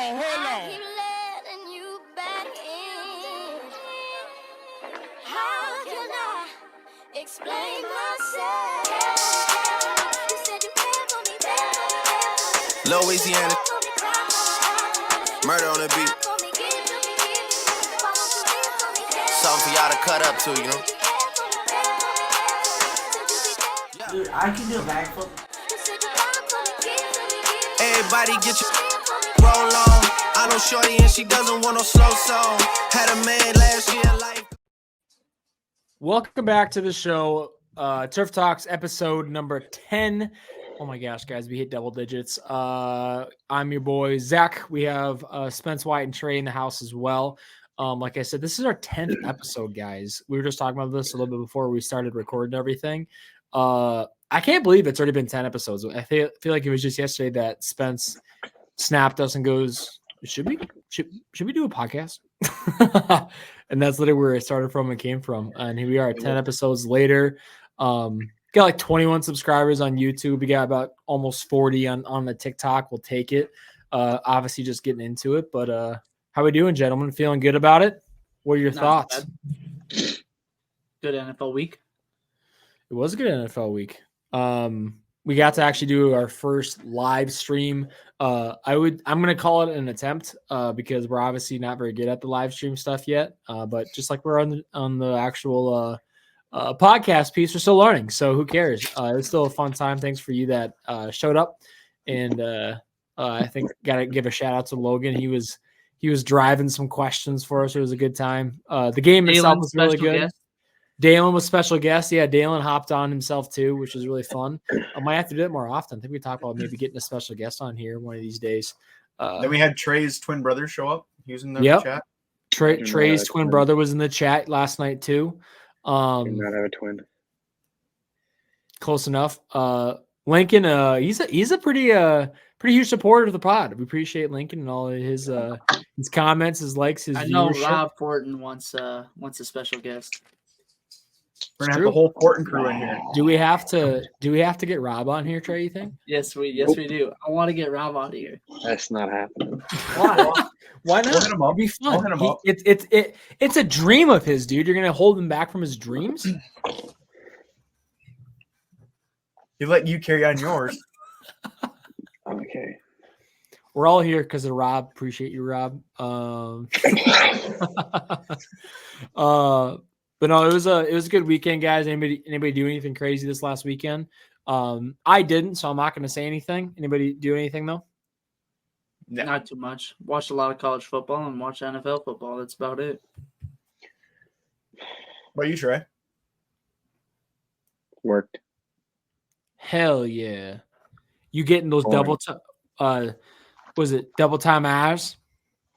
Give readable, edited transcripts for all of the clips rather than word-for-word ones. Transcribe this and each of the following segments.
keep letting you back in. How can I explain myself? You said you care for me, Louisiana, murder on the beat. Something for y'all to cut up to, you know. Dude, I can do a backflip. Everybody get your roll on. I know shorty and she doesn't want no slow song. Had a man last year like. Welcome back to the show. Turf Talks episode number 10. Oh my gosh, guys, we hit double digits. I'm your boy, Zach. We have Spence White and Trey in the house as well. Like I said, this is our 10th episode, guys. We were just talking about this a little bit before we started recording everything. I can't believe it's already been 10 episodes. I feel like it was just yesterday that Spence snapped us and goes, should we do a podcast? And that's literally where it started from and came from. And here we are 10 episodes later. Got like 21 subscribers on YouTube. We got about almost 40 on the TikTok. We'll take it. Obviously just getting into it, but how we doing, gentlemen? Feeling good about it? What are your thoughts? Good NFL week. It was a good NFL week. We got to actually do our first live stream. I'm going to call it an attempt because we're obviously not very good at the live stream stuff yet. But just like we're on the actual podcast piece, we're still learning. So who cares? It's still a fun time. Thanks for you that showed up. And I think got to give a shout out to Logan. He was driving some questions for us. It was a good time. The game itself was really good. Guest. Dalen was special guest. Yeah, Dalen hopped on himself too, which was really fun. I might have to do it more often. I think we talked about maybe getting a special guest on here one of these days. Then we had Trey's twin brother show up. He was in the chat. Trey's twin brother was in the chat last night too. Do not have a twin. Close enough. Lincoln, he's a pretty huge supporter of the pod. We appreciate Lincoln and all of his comments, his likes, his. I know viewership. Rob Fortin wants a special guest. We're gonna have the whole Fortin crew in here. Do we have to get Rob on here, Trey? You think? Yes, we do. I want to get Rob out of here. That's not happening. Why? Why not? We'll hit him up. It'd be fun. We'll hit him up. It's a dream of his, dude. You're gonna hold him back from his dreams? He let you carry on yours. Okay. We're all here because of Rob. Appreciate you, Rob. But no, it was a good weekend, guys. Anybody do anything crazy this last weekend? I didn't, so I'm not going to say anything. Anybody do anything though? No. Not too much. Watched a lot of college football and watched NFL football. That's about it. What about you, Trey? Worked. Hell yeah! You getting those double time hours?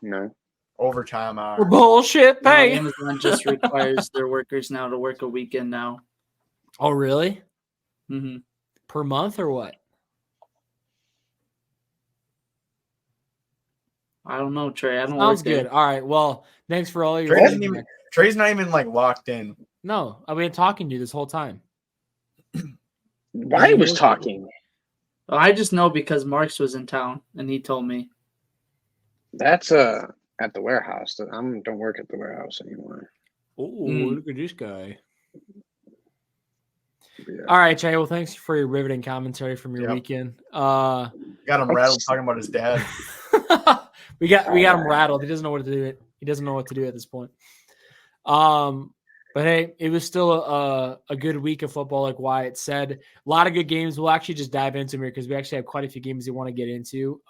No. Overtime hours. Or bullshit pay. Amazon just requires their workers now to work a weekend now. Oh, really? Mm-hmm. Per month or what? I don't know, Trey. I don't Sounds work there. good. All right. Well, thanks for all your. Trey's not even like locked in. No, I've been talking to you this whole time. Why was talking? Well, I just know because Marks was in town and he told me. That's at the warehouse. I don't work at the warehouse anymore. Oh, Look at this guy. Yeah. All right, Trey. Well, thanks for your riveting commentary from your weekend. Got him rattled talking about his dad. we got him rattled. He doesn't know what to do. He doesn't know what to do at this point. But hey, it was still a good week of football, like Wyatt said. A lot of good games. We'll actually just dive into them here because we actually have quite a few games we want to get into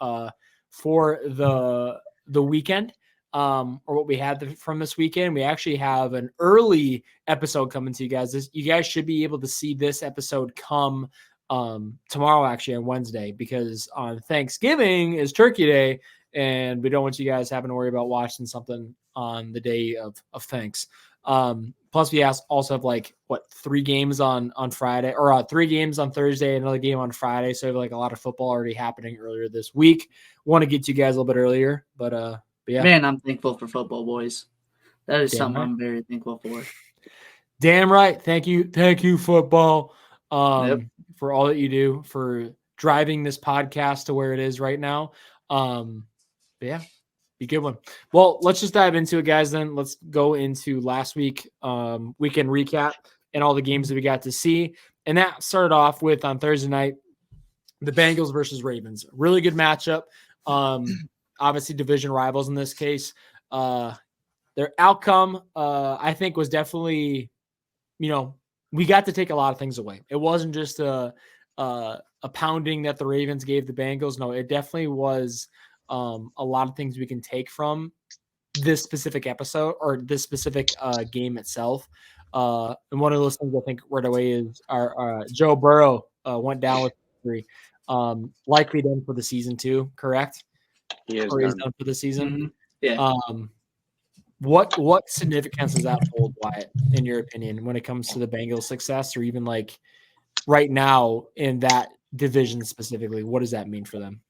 for the weekend. Or what we had from this weekend. We actually have an early episode coming to you guys. You guys should be able to see this episode come tomorrow, actually on Wednesday, because on Thanksgiving is Turkey Day, and we don't want you guys having to worry about watching something on the day of Thanks. Plus, we also have 3 games on Friday, or 3 games on Thursday, another game on Friday. So we have a lot of football already happening earlier this week. Want to get to you guys a little bit earlier, but yeah. Man, I'm thankful for football, boys. That is something I'm very thankful for. Damn right. Thank you, football, for all that you do, for driving this podcast to where it is right now. But yeah, be a good one. Well, let's just dive into it, guys. Then let's go into last week weekend recap and all the games that we got to see. And that started off with on Thursday night, the Bengals versus Ravens. Really good matchup. Obviously, division rivals in this case. Their outcome, I think, was definitely, we got to take a lot of things away. It wasn't just a pounding that the Ravens gave the Bengals. No, it definitely was a lot of things we can take from this specific episode or this specific game itself. And one of those things I think right away is our Joe Burrow went down with injury. Likely done for the season too, correct? He is He's done. done for the season. Mm-hmm. Yeah. What significance does that hold, Wyatt, in your opinion, when it comes to the Bengals' success, or even like right now in that division specifically? What does that mean for them?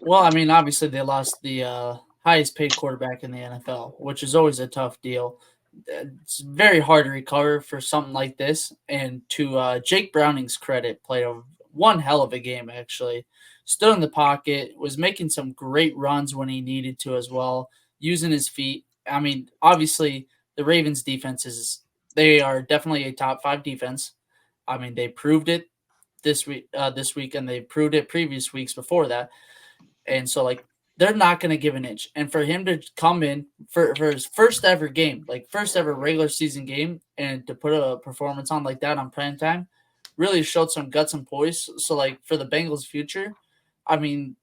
Well, I mean, obviously they lost the highest paid quarterback in the NFL, which is always a tough deal. It's very hard to recover for something like this. And to Jake Browning's credit, played one hell of a game, actually. Stood in the pocket, was making some great runs when he needed to as well, using his feet. I mean, obviously, the Ravens' defense they are definitely a top 5 defense. I mean, they proved it this week, and they proved it previous weeks before that. And so, like, they're not going to give an inch. And for him to come in for his first ever game, like first ever regular season game, and to put a performance on like that on prime time, really showed some guts and poise. So, like, for the Bengals' future, I mean,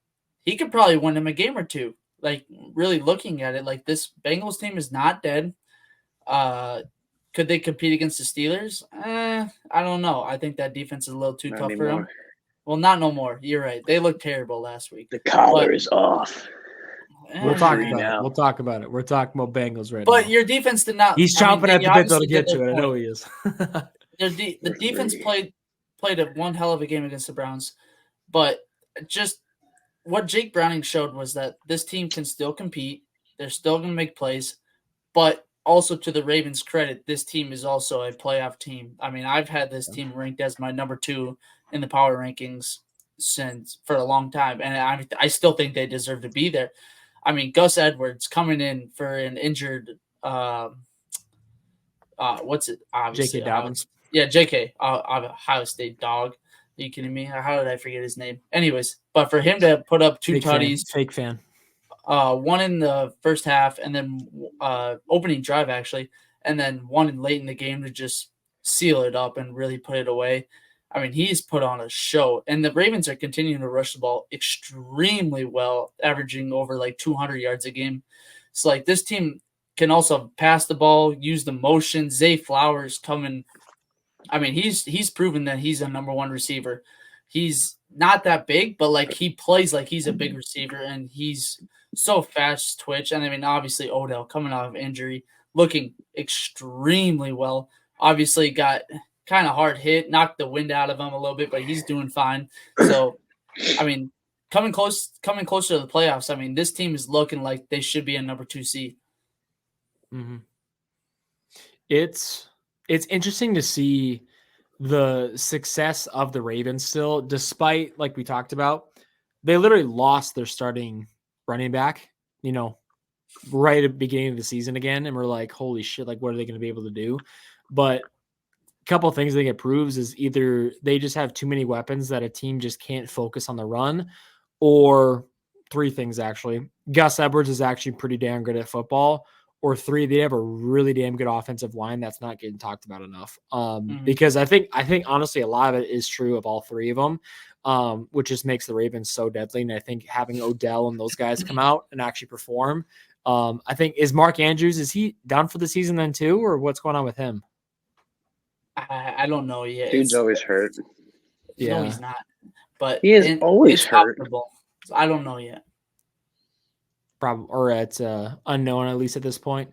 he could probably win him a game or two. Like, really looking at it, like, this Bengals team is not dead. Could they compete against the Steelers? I don't know. I think that defense is a little too Not tough for anymore. them. Well, not no more. You're right. They looked terrible last week. The collar is off. We'll talk Free about now. it. We'll talk about it. We're talking about Bengals right But now. your defense did not. He's I mean, chomping at they the bit though to obviously get did to their it. I know point. he is. The We're defense free. played a one hell of a game against the Browns, but just what Jake Browning showed was that this team can still compete. They're still going to make plays, but also to the Ravens' credit, this team is also a playoff team. I mean, I've had this team ranked as my number 2 in the power rankings for a long time, and I still think they deserve to be there. I mean, Gus Edwards coming in for an injured, what's it? Obviously, J.K. Dobbins. J.K. Ohio State dog. Are you kidding me? How did I forget his name? Anyways, but for him to put up 2 tutties, Fake fan. one in the first half, and then opening drive actually, and then one late in the game to just seal it up and really put it away. I mean, he's put on a show, and the Ravens are continuing to rush the ball extremely well, averaging over like 200 yards a game. So, like, this team can also pass the ball, use the motion. Zay Flowers coming. I mean, he's proven that he's a number 1 receiver. He's not that big, but like he plays like he's a big receiver, and he's so fast twitch. And I mean, obviously Odell coming out of injury, looking extremely well. Obviously got kind of hard hit, knocked the wind out of him a little bit, but he's doing fine. So, I mean, coming closer to the playoffs. I mean, this team is looking like they should be a number 2 seed. Mm-hmm. It's interesting to see the success of the Ravens still, despite, like we talked about, they literally lost their starting running back, right at the beginning of the season again. And we're like, holy shit, like, what are they going to be able to do? But a couple of things I think it proves is either they just have too many weapons that a team just can't focus on the run, or 3 things actually. Gus Edwards is actually pretty damn good at football, or 3, they have a really damn good offensive line that's not getting talked about enough. Because I think honestly a lot of it is true of all 3 of them, which just makes the Ravens so deadly. And I think having Odell and those guys come out and actually perform, I think, is Mark Andrews, is he done for the season then too, or what's going on with him? I don't know yet. Dude's always hurt. No, he's not. But he is always hurt. Possible. I don't know yet. Probably, or it's unknown at least at this point.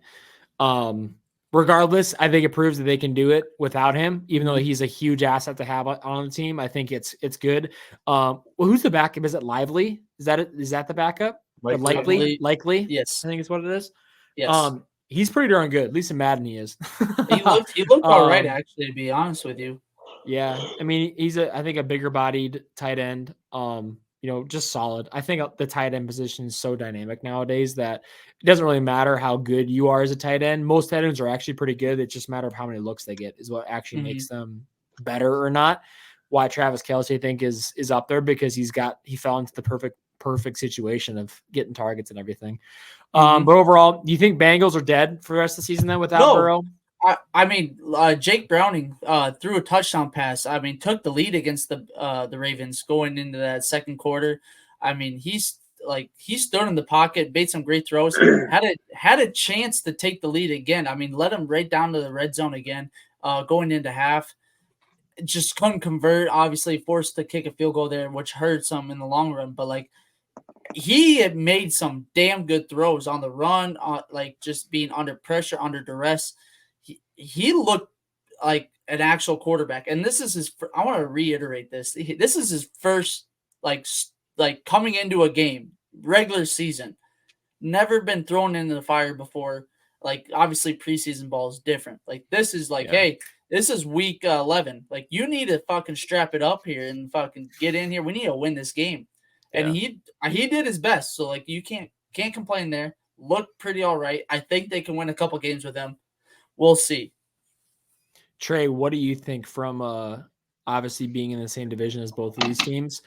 Regardless, I think it proves that they can do it without him, even though he's a huge asset to have on the team. I think it's good. Well, who's the backup? Is it Lively? Is that the backup? Likely. Yes, I think it's what it is. Yes. He's pretty darn good. At least in Madden he is. he looked all right, actually, to be honest with you. Yeah, I mean, he's I think a bigger bodied tight end. just solid. I think the tight end position is so dynamic nowadays that it doesn't really matter how good you are as a tight end. Most tight ends are actually pretty good. It's just a matter of how many looks they get is what actually makes them better or not. Why Travis Kelce, I think, is up there because he fell into the perfect situation of getting targets and everything. But overall, do you think Bengals are dead for the rest of the season then without Burrow? I mean, Jake Browning threw a touchdown pass. I mean, took the lead against the Ravens going into that second quarter. I mean, he stood in the pocket, made some great throws, had a chance to take the lead again. I mean, led him right down to the red zone again, going into half. Just couldn't convert. Obviously, forced to kick a field goal there, which hurts him in the long run. But he had made some damn good throws on the run, just being under pressure, under duress. He looked like an actual quarterback, and this is his. I want to reiterate this. This is his first coming into a game, regular season. Never been thrown into the fire before. Obviously, preseason ball is different. This is hey, this is week 11. You need to fucking strap it up here and fucking get in here. We need to win this game. And he did his best. So you can't complain there. Looked pretty all right. I think they can win a couple games with him. We'll see. Trey, what do you think from obviously being in the same division as both of these teams?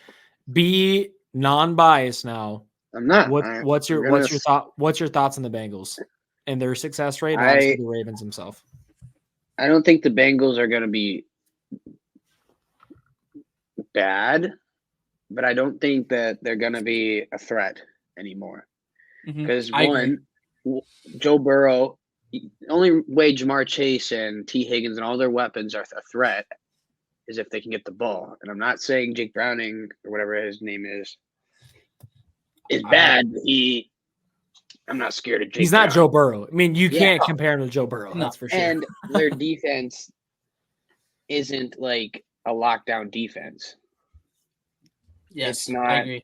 Be non-biased now. I'm not. What's your thought? What's your thoughts on the Bengals and their success rate? And obviously the Ravens themselves. I don't think the Bengals are going to be bad, but I don't think that they're going to be a threat anymore. Because Joe Burrow, the only way Jamar Chase and T. Higgins and all their weapons are a threat is if they can get the ball. And I'm not saying Jake Browning or whatever his name is bad. I'm not scared of Jake. He's not Joe Burrow. I mean, you can't compare him to Joe Burrow. No. That's for sure. And their defense isn't a lockdown defense. Yes, it's not a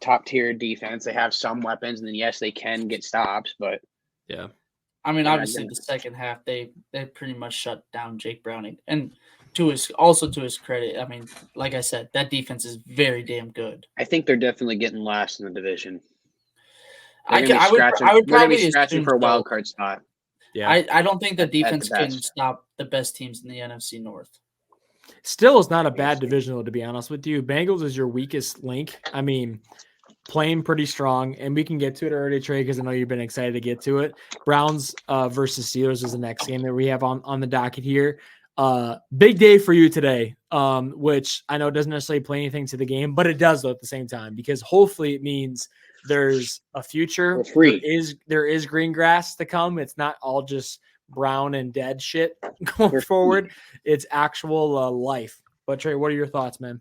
top tier defense. They have some weapons, and then yes, they can get stops, but yeah. I mean, obviously, the second half they pretty much shut down Jake Browning, and to his credit, I mean, like I said, that defense is very damn good. I think they're definitely getting last in the division. I would probably be scratching for a wild card spot. Yeah, I don't think the defense can stop the best teams in the NFC North. Still is not a bad division, to be honest with you. Bengals is your weakest link. I mean, playing pretty strong, and we can get to it already, Trey, because I know you've been excited to get to it. Browns versus Steelers is the next game that we have on the docket here. Big day for you today, which I know doesn't necessarily play anything to the game, but it does though at the same time, because hopefully it means there's a future. There is green grass to come. It's not all just brown and dead shit going forward. It's actual life. But Trey, what are your thoughts, man?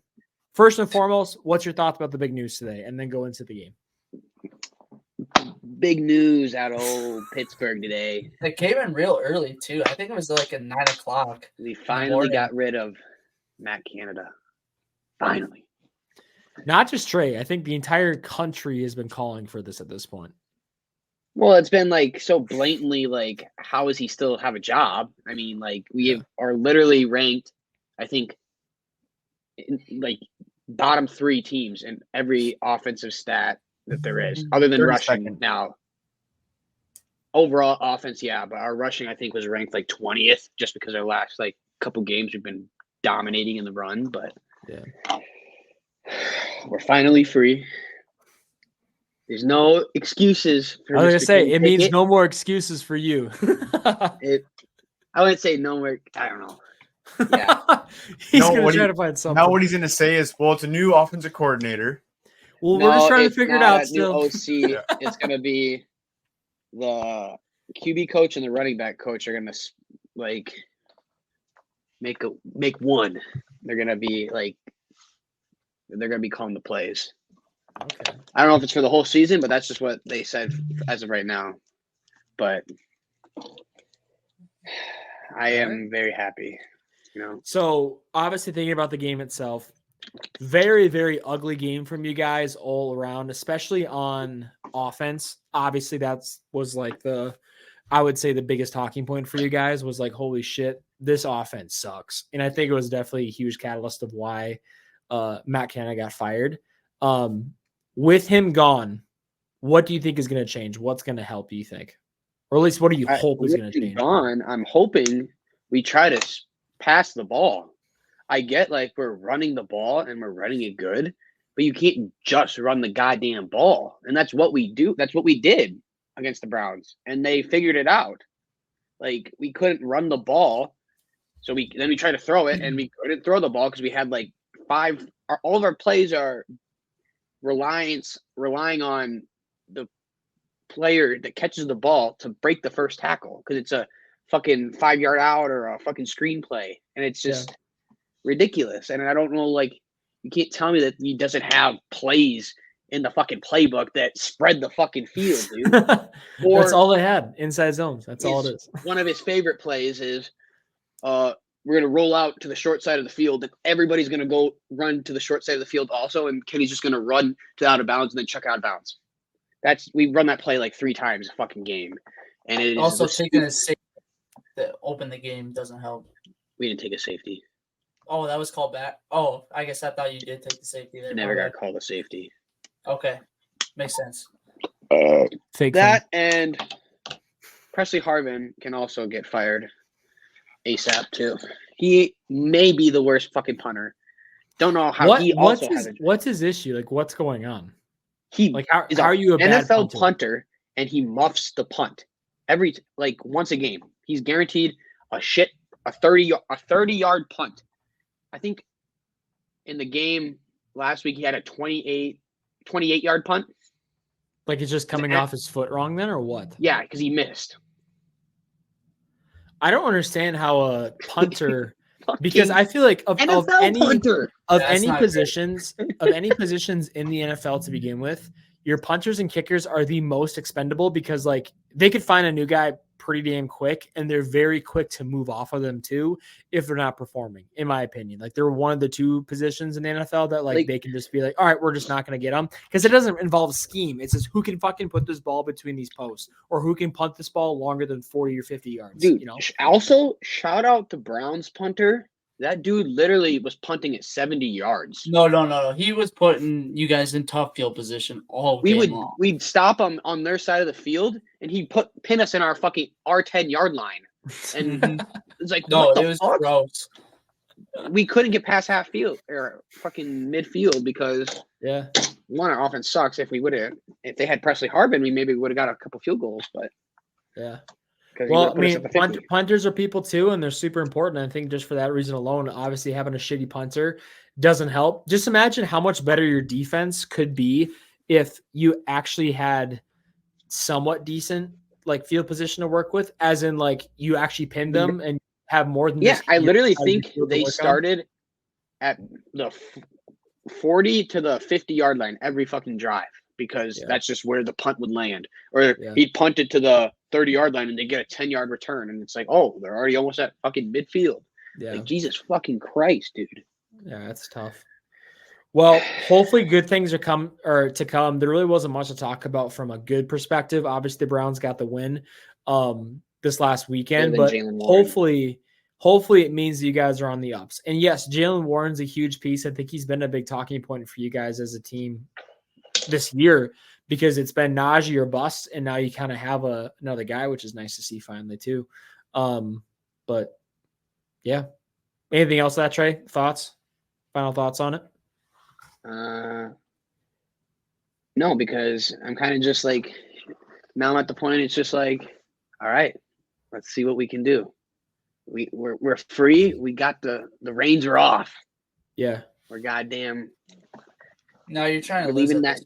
First and foremost, what's your thoughts about the big news today? And then go into the game. Big news out of old Pittsburgh today. It came in real early, too. I think it was at 9:00. We finally got rid of Matt Canada. Finally. Not just Trey. I think the entire country has been calling for this at this point. Well, it's been so blatantly how does he still have a job? I mean, are literally ranked, I think, bottom 3 teams in every offensive stat that there is, other than rushing. Now, overall offense, yeah, but our rushing, I think, was ranked 20th just because our last couple games we've been dominating in the run. But yeah, we're finally free. There's no excuses. I was going to say, it means no more excuses for you. I wouldn't say no more. I don't know. Yeah. He's going to try to find something. Now what he's going to say is, well, it's a new offensive coordinator. Well, we're just trying to figure it out still. New OC, it's going to be the QB coach and the running back coach are going to make one. They're going to be calling the plays. Okay. I don't know if it's for the whole season, but that's just what they said as of right now. But I am very happy. So obviously thinking about the game itself, very, very ugly game from you guys all around, especially on offense. Obviously that was I would say the biggest talking point for you guys was holy shit, this offense sucks. And I think it was definitely a huge catalyst of why Matt Canada got fired. With him gone, what do you think is going to change? What's going to help, do you think? Or at least what do you hope is going to change? Gone, I'm hoping we try to pass the ball. I get like we're running the ball and we're running it good, but you can't just run the goddamn ball. And that's what we do. That's what we did against the Browns. And they figured it out. Like we couldn't run the ball. So we tried to throw it and we couldn't throw the ball because we had like all of our plays are relying on the player that catches the ball to break the first tackle because it's a fucking 5-yard out or a fucking screenplay. And it's just ridiculous. And I don't know, like, you can't tell me that he doesn't have plays in the fucking playbook that spread the fucking field, dude. That's all they had, inside zones. That's all it is. One of his favorite plays is we're going to roll out to the short side of the field and everybody's going to go run to the short side of the field also, and Kenny's just going to run to out of bounds and then chuck out of bounds. We run that play like 3 times a fucking game. And it is also taking a safety to open the game doesn't help. We didn't take a safety. Oh, that was called back. Oh, I guess I thought you did take the safety there. Never got called a safety. Okay. Makes sense. Fake that and Presley Harvin can also get fired ASAP too. He may be the worst fucking punter. Don't know how what's his issue? Like, what's going on? How are you a bad NFL punter and he muffs the punt once a game. He's guaranteed a 30-yard punt. I think in the game last week he had a 28-yard punt. Like it's just coming off his foot wrong then, or what? Yeah, because he missed. I don't understand how a punter because I feel like of any positions in the NFL to begin with, your punters and kickers are the most expendable because like they could find a new guy pretty damn quick and they're very quick to move off of them too if they're not performing, in my opinion. Like they're one of the 2 positions in the NFL that like they can just be like, all right, we're just not going to get them because it doesn't involve scheme. It's just who can fucking put this ball between these posts or who can punt this ball longer than 40 or 50 yards. Dude, you know. Also, shout out to Browns punter. That dude literally was punting at 70 yards. No. He was putting you guys in tough field position all game long. We'd stop him on their side of the field, and he'd pin us in our 10-yard line. And it's like, no, it was gross. We couldn't get past half field or fucking midfield because one, our offense sucks. If they had Presley Harvin, we maybe would have got a couple field goals, but well, I mean, punters are people too, and they're super important. I think just for that reason alone, obviously having a shitty punter doesn't help. Just imagine how much better your defense could be if you actually had somewhat decent like field position to work with, as in like you actually pinned them and have more than I literally think they started at the 40 to the 50-yard line every fucking drive because that's just where the punt would land. Or he'd punt it to the 30-yard line and they get a 10-yard return. And it's like, oh, they're already almost at fucking midfield. Yeah. Like, Jesus fucking Christ, dude. Yeah, that's tough. Well, hopefully good things to come. There really wasn't much to talk about from a good perspective. Obviously, the Browns got the win this last weekend, but hopefully it means that you guys are on the ups. And yes, Jaylen Warren's a huge piece. I think he's been a big talking point for you guys as a team this year because it's been Najee or bust, and now you kind of have another guy, which is nice to see finally too. But yeah, anything else that Trey? Final thoughts on it? No, because I'm kind of just like, now I'm at the point, it's just like, all right, let's see what we can do. We're free. We got the reins are off. Yeah. We're goddamn. No, you're trying to leave lose that.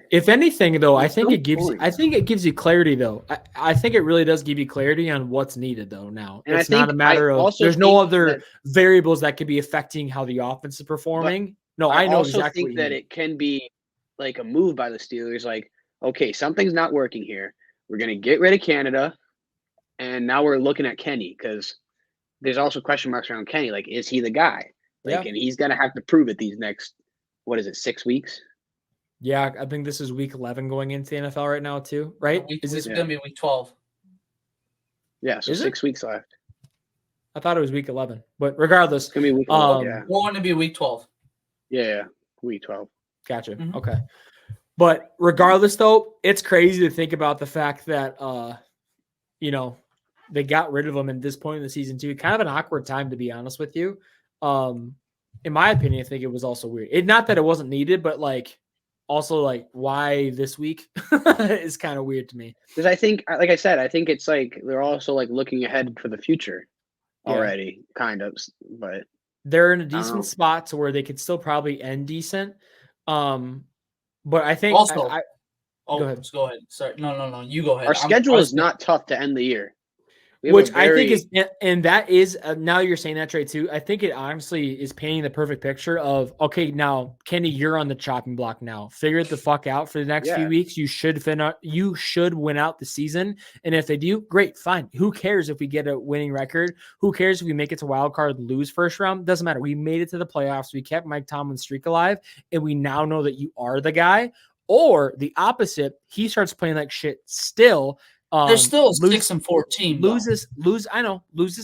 If anything, though, I think it gives you clarity, though. I think it really does give you clarity on what's needed, though. Now and it's not a matter of there's no other variables that could be affecting how the offense is performing. No, I know exactly. I think that it can be like a move by the Steelers. Like, okay, something's not working here. We're gonna get rid of Canada, and now we're looking at Kenny because there's also question marks around Kenny. Like, is he the guy? Like, and he's gonna have to prove it these next. What is it, 6 weeks? Yeah, I think this is week 11 going into the NFL right now, too, right? Is this going to be week 12? Yeah, so 6 weeks left. I thought it was week 11, but regardless. It's going to be week 11, We're going to be week 12. Yeah, week 12. Gotcha. Okay. But regardless, though, it's crazy to think about the fact that, they got rid of him at this point in the season too. Kind of an awkward time, to be honest with you. In my opinion, I think it was also weird. Not that it wasn't needed, but also why this week is kind of weird to me. Because I think, like I said, I think it's they're also looking ahead for the future already, kind of. But they're in a decent spot to where they could still probably end decent. But I think also, go ahead. Go ahead. Sorry, no, you go ahead. Our schedule is not tough to end the year. Which I think is, and that is, now you're saying that, Trey, too. I think it honestly is painting the perfect picture of, okay, now, Kenny, you're on the chopping block now. Figure it the fuck out for the next few weeks. You should win out the season. And if they do, great, fine. Who cares if we get a winning record? Who cares if we make it to wild card, lose first round? Doesn't matter. We made it to the playoffs. We kept Mike Tomlin's streak alive. And we now know that you are the guy. Or the opposite, he starts playing like shit still. There's still a 6-4 team. Loses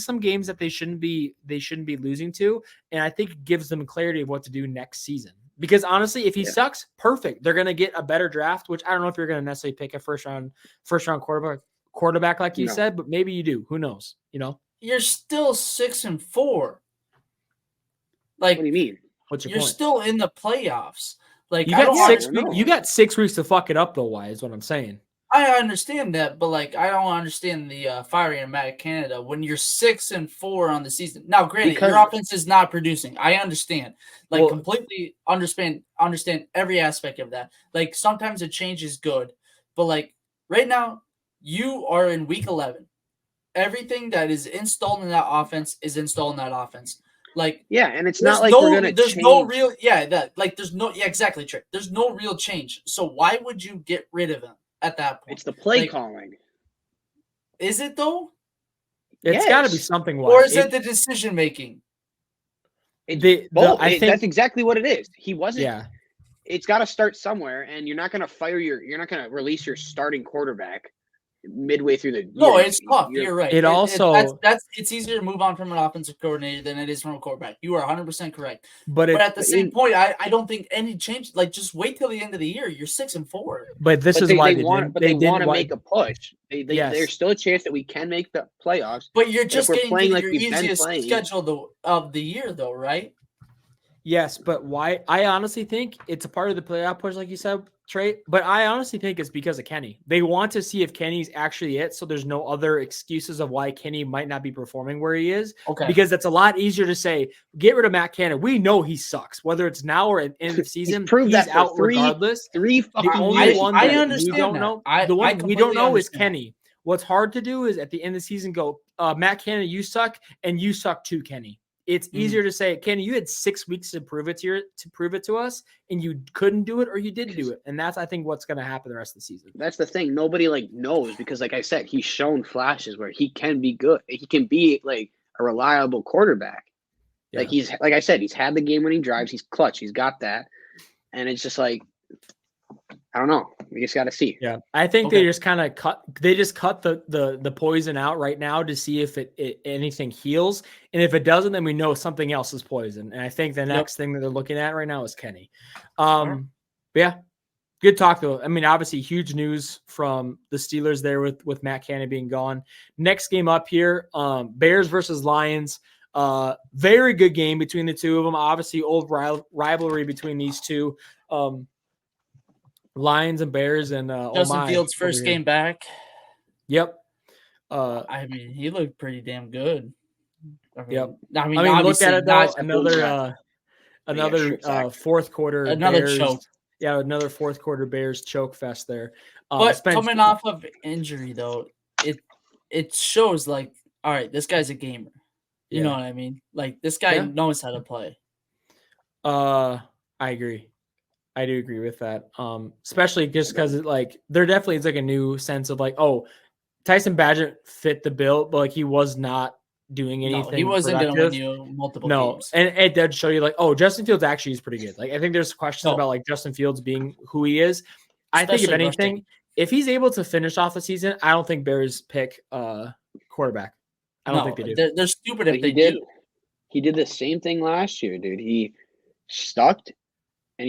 some games that they shouldn't be losing to, and I think it gives them clarity of what to do next season. Because honestly, if he sucks, perfect. They're gonna get a better draft, which I don't know if you're gonna necessarily pick a first round quarterback like you said, but maybe you do. Who knows? You're still 6-4. Like, what do you mean? What's your you're point? still in the playoffs. Like, you got 6 weeks to fuck it up though. Why is what I'm saying. I understand that, but I don't understand the firing of Matt Canada when you're 6-4 on the season. Now, granted, your offense is not producing. I understand, completely understand every aspect of that. Sometimes a change is good, but right now, you are in week 11. Everything that is installed in that offense is installed in that offense. And it's not we're gonna. There's change. no real, exactly, Trick. There's no real change. So why would you get rid of him? At that point, it's the play calling. Is it though? It's got to be something. Or is it the decision making? That's exactly what it is. He wasn't. Yeah. It's got to start somewhere, and you're not going to you're not going to release your starting quarterback midway through the year. No, it's tough. You're right. It's easier to move on from an offensive coordinator than it is from a quarterback. You are 100% correct. But at the same point, I don't think any change. Just wait till the end of the year. You're 6-4. But why they want to make a push. There's still a chance that we can make the playoffs. But you're just getting to your easiest schedule of the year, though, right? Yes, but why? I honestly think it's a part of the playoff push, like you said, Trey. But I honestly think it's because of Kenny. They want to see if Kenny's actually it, so there's no other excuses of why Kenny might not be performing where he is. Okay. Because that's a lot easier to say, get rid of Matt Canada. We know he sucks, whether it's now or at the end of the season. He's that out regardless. The only one that I understand we don't that. know. The one we don't know is Kenny. What's hard to do is at the end of the season go, Matt Canada, you suck, and you suck too, Kenny. It's easier to say, Kenny, you had 6 weeks to prove it to us, and you couldn't do it or you did do it. And that's, I think, what's going to happen the rest of the season. That's the thing. Nobody knows because, like I said, he's shown flashes where he can be good. He can be a reliable quarterback. Yeah. Like I said, he's had the game-winning drives. He's clutch. He's got that. And it's just I don't know. We just got to see. Yeah, I think they just kind of cut. They just cut the poison out right now to see if it anything heals, and if it doesn't, then we know something else is poison. And I think the next thing that they're looking at right now is Kenny. But yeah, good talk though. I mean, obviously, huge news from the Steelers there with Matt Canada being gone. Next game up here, Bears versus Lions. Very good game between the two of them. Obviously, old rivalry between these two. Lions and Bears and Justin Fields' first game back. Yep. I mean, he looked pretty damn good. Yep. I mean, look at it though. Another fourth quarter. Another Bears, choke. Yeah, another fourth quarter Bears choke fest there. But coming off of injury though, it shows all right, this guy's a gamer. You know what I mean? This guy knows how to play. I agree. I do agree with that. Especially just because there definitely is a new sense of Tyson Badgett fit the bill, but he was not doing anything. No, he wasn't going to win you multiple games. And it did show you Justin Fields actually is pretty good. I think there's questions about Justin Fields being who he is. I think if anything, if he's able to finish off the season, I don't think Bears pick quarterback. I don't think they do. They're stupid if they do. He did the same thing last year, dude. He stuck and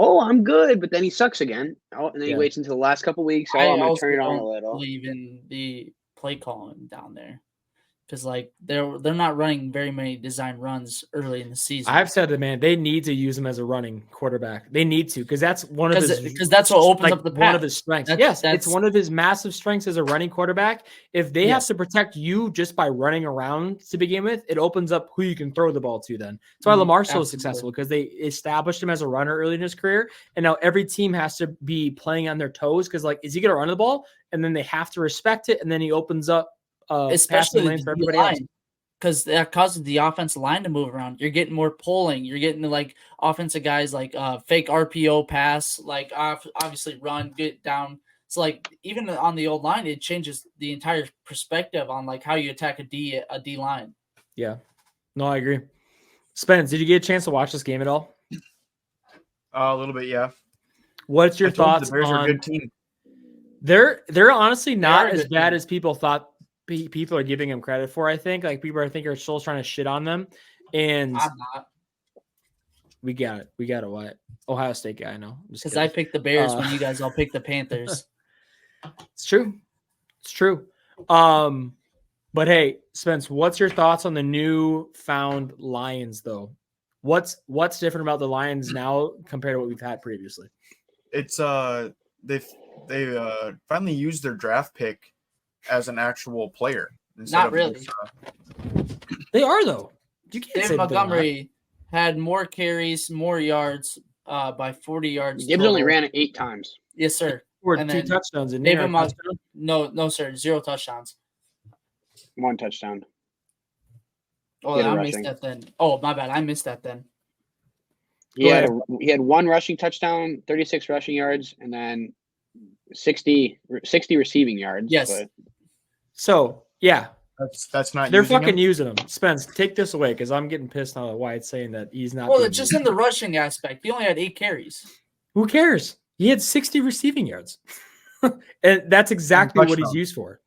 I'm good, but then he sucks again. Oh, and then he waits until the last couple weeks. Oh, I'm gonna turn it on a little. Believe in the play calling down there. Because like they're not running very many design runs early in the season. I've said that, man, they need to use him as a running quarterback. They need to, because that's one of his, because that's what opens up the path. One of his strengths. It's one of his massive strengths as a running quarterback. If they have to protect you just by running around to begin with, it opens up who you can throw the ball to. Then that's why Lamar's so successful, because they established him as a runner early in his career, and now every team has to be playing on their toes because like, is he going to run the ball? And then they have to respect it, and then he opens up. Especially lane for everybody else, because that causes the offensive line to move around. You're getting more pulling. You're getting like offensive guys like fake RPO pass, like obviously run, get down. So like even on the old line, it changes the entire perspective on like how you attack a D line. Yeah, no, I agree. Spence, did you get a chance to watch this game at all? A little bit, yeah. What's your thoughts? The Bears are a good team. They're honestly not as bad as people thought. People are giving them credit for. I think like people are still trying to shit on them, and I'm not. We got it. We got a what? Ohio State guy. I know because I picked the Bears when you guys all picked the Panthers. It's true. It's true. But hey, Spence, what's your thoughts on the new-found Lions though? What's different about the Lions now compared to what we've had previously? It's they finally used their draft pick as an actual player. Not really. They are though. You can't David say Montgomery had more carries, more yards by 40 yards. Gibbs only ran it 8 times. Yes, sir. Or 2 touchdowns. And no, sir. 0 touchdowns. 1 touchdown. Oh, I missed that then. Oh, my bad. I missed that then. He had 1 rushing touchdown, 36 rushing yards, and then 60 receiving yards. Yes. But... So, yeah. That's not. They're fucking using him. Spence, take this away because I'm getting pissed on why it's saying that he's not. Well, it's just in the rushing aspect. He only had 8 carries. Who cares? He had 60 receiving yards. And that's exactly what he's used for.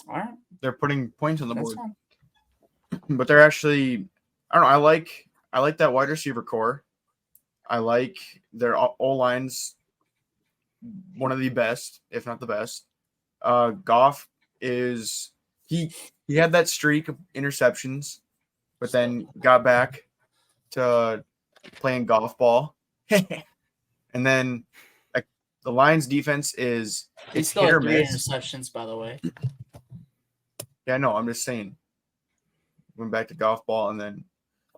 All right. They're putting points on the board. But they're actually, I don't know. I like that wide receiver core. I like their O-lines, one of the best, if not the best. Goff is he had that streak of interceptions, but then got back to playing golf ball. And then the Lions defense is he still had 3 interceptions, by the way. Yeah, no, I'm just saying. Went back to golf ball and then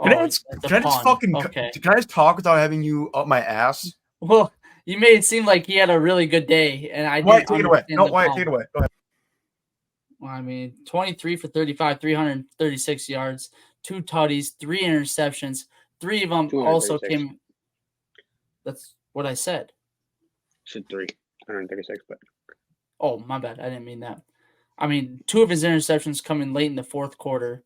can I just talk without having you up my ass? Well, you made it seem like he had a really good day, and I didn't. Take it away. No, Wyatt, take it away. Go ahead. Well, I mean, 23 for 35, 336 yards, 2 tutties, 3 interceptions. 3 of them also came. That's what I said. Said 3, 136, but. Oh, my bad. I didn't mean that. I mean, 2 of his interceptions come in late in the 4th quarter.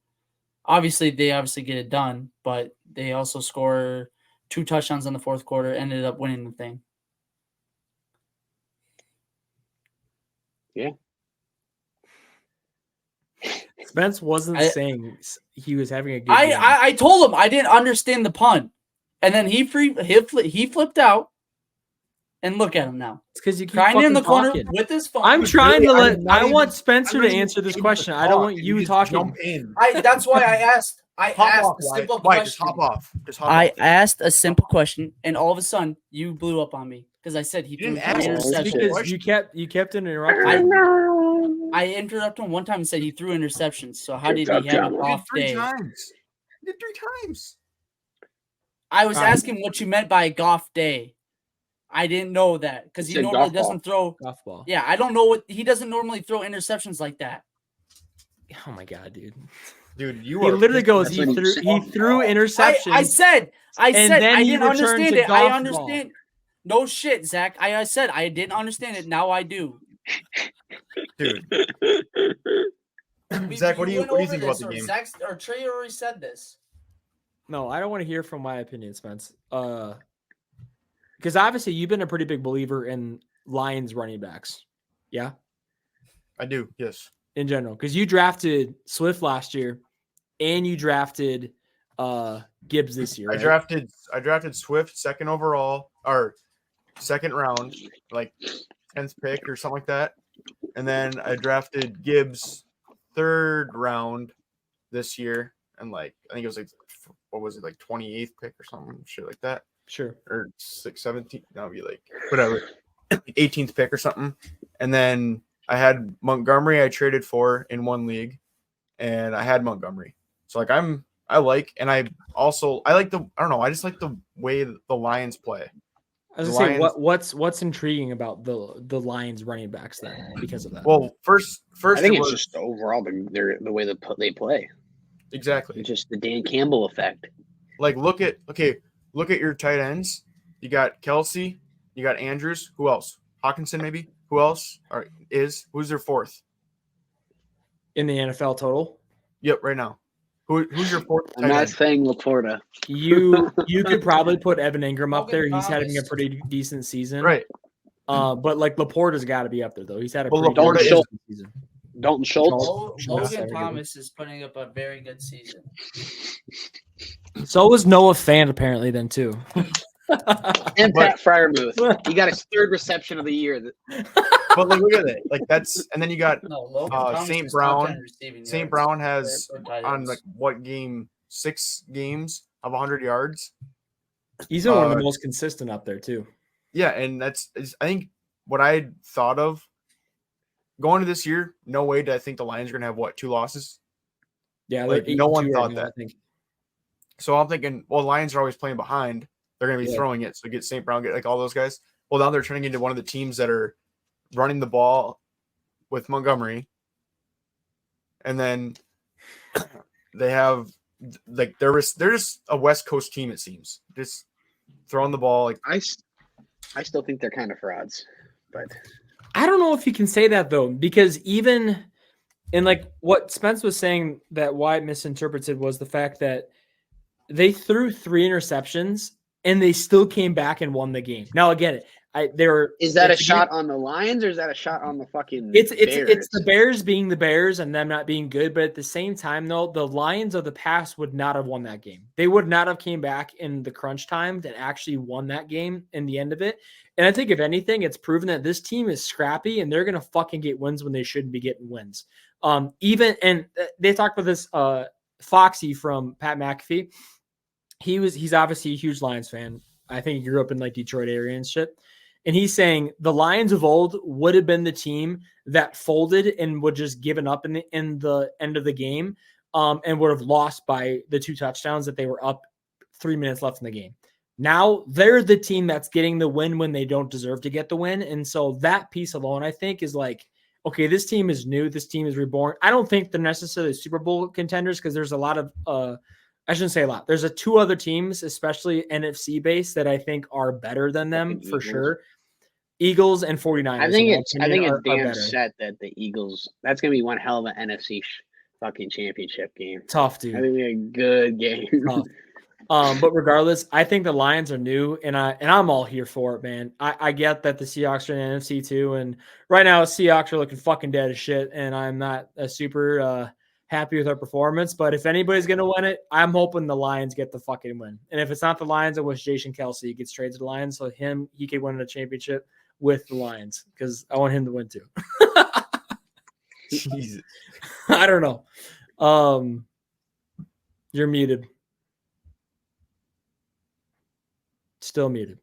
They get it done, but they also score 2 touchdowns in the 4th quarter, ended up winning the thing. Yeah. Spence wasn't saying he was having a good game. I told him I didn't understand the pun. And then he flipped out. And look at him now. It's because you keep crying in the corner talking. With his phone. I'm trying to I want Spencer to answer this question. I don't want you talking. Jump in. That's why I asked. I asked a simple question. Just hop off. I asked a simple question, and all of a sudden, you blew up on me because I said he threw an interception. Because you kept interrupting. I interrupted him one time and said he threw interceptions. So how did he have an off day? He did 3 times. I was asking what you meant by a golf day. I didn't know that because he normally doesn't throw golf ball. Yeah, I don't know what he doesn't normally throw interceptions like that. Oh my god, dude! He literally goes. He threw interceptions. I said I didn't understand it. I understand. Ball. No shit, Zach. I said I didn't understand it. Now I do. Dude. Zach, what do you think about the game? Zach or Trey already said this. No, I don't want to hear from my opinion, Spence. Because obviously you've been a pretty big believer in Lions running backs. Yeah? I do, yes. In general. Because you drafted Swift last year and you drafted Gibbs this year. I drafted Swift second overall or second round, like 10th pick or something like that. And then I drafted Gibbs third round this year. And like, I think it was like, what was it? Like 28th pick or something, shit like that. Sure. Or 17th. That would be like, whatever. 18th pick or something. And then I had Montgomery I traded for in one league. And I had Montgomery. So like, I like I just like the way the Lions play. I was gonna say what's intriguing about the Lions running backs then because of that. Well, first I think it's just overall the way they play. Exactly. It's just the Dan Campbell effect. Like look at your tight ends. You got Kelsey, you got Andrews. Who else? Hawkinson maybe. Who else? Who's their fourth in the NFL total? Yep, right now. Who's your fourth? I'm not saying Laporta. You could probably put Evan Ingram up there. He's having a pretty decent season, right? But like Laporta's got to be up there though. He's had a pretty decent season. Dalton Schultz. Logan Thomas is putting up a very good season. So was Noah Fant apparently then too. And Pat Freiermuth. He got his third reception of the year. But like, look at it. Like that's, and then you got St. Brown. St. Brown has on like what game? 6 games of 100 yards. He's been one of the most consistent up there too. Yeah, and I think what I thought of going to this year. No way did I think the Lions are going to have 2 losses. Yeah, like no one thought now, that. I think. So I'm thinking, well, Lions are always playing behind. They're going to be throwing it. So get St. Brown, get like all those guys. Well, now they're turning into one of the teams that are running the ball with Montgomery. And then they have like they're just a West Coast team, it seems. Just throwing the ball. Like I still think they're kind of frauds, but I don't know if you can say that though, because even in like what Spence was saying that Wyatt misinterpreted was the fact that they threw 3 interceptions and they still came back and won the game. Now I get it. Is that a shot on the Lions or is that a shot on the fucking Bears? It's the Bears being the Bears and them not being good, but at the same time though, the Lions of the past would not have won that game. They would not have came back in the crunch time and actually won that game in the end of it. And I think if anything, it's proven that this team is scrappy and they're gonna fucking get wins when they shouldn't be getting wins. They talked about this Foxy from Pat McAfee. He's obviously a huge Lions fan. I think he grew up in like Detroit area and shit. And he's saying the Lions of old would have been the team that folded and would just given up in the end of the game, and would have lost by the 2 touchdowns that they were up 3 minutes left in the game. Now they're the team that's getting the win when they don't deserve to get the win. And so that piece alone, I think, is like, okay, this team is new. This team is reborn. I don't think they're necessarily Super Bowl contenders because there's a lot of I shouldn't say a lot. There's 2 other teams, especially NFC based, that I think are better than them for sure. Eagles and 49ers. I think it's damn set that the Eagles. That's gonna be one hell of an NFC fucking championship game. Tough, dude. I think it'll be a good game. Tough. But regardless, I think the Lions are new, and I'm all here for it, man. I get that the Seahawks are in the NFC too, and right now the Seahawks are looking fucking dead as shit, and I'm not super happy with our performance. But if anybody's gonna win it, I'm hoping the Lions get the fucking win. And if it's not the Lions, I wish Jason Kelsey gets traded to the Lions so he could win the championship with the Lions because I want him to win too. Jesus. I don't know. You're muted. Still muted.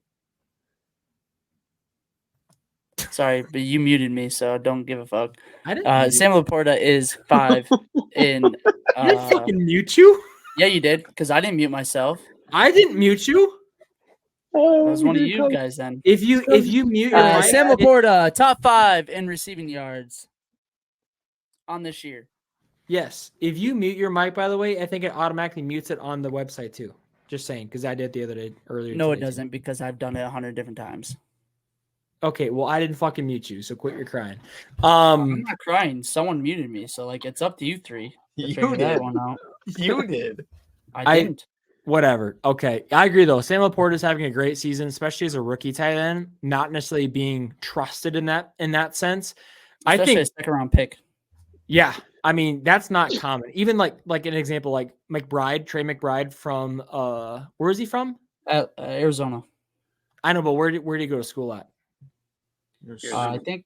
Sorry, but you muted me, so don't give a fuck. I didn't. Sam Laporta is 5 in. I didn't fucking mute you. Yeah, you did, because I didn't mute myself. I didn't mute you. Oh, that was one of you guys then. If you mute your mic, Sam Laporta, top 5 in receiving yards on this year. Yes. If you mute your mic, by the way, I think it automatically mutes it on the website too. Just saying, because I did the other day earlier. No, it doesn't, because I've done it 100 different times. Okay, well, I didn't fucking mute you, so quit your crying. I'm not crying. Someone muted me, so like it's up to you 3. You did that one out. You did. I didn't. Whatever. Okay. I agree, though. Sam Laporta is having a great season, especially as a rookie tight end, not necessarily being trusted in that sense. Especially I think a second-round pick. Yeah. I mean, that's not common. Even like an example, like Trey McBride from where is he from? Arizona. I know, but where did he go to school at? I think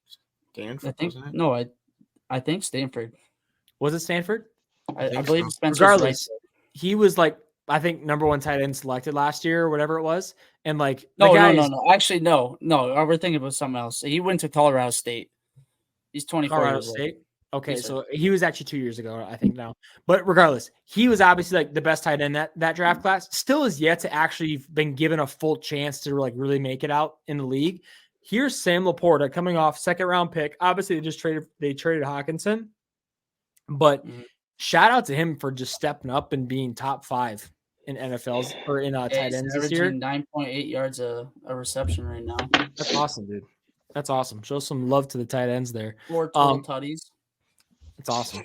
Stanford, wasn't it? No, I think Stanford. Was it Stanford? I believe so. Spencer's Regardless, right. he was like, I think number 1 tight end selected last year or whatever it was. And like No. Actually, no. We're thinking about something else. He went to Colorado State. He's 24 Colorado years old. State. Okay, Yes, so he was actually 2 years ago, I think now. But regardless, he was obviously like the best tight end that draft class. Still is yet to actually been given a full chance to like really make it out in the league. Here's Sam Laporta coming off 2nd round pick. Obviously, they traded Hawkinson, but shout out to him for just stepping up and being top 5 in NFLs or in tight ends this year. 9.8 yards a reception right now. That's awesome, dude. That's awesome. Show some love to the tight ends there. 4 total tutties. It's awesome.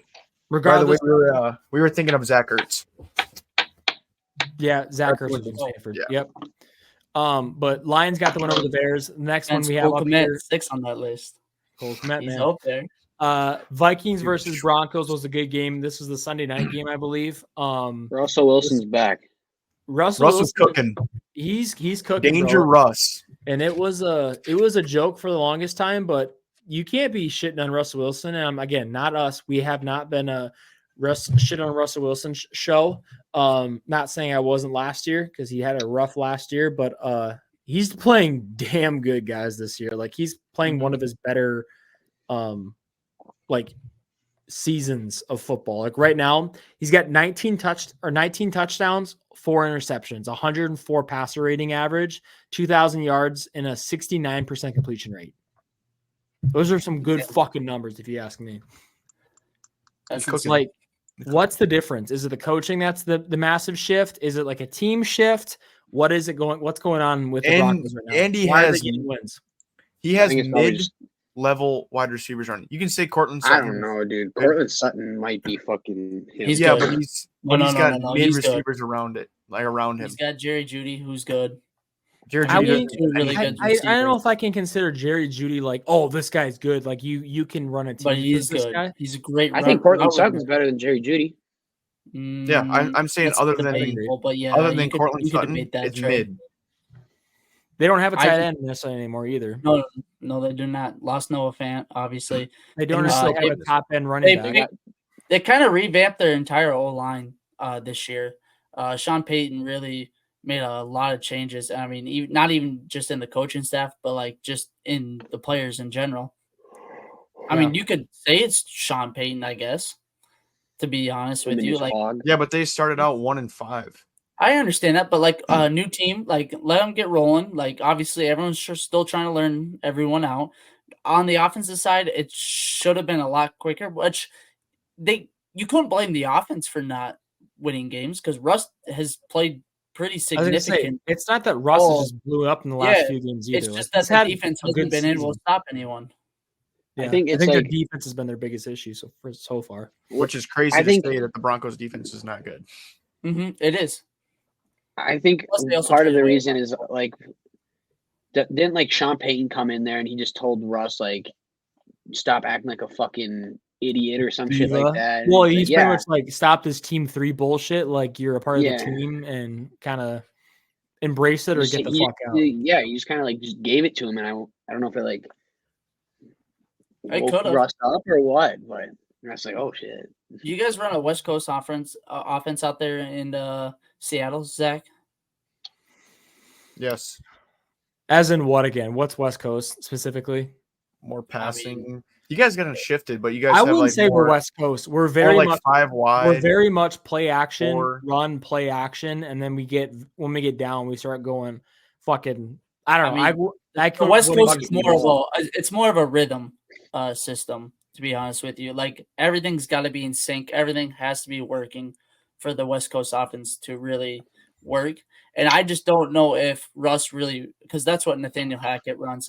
Regardless, by the way, we were thinking of Zach Ertz. Yeah, Zach Ertz from Stanford. Yeah. Yep. But Lions got the one over the Bears. The next one we have up here, 6 on that list. Cole Kmet, He's man. up there. Vikings versus Broncos was a good game. This was the Sunday night game, I believe. Russell Wilson's back. Russell's cooking. He's cooking. Danger bro. Russ. And it was a joke for the longest time, but you can't be shitting on Russell Wilson. And again, not us. We have not been a shit on Russell Wilson show. Not saying I wasn't last year because he had a rough last year, but he's playing damn good, guys, this year. Like he's playing one of his better like seasons of football. Like right now, he's got 19 touchdowns, 4 interceptions, 104 passer rating average, 2,000 yards, and a 69% completion rate. Those are some good fucking numbers, if you ask me. That's like, what's the difference? Is it the coaching that's the massive shift? Is it like a team shift? What's going on with the Broncos right now? Andy Why are they has getting wins? He has mid-level wide receivers on. You can say Cortland Sutton. I don't know, dude. Cortland Sutton might be fucking him. He's good. But he's got mid receivers around him. He's got Jerry Jeudy, who's good. I don't know if I can consider Jerry Jeudy like, oh, this guy's good. Like you can run a team. But he's good. Guy. He's a great. I think Cortland Sutton's better than Jerry Jeudy. Yeah, I'm saying other than Cortland Sutton, it's mid. They don't have a tight end necessarily anymore either. No, they do not. Lost Noah Fant, obviously. They don't have a top end running back. They kind of revamped their entire O line this year. Sean Payton really made a lot of changes. I mean, not even just in the coaching staff, but like just in the players in general. I mean, you could say it's Sean Payton, I guess. To be honest with you, like but they started out 1-5. I understand that, but like a new team, like let them get rolling. Like obviously, everyone's still trying to learn everyone out. On the offensive side, it should have been a lot quicker. Which you couldn't blame the offense for not winning games because Russ has played pretty significant. It's not that Russ just blew up in the last few games either. It's just that the defense hasn't been able to stop anyone. Yeah. I think their defense has been their biggest issue so far. Which is crazy to say that the Broncos defense is not good. It is. I think part of the reason is like didn't like Sean Payton come in there and he just told Russ like stop acting like a fucking idiot or some shit like that. Well, he's pretty much like stop this team 3 bullshit. Like you're a part of the team and kind of embrace it or get the fuck out. Yeah, he just kind of like just gave it to him, and I don't know if it like woke Russ up or what, but I was like, oh shit. You guys run a West Coast offense out there in Seattle, Zach? Yes. As in what again? What's West Coast specifically? More passing. You guys got shifted, but you guys. I wouldn't say we're West Coast. We're very much 5 wide. We're very much play action, run, play action, and then when we get down, we start going fucking. I don't know. The West Coast is more of a rhythm system. To be honest with you, like everything's got to be in sync. Everything has to be working for the West Coast offense to really work. And I just don't know if Russ really, because that's what Nathaniel Hackett runs.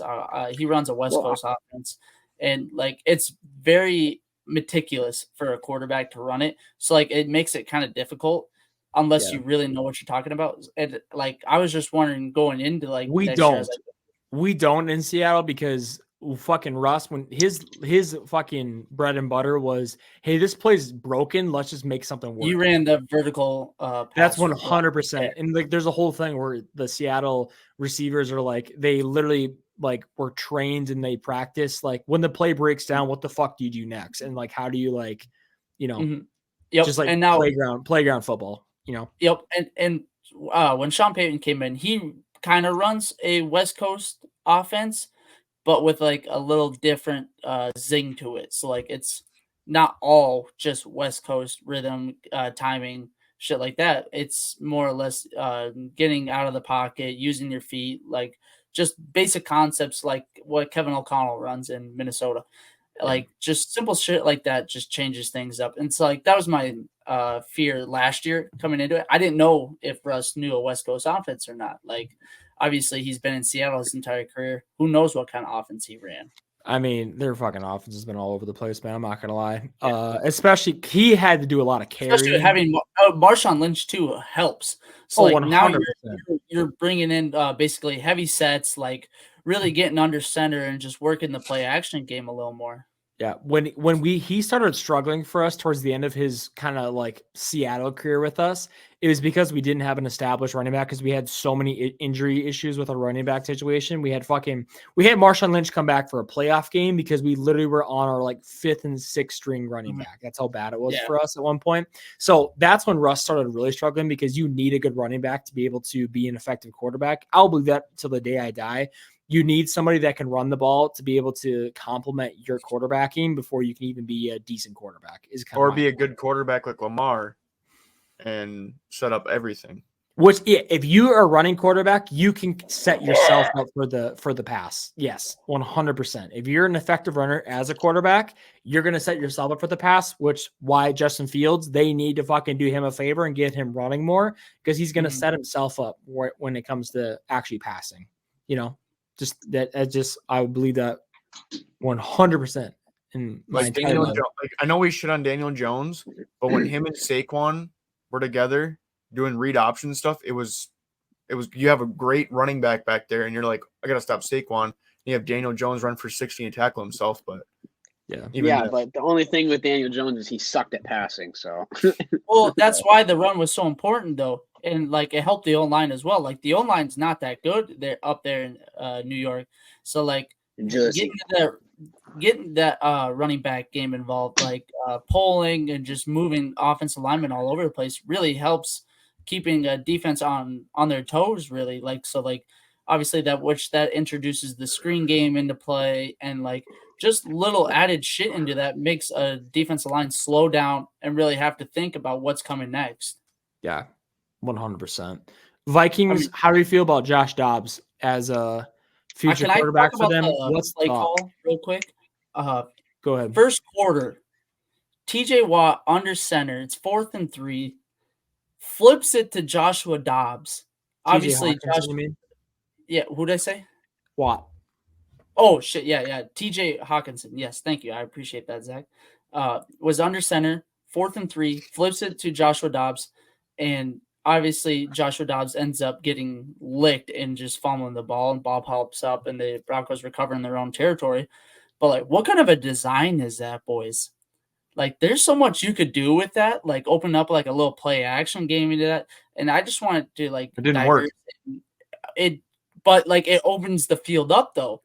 He runs a West Coast offense, and like it's very meticulous for a quarterback to run it. So like it makes it kind of difficult unless you really know what you're talking about. And like I was just wondering going into like we don't in Seattle because fucking Russ, when his fucking bread and butter was, hey, this play's broken. Let's just make something work. You ran the vertical That's pass. 100%. And like, there's a whole thing where the Seattle receivers are like, they literally like were trained and they practice like when the play breaks down, what the fuck do you do next? And like, how do you like, Yep. just like and now playground football, Yep. And when Sean Payton came in, he kind of runs a West Coast offense, but with like a little different zing to it. So like it's not all just West Coast rhythm, timing, shit like that. It's more or less getting out of the pocket, using your feet, like just basic concepts like what Kevin O'Connell runs in Minnesota. Like just simple shit like that just changes things up. And so like that was my fear last year coming into it. I didn't know if Russ knew a West Coast offense or not. Like obviously he's been in Seattle his entire career. Who knows what kind of offense he ran? I mean, their fucking offense has been all over the place, man. I'm not gonna lie. Especially he had to do a lot of carrying. Especially having Marshawn Lynch too helps. So like 100%. Now you're bringing in basically heavy sets, like really getting under center and just working the play action game a little more. Yeah, when he started struggling for us towards the end of his kind of like Seattle career with us, it was because we didn't have an established running back because we had so many injury issues with our running back situation. We had Marshawn Lynch come back for a playoff game because we literally were on our like 5th and 6th string running back. That's how bad it was for us at one point. So that's when Russ started really struggling because you need a good running back to be able to be an effective quarterback. I'll believe that till the day I die. You need somebody that can run the ball to be able to complement your quarterbacking before you can even be a decent quarterback. Or be a good quarterback like Lamar and set up everything. Which, if you are a running quarterback, you can set yourself up for the pass. Yes, 100%. If you're an effective runner as a quarterback, you're going to set yourself up for the pass, which why Justin Fields, they need to fucking do him a favor and get him running more because he's going to set himself up when it comes to actually passing, I would believe that 100%. I know we shit on Daniel Jones, but when him and Saquon were together doing read option stuff, it was you have a great running back there, and you're like, I gotta stop Saquon. You have Daniel Jones run for 60 and tackle himself, but but the only thing with Daniel Jones is he sucked at passing. So well, that's why the run was so important though. And like it helped the O-line as well. Like the O-line's not that good. They're up there in New York. So like getting that running back game involved, like polling and just moving offensive linemen all over the place really helps keeping a defense on their toes, really. Like so like obviously that introduces the screen game into play and like just little added shit into that makes a defensive line slow down and really have to think about what's coming next. Yeah. 100%. Vikings, how do you feel about Josh Dobbs as a future quarterback for them? What's play call real quick? Go ahead. First quarter, TJ Watt under center. It's 4th and 3. Flips it to Joshua Dobbs. Obviously, yeah. Who did I say? Watt. Oh shit! Yeah. TJ Hawkinson. Yes, thank you. I appreciate that, Zach. Was under center. 4th and 3. Flips it to Joshua Dobbs, and obviously, Joshua Dobbs ends up getting licked and just fumbling the ball, and ball pops up, and the Broncos recover in their own territory. But, like, what kind of a design is that, boys? Like, there's so much you could do with that, like, open up, like, a little play-action game into that, and I just wanted to, like, it didn't work. But, like, it opens the field up, though,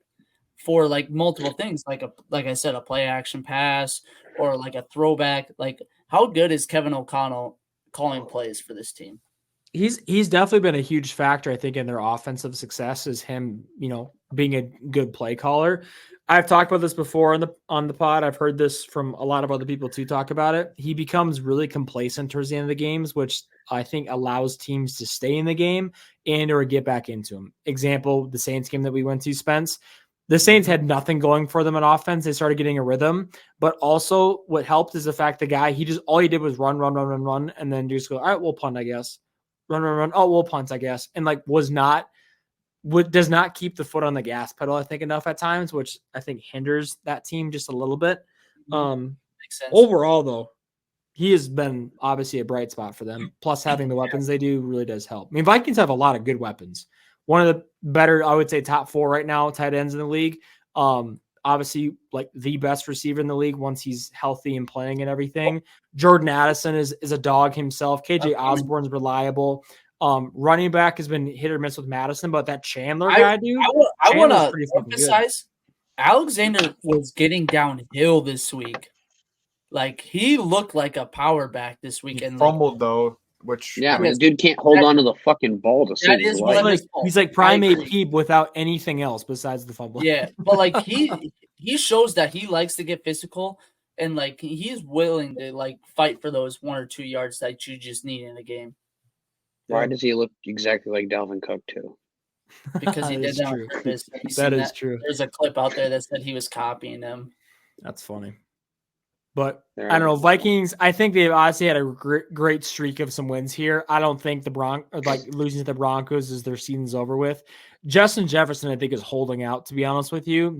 for, like, multiple things, like I said, a play-action pass or, like, a throwback. Like, how good is Kevin O'Connell calling plays for this team? He's definitely been a huge factor, I think, in their offensive success is him, being a good play caller. I've talked about this before on the pod. I've heard this from a lot of other people too talk about it. He becomes really complacent towards the end of the games, which I think allows teams to stay in the game and or get back into them. Example, the Saints game that we went to, Spence. The Saints had nothing going for them on offense. They started getting a rhythm, but also what helped is the fact the guy, all he did was run, and then just go, all right, we'll punt, I guess. Run. Oh, we'll punt, I guess. And like does not keep the foot on the gas pedal, I think, enough at times, which I think hinders that team just a little bit. Makes sense. Overall, though, he has been obviously a bright spot for them. Plus, having the weapons they do really does help. I mean, Vikings have a lot of good weapons. One of the better, I would say, top 4 right now, tight ends in the league. obviously like the best receiver in the league once he's healthy and playing and everything. Jordan Addison is a dog himself. KJ Osborne's reliable. Running back has been hit or miss with Madison, but that Chandler guy, dude, I want to pretty fucking emphasize Alexander was getting downhill this week. Like he looked like a power back this week, and fumbled though, which but the dude can't hold on to the fucking ball to save his life. He's like prime AP without anything else besides the fumble. Yeah, but like he shows that he likes to get physical, and like he's willing to like fight for those 1 or 2 yards that you just need in a game. Why does he look exactly like Dalvin Cook too? Because he did that on purpose. That is true. There's a clip out there that said he was copying him. That's funny. But I don't know, Vikings. I think they've obviously had a great streak of some wins here. I don't think losing to the Broncos is their season's over with. Justin Jefferson, I think, is holding out. To be honest with you,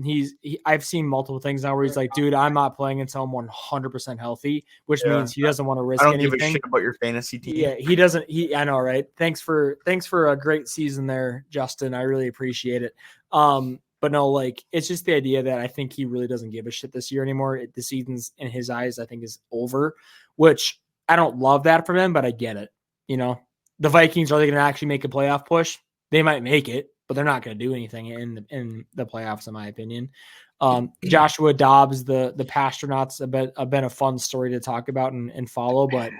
I've seen multiple things now where he's like, "Dude, I'm not playing until I'm 100% healthy," which means he doesn't want to risk anything. I don't give a shit about your fantasy team. Yeah, he doesn't. I know, right? Thanks for a great season there, Justin. I really appreciate it. But no, like it's just the idea that I think he really doesn't give a shit this year anymore. The season's in his eyes, I think, is over, which I don't love that from him, but I get it. You know, the Vikings, are they going to actually make a playoff push? They might make it, but they're not going to do anything in the playoffs, in my opinion. Joshua Dobbs, the Pastronauts, have been a fun story to talk about and follow, but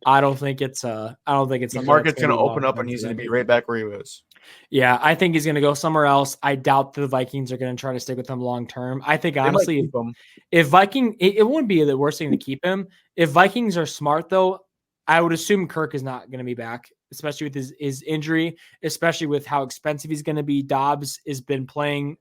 I don't think it's the market's going to open up and he's going to be right back where he was. Yeah, I think he's going to go somewhere else. I doubt the Vikings are going to try to stick with him long term. I think honestly, if Viking, it wouldn't be the worst thing to keep him. If Vikings are smart though, I would assume Kirk is not going to be back, especially with his injury, especially with how expensive he's going to be. Dobbs has been playing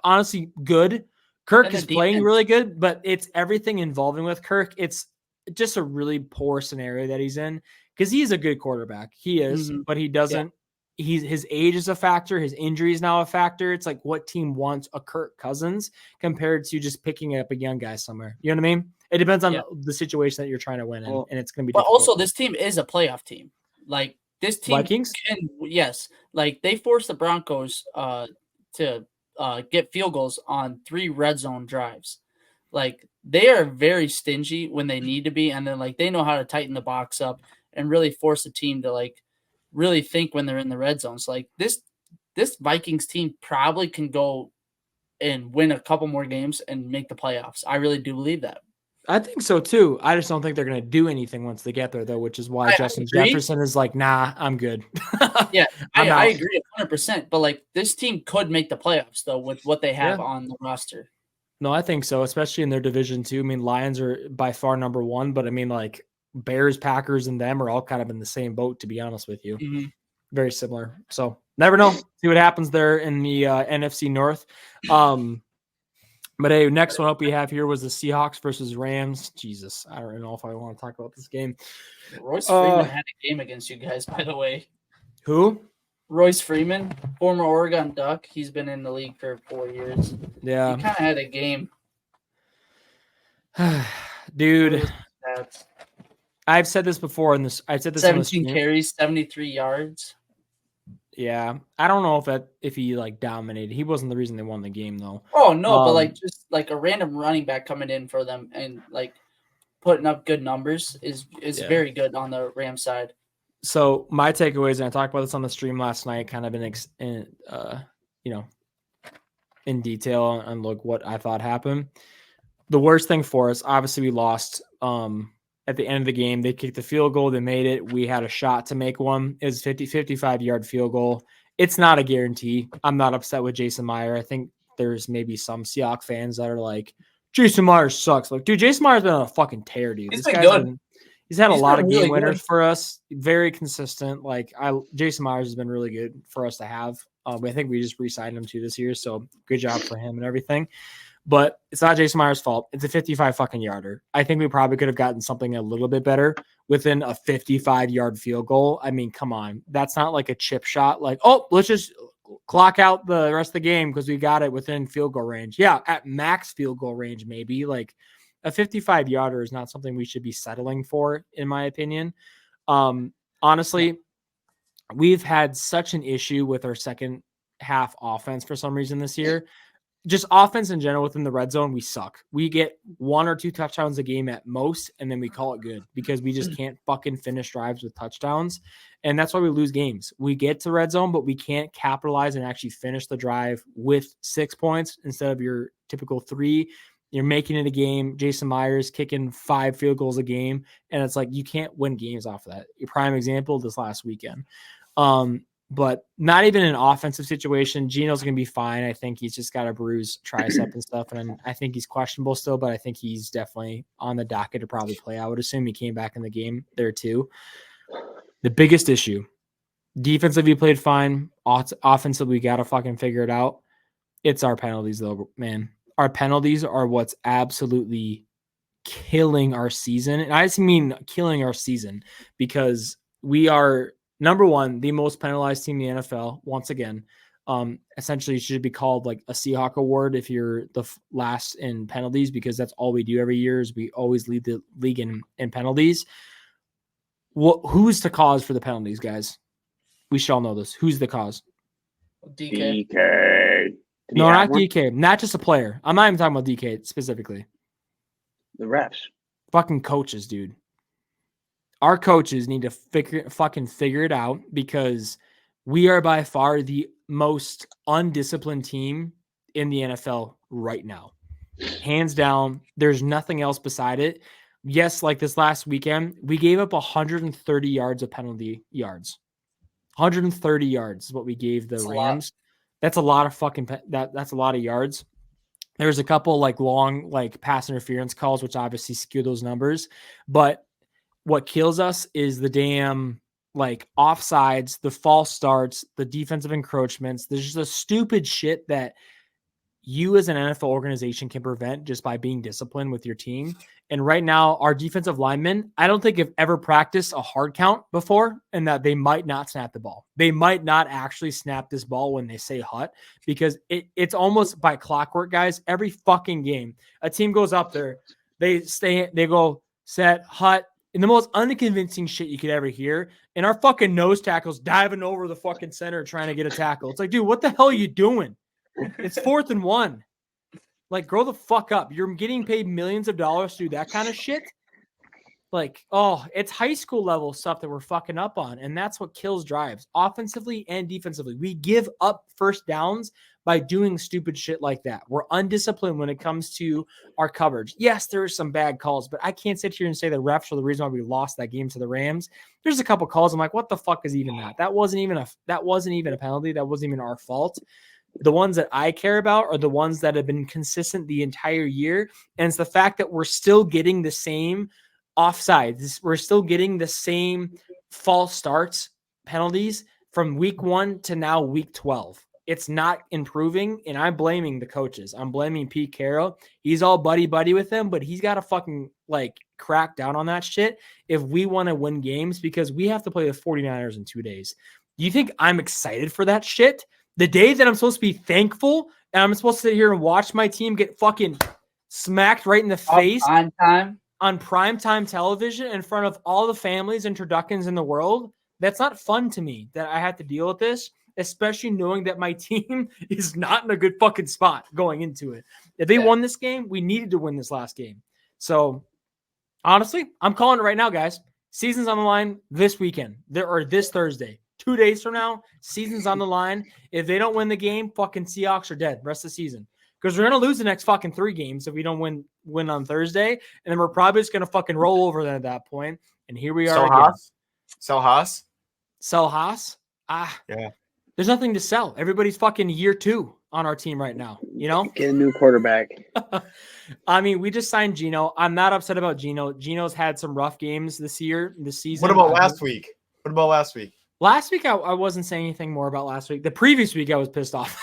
honestly good. Kirk is playing really good, but it's everything involving with Kirk. It's just a really poor scenario that he's in because he's a good quarterback. He is, but he doesn't. Yeah. His age is a factor. His injury is now a factor. It's like what team wants a Kirk Cousins compared to just picking up a young guy somewhere. You know what I mean? It depends on the situation that you're trying to win in, and it's going to be. But also, this team is a playoff team. Like this team, Vikings? Like they forced the Broncos to get field goals on 3 red zone drives. Like they are very stingy when they need to be, and then like they know how to tighten the box up and really force the team to like really think when they're in the red zones. Like this Vikings team probably can go and win a couple more games and make the playoffs. I really do believe that. I think so too. I just don't think they're going to do anything once they get there, though, which is why Justin Jefferson is like, nah, I'm good. Yeah, I agree 100%. But like this team could make the playoffs though with what they have on the roster. No, I think so, especially in their division too. I mean, Lions are by far number 1, but I mean, like Bears, Packers, and them are all kind of in the same boat, to be honest with you. Mm-hmm. Very similar. So never know. See what happens there in the NFC North. But hey, next one up we have here was the Seahawks versus Rams. Jesus, I don't know if I want to talk about this game. Royce Freeman had a game against you guys, by the way. Who? Royce Freeman, former Oregon Duck. He's been in the league for 4 years. Yeah. He kind of had a game. Dude. I've said this before in this. I've said this 17 carries, 73 yards. Yeah, I don't know if he like dominated. He wasn't the reason they won the game though. Oh no, but like just like a random running back coming in for them and like putting up good numbers is very good on the Rams side. So my takeaways, and I talked about this on the stream last night, kind of in detail on like what I thought happened. The worst thing for us, obviously, we lost. At the end of the game, they kicked the field goal. They made it. We had a shot to make one. It was 55-yard field goal. It's not a guarantee. I'm not upset with Jason Meyer. I think there's maybe some Seahawks fans that are like, Jason Meyer sucks. Like, dude, Jason Meyer's been on a fucking tear, dude. He's been good. He's had a lot of game winners for us. Very consistent. Like, Jason Myers has been really good for us to have. I think we just re-signed him to this year, so good job for him and everything. But it's not Jason Meyer's fault. It's a 55 fucking yarder. I think we probably could have gotten something a little bit better within a 55-yard field goal. I mean, come on. That's not like a chip shot. Like, oh, let's just clock out the rest of the game because we got it within field goal range. Yeah, at max field goal range, maybe. Like a 55-yarder is not something we should be settling for, in my opinion. Honestly, we've had such an issue with our second half offense for some reason this year. just offense in general within the red zone, we suck. We get 1 or 2 touchdowns a game at most, and then we call it good because we just can't fucking finish drives with touchdowns. And that's why we lose games. We get to red zone, but we can't capitalize and actually finish the drive with 6 points instead of your typical 3. You're making it a game. Jason Myers kicking 5 field goals a game. And it's like, you can't win games off of that. A prime example this last weekend. But not even an offensive situation. Geno's going to be fine. I think he's just got a bruised tricep and stuff. And I think he's questionable still, but I think he's definitely on the docket to probably play. I would assume he came back in the game there too. The biggest issue, defensively played fine. Offensively, we got to fucking figure it out. It's our penalties though, man. Our penalties are what's absolutely killing our season. And I just mean killing our season because we are, number one, the most penalized team in the NFL. Once again, essentially it should be called like a Seahawk award if you're the last in penalties, because that's all we do every year is we always lead the league in penalties. Who's the cause for the penalties, guys? We should all know this. Who's the cause? DK. No, not DK. Not just a player. I'm not even talking about DK specifically. The refs. Fucking coaches, dude. Our coaches need to figure it out because we are by far the most undisciplined team in the NFL right now. Hands down. There's nothing else beside it. Yes, like this last weekend, we gave up 130 yards of penalty yards. 130 yards is what we gave the Rams. That's a lot of fucking that's a lot of yards. There's a couple like long like pass interference calls, which obviously skew those numbers. But what kills us is the damn like offsides, the false starts, the defensive encroachments. There's just a stupid shit that you as an NFL organization can prevent just by being disciplined with your team. And right now, our defensive linemen, I don't think have ever practiced a hard count before, and that they might not snap the ball. They might not actually snap this ball when they say hut, because it's almost by clockwork, guys. Every fucking game, a team goes up there, they go set, hut, and the most unconvincing shit you could ever hear. And our fucking nose tackles diving over the fucking center trying to get a tackle. It's like, dude, what the hell are you doing? It's 4th and 1. Like, grow the fuck up. You're getting paid millions of dollars to do that kind of shit. Like, oh, it's high school level stuff that we're fucking up on. And that's what kills drives, offensively and defensively. We give up first downs by doing stupid shit like that. We're undisciplined when it comes to our coverage. Yes, there are some bad calls, but I can't sit here and say the refs are the reason why we lost that game to the Rams. There's a couple calls. I'm like, what the fuck is even that? That wasn't even a penalty. That wasn't even our fault. The ones that I care about are the ones that have been consistent the entire year. And it's the fact that we're still getting the same offsides. We're still getting the same false starts penalties from week 1 to now week 12. It's not improving, and I'm blaming the coaches. I'm blaming Pete Carroll. He's all buddy-buddy with them, but he's got to fucking like crack down on that shit if we want to win games, because we have to play the 49ers in 2 days. Do you think I'm excited for that shit? The day that I'm supposed to be thankful and I'm supposed to sit here and watch my team get fucking smacked right in the face on primetime television in front of all the families and turduckens in the world, that's not fun to me that I have to deal with this, especially knowing that my team is not in a good fucking spot going into it. If they won this game, we needed to win this last game. So honestly, I'm calling it right now, guys. Season's on the line this weekend or this Thursday. 2 days from now, season's on the line. If they don't win the game, fucking Seahawks are dead rest of the season. Because we're going to lose the next fucking 3 games if we don't win on Thursday. And then we're probably just going to fucking roll over them at that point. And here we are again. Sell Haas? Sell Haas? Yeah. There's nothing to sell. Everybody's fucking year 2 on our team right now. You know? Get a new quarterback. I mean, we just signed Geno. I'm not upset about Geno. Geno's had some rough games this season. What about last week? Last week, I wasn't saying anything more about last week. The previous week, I was pissed off.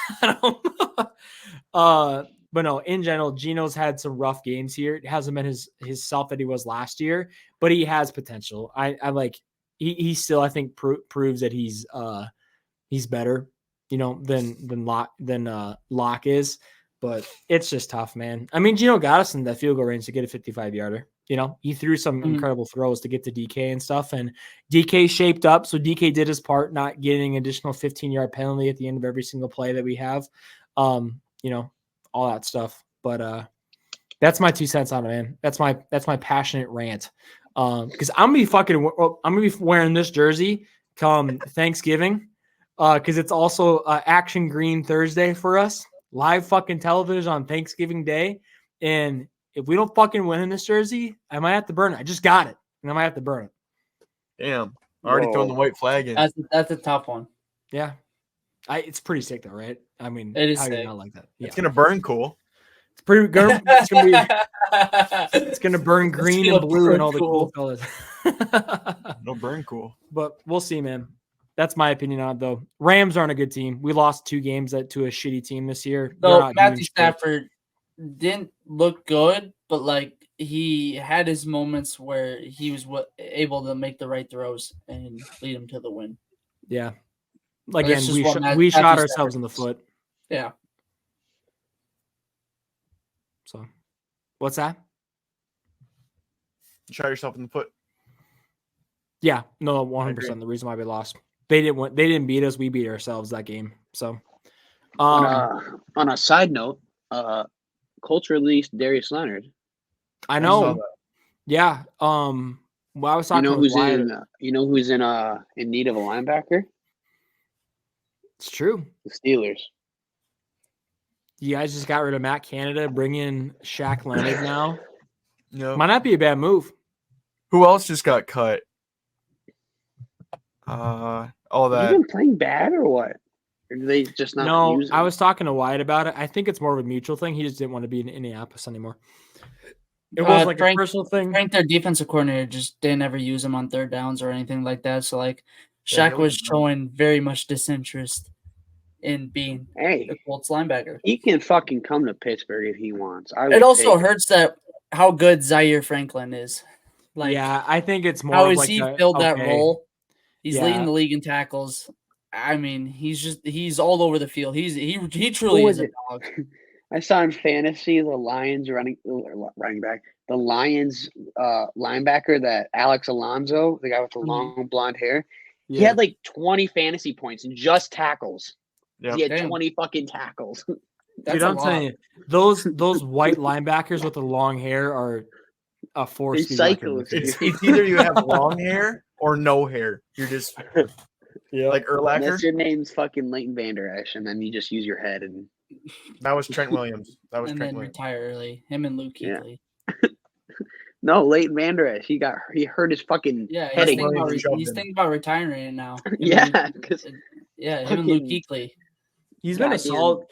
But no, in general, Geno's had some rough games here. It hasn't been his self that he was last year, but he has potential. I like he still, I think, proves that he's better, you know, than Locke is. But it's just tough, man. I mean, Geno got us in that field goal range to get a 55-yarder. You know, he threw some incredible throws to get to DK and stuff, and DK shaped up. So DK did his part, not getting an additional 15-yard penalty at the end of every single play that we have. You know, all that stuff. But that's my 2 cents on it, man. That's my passionate rant. Because I'm gonna be wearing this jersey come Thanksgiving. Because it's also Action Green Thursday for us, live fucking television on Thanksgiving Day, and if we don't fucking win in this jersey, I might have to burn it. I just got it, and I might have to burn it. Damn, already throwing the white flag in. That's a tough one. Yeah, it's pretty sick though, right? I mean, it is how sick. do you not like that? Yeah. It's gonna burn cool. It's pretty good. It's gonna burn green and blue and all the cool colors. No burn cool. But we'll see, man. That's my opinion on it, though. Rams aren't a good team. We lost 2 games to a shitty team this year. So Matthew Stafford didn't look good, but like he had his moments where he was able to make the right throws and lead him to the win. Yeah. Again, we shot ourselves in the foot. Yeah. So, what's that? You shot yourself in the foot. Yeah, no, 100%. The reason why we lost. They didn't beat us. We beat ourselves that game. So, on a side note, Colts released Darius Leonard. I know. Yeah. Well, I was talking. You know who's in need of a linebacker? It's true. The Steelers. You guys just got rid of Matt Canada, bring in Shaq Leonard now. No, might not be a bad move. Who else just got cut? All that. You been playing bad or what? Or do they just not? No, use I was talking to Wyatt about it. I think it's more of a mutual thing. He just didn't want to be in Indianapolis anymore. It was like a personal thing. Frank, their defensive coordinator, just didn't ever use him on third downs or anything like that. So like, Shaq was showing very much disinterest in being the Colts linebacker. He can fucking come to Pittsburgh if he wants. It also hurts that how good Zaire Franklin is. Like, yeah, I think it's more. How is he filled that role? He's leading the league in tackles. I mean, he's all over the field. He truly is a dog. I saw in fantasy the Lions running back, the Lions linebacker, that Alex Alonso, the guy with the long blonde hair. Yeah. He had like 20 fantasy points in just tackles. Yep. He had 20 fucking tackles. Dude, I'm telling you, those white linebackers with the long hair are a force. It's either you have long hair or no hair. You're just like Urlacher. Unless your name's fucking Leighton Vander Esch, and then you just use your head. And that was Trent Williams. Retire early. Him and Luke Kuechly. Yeah. No, Leighton Vander Esch. He hurt his fucking head. He's thinking about retiring now. Yeah, because him and Luke Kuechly. He's been a solid.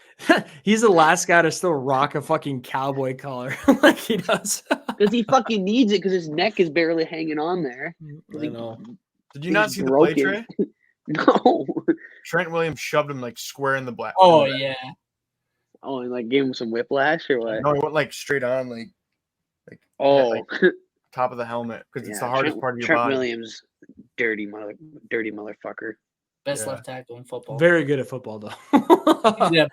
He's the last guy to still rock a fucking cowboy collar like he does. Because he fucking needs it because his neck is barely hanging on there. I know. Did you not see the play tray? No. Trent Williams shoved him like square in the black. Oh yeah. Oh, and like gave him some whiplash or what? No, he went like straight on, like top of the helmet because it's the hardest part of your body. Trent Williams, dirty motherfucker. Best left tackle in football. Very good at football, though.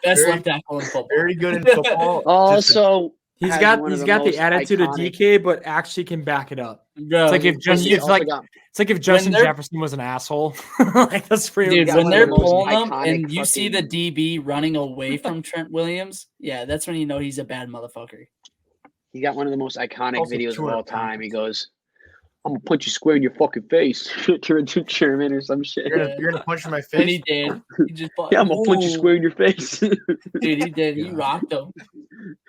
Best left tackle in football. Very good in football. Also, he's got the attitude of DK, but actually can back it up. Yeah, it's like if Justin Jefferson was an asshole. Like that's pretty. Dude, when they're pulling them and you see the DB running away from Trent Williams, that's when you know he's a bad motherfucker. He got one of the most iconic videos of all time. He goes, "I'm gonna punch you square in your fucking face." To German or some shit. You're gonna punch in my face. And he did. He just I'm gonna punch you square in your face. Dude, he did. He rocked him.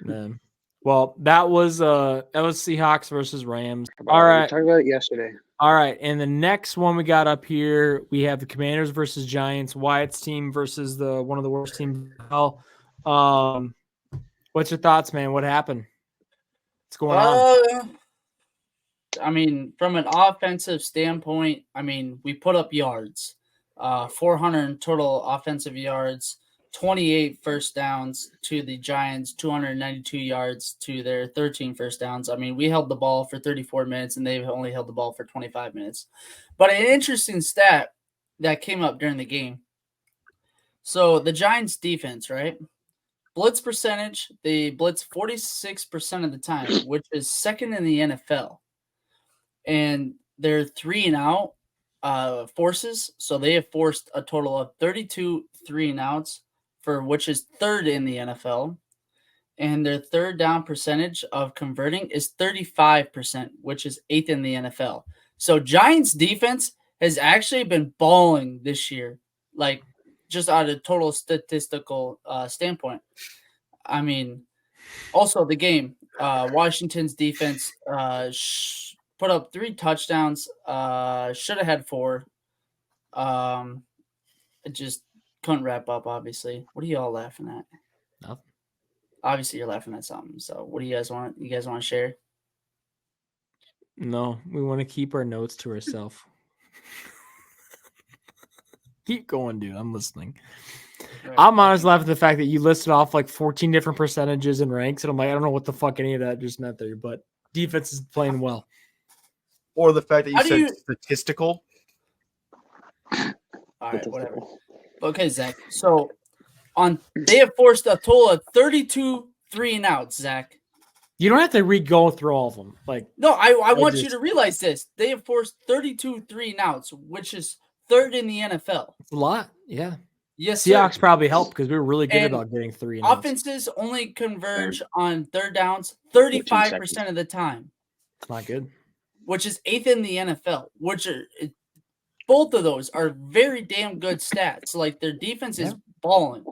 Man. Well, that was Seahawks versus Rams. All right, we talked about it yesterday. All right, and the next one we got up here, we have the Commanders versus Giants. Wyatt's team versus one of the worst teams. What's your thoughts, man? What happened? What's going on? I mean, from an offensive standpoint, we put up yards, 400 total offensive yards, 28 first downs to the Giants, 292 yards to their 13 first downs. We held the ball for 34 minutes, and they've only held the ball for 25 minutes. But an interesting stat that came up during the game. So the Giants defense, right? Blitz percentage, they blitz 46% of the time, which is second in the NFL. And they're 3-and-out forces, so they have forced a total of 32 3-and-outs, for which is third in the NFL. and their third down percentage of converting is 35%, which is 8th in the NFL. So Giants defense has actually been balling this year, like just out of total statistical standpoint. I mean, also the game, Washington's defense put up 3 touchdowns, should have had 4. It just couldn't wrap up, obviously. What are you all laughing at? Nothing. Obviously, you're laughing at something. So, what do you guys want? You guys want to share? No, we want to keep our notes to ourselves. Keep going, dude. I'm listening. Right. I'm honestly laughing at the fact that you listed off like 14 different percentages and ranks, and I'm like, I don't know what the fuck any of that just meant there, but defense is playing well. Or the fact that you said statistical. All right, whatever. Okay, Zach. So they have forced a total of 32 3-and-outs, Zach. You don't have to go through all of them. Like, no, I want you to realize this. They have forced 32 3-and-outs, which is 3rd in the NFL. It's a lot, yeah. Yes, Seahawks sir. probably helped because we were really good about getting 3 and offenses only converge on third downs 35% of the time. It's not good. Which is 8th in the NFL. Both of those are very damn good stats. Like their defense is balling.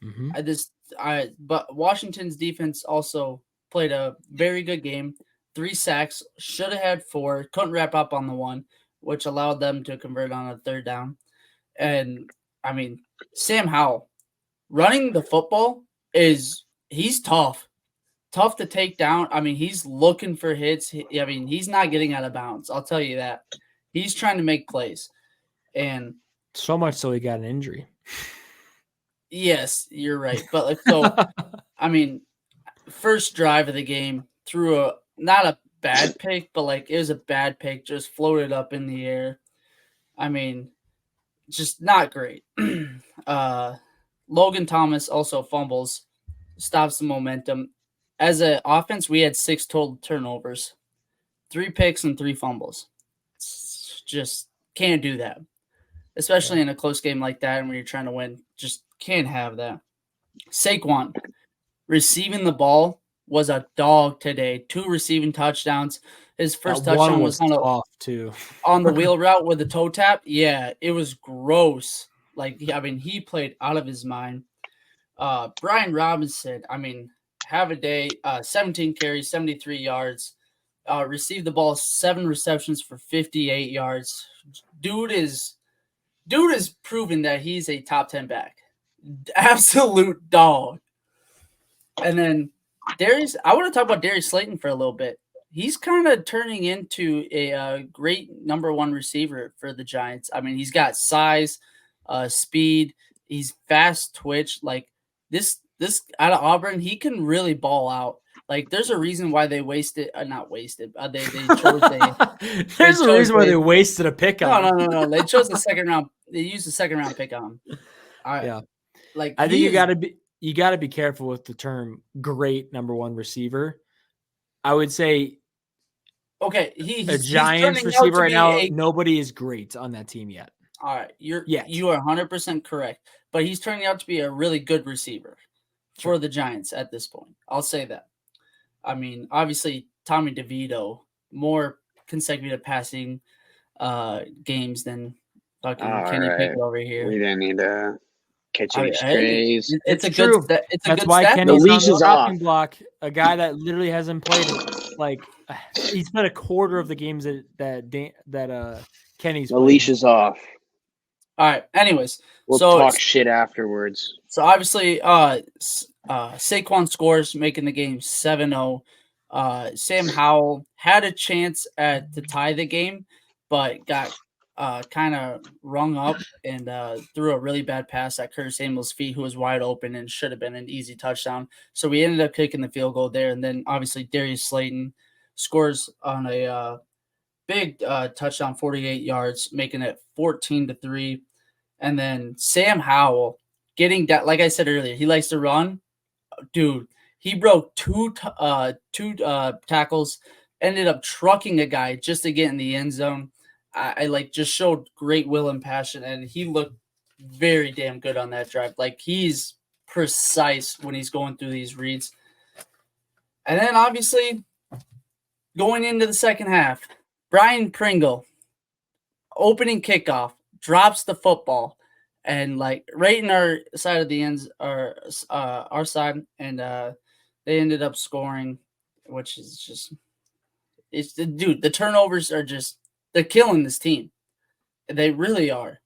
Mm-hmm. But Washington's defense also played a very good game. 3 sacks, should have had 4, couldn't wrap up on the 1, which allowed them to convert on a 3rd down. And I mean, Sam Howell running the football he's tough to take down. I mean, he's looking for hits. He's not getting out of bounds. I'll tell you that. He's trying to make plays. And so much so he got an injury. Yes, you're right. But I mean, first drive of the game threw not a bad pick, but it was a bad pick, just floated up in the air. I mean, just not great. Logan Thomas also fumbles, stops the momentum. As an offense, we had 6 total turnovers, 3 picks and 3 fumbles. Just can't do that, especially in a close game like that. And when you're trying to win, just can't have that. Saquon receiving the ball was a dog today. 2 receiving touchdowns. His first touchdown was on the wheel route with a toe tap. Yeah, it was gross. He played out of his mind. Brian Robinson, have a day, 17 carries, 73 yards, received the ball, 7 receptions for 58 yards. Dude is proven that he's a top 10 back. Absolute dog. And then I want to talk about Darius Slayton for a little bit. He's kind of turning into a great number 1 receiver for the Giants. He's got size, speed. He's fast twitch. This out of Auburn, he can really ball out. There's a reason why they wasted. Not wasted. They chose. There's a reason why they wasted a pick on. No. They chose the 2nd round. They used the 2nd round pick on him. All right. Yeah. I think you got to be careful with the term "great number 1 receiver." I would say, okay, a Giants receiver right now. Nobody is great on that team yet. All right, you are 100% correct, but he's turning out to be a really good receiver for the Giants at this point. I'll say that. Obviously, Tommy DeVito, more consecutive passing games than fucking Kenny Pickett over here. We didn't need to catch any strays. It's a true. Good. It's a That's good why stat. Kenny's on the dropping block. A guy that literally hasn't played he's played a quarter of the games that Kenny's. The leash is off. All right. Anyways, we'll talk shit afterwards. So obviously, Saquon scores, making the game 7-0. Sam Howell had a chance to tie the game, but got kind of rung up and threw a really bad pass at Curtis Samuel's feet, who was wide open and should have been an easy touchdown. So we ended up kicking the field goal there, and then obviously Darius Slayton scores on a big touchdown, 48 yards, making it 14-3. And then Sam Howell getting that, like I said earlier, he likes to run. Dude, he broke two tackles, ended up trucking a guy just to get in the end zone. I just showed great will and passion, and he looked very damn good on that drive. He's precise when he's going through these reads. And then obviously going into the second half, Brian Pringle, opening kickoff, drops the football, and like right in our side of the ends, our side, and they ended up scoring, which is just the turnovers are just they're killing this team. They really are.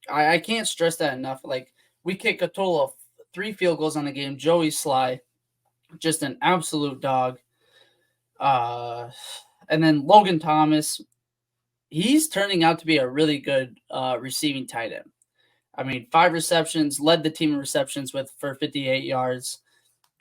I can't stress that enough. Like we kick a total of 3 field goals on the game. Joey Sly, just an absolute dog. And then Logan Thomas, he's turning out to be a really good receiving tight end. I mean, 5 receptions, led the team in receptions for 58 yards.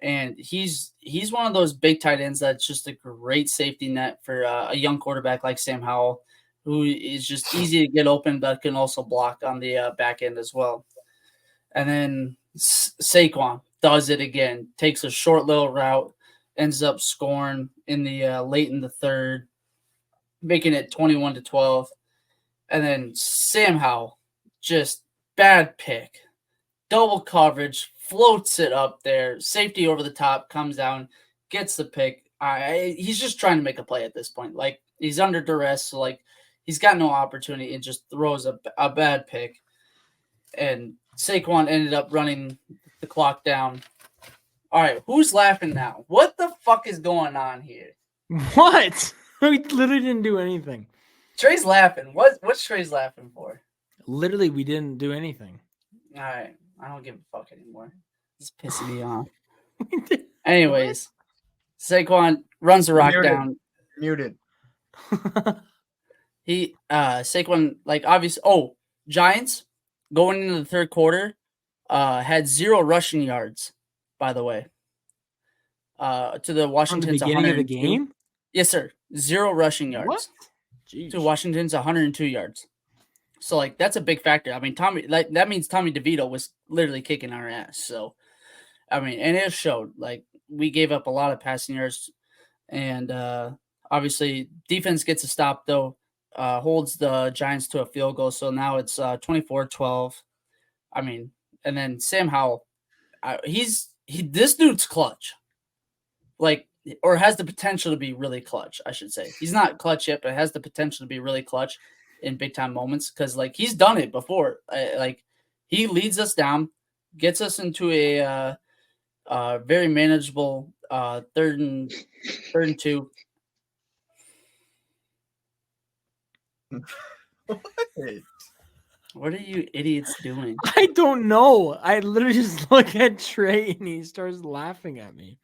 And he's one of those big tight ends that's just a great safety net for a young quarterback like Sam Howell, who is just easy to get open but can also block on the back end as well. And then Saquon does it again, takes a short little route, ends up scoring in the late in the third, making it 21-12. And then Sam Howell, just bad pick, double coverage, floats it up there, safety over the top, comes down, gets the pick. He's just trying to make a play at this point. Like he's under duress, so like he's got no opportunity and just throws a bad pick. And Saquon ended up running the clock down. All right, who's laughing now? What the fuck is going on here? What? We literally didn't do anything. Trey's laughing. What's Trey's laughing for? Literally, we didn't do anything. All right, I don't give a fuck anymore. It's pissing me off. Anyways, Saquon runs the rock down. Muted. Saquon, like obviously. Oh, Giants going into the third quarter, had 0 rushing yards. By the way, to the Washington's From the beginning of the game. Yes, sir. 0 rushing yards. What? Jeez. To Washington's 102 yards. So like that's a big factor. I mean, that means Tommy DeVito was literally kicking our ass. So I mean, and it showed. Like we gave up a lot of passing yards, and obviously defense gets a stop though, holds the Giants to a field goal. So now it's 24-12. I mean, and then Sam Howell, this dude's clutch. Like, or has the potential to be really clutch, I should say. He's not clutch yet, but has the potential to be really clutch in big time moments because, like, he's done it before. Like, he leads us down, gets us into a very manageable third and 2. What are you idiots doing? I don't know. I literally just look at Trey and he starts laughing at me.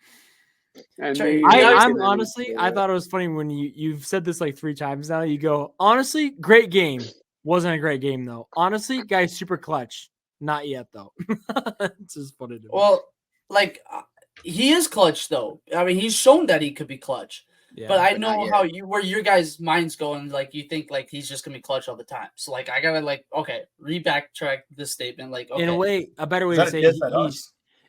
I'm honestly, I thought it was funny when you've said this like 3 times now. You go, honestly, great game. Wasn't a great game though. Honestly, guy's super clutch. Not yet though. It's just funny to me. Well, like he is clutch though. I mean, he's shown that he could be clutch. Yeah, but I know how where your guys' minds go, and like you think like he's just gonna be clutch all the time. So like I gotta like backtrack this statement. Like okay. In a way, a better way to say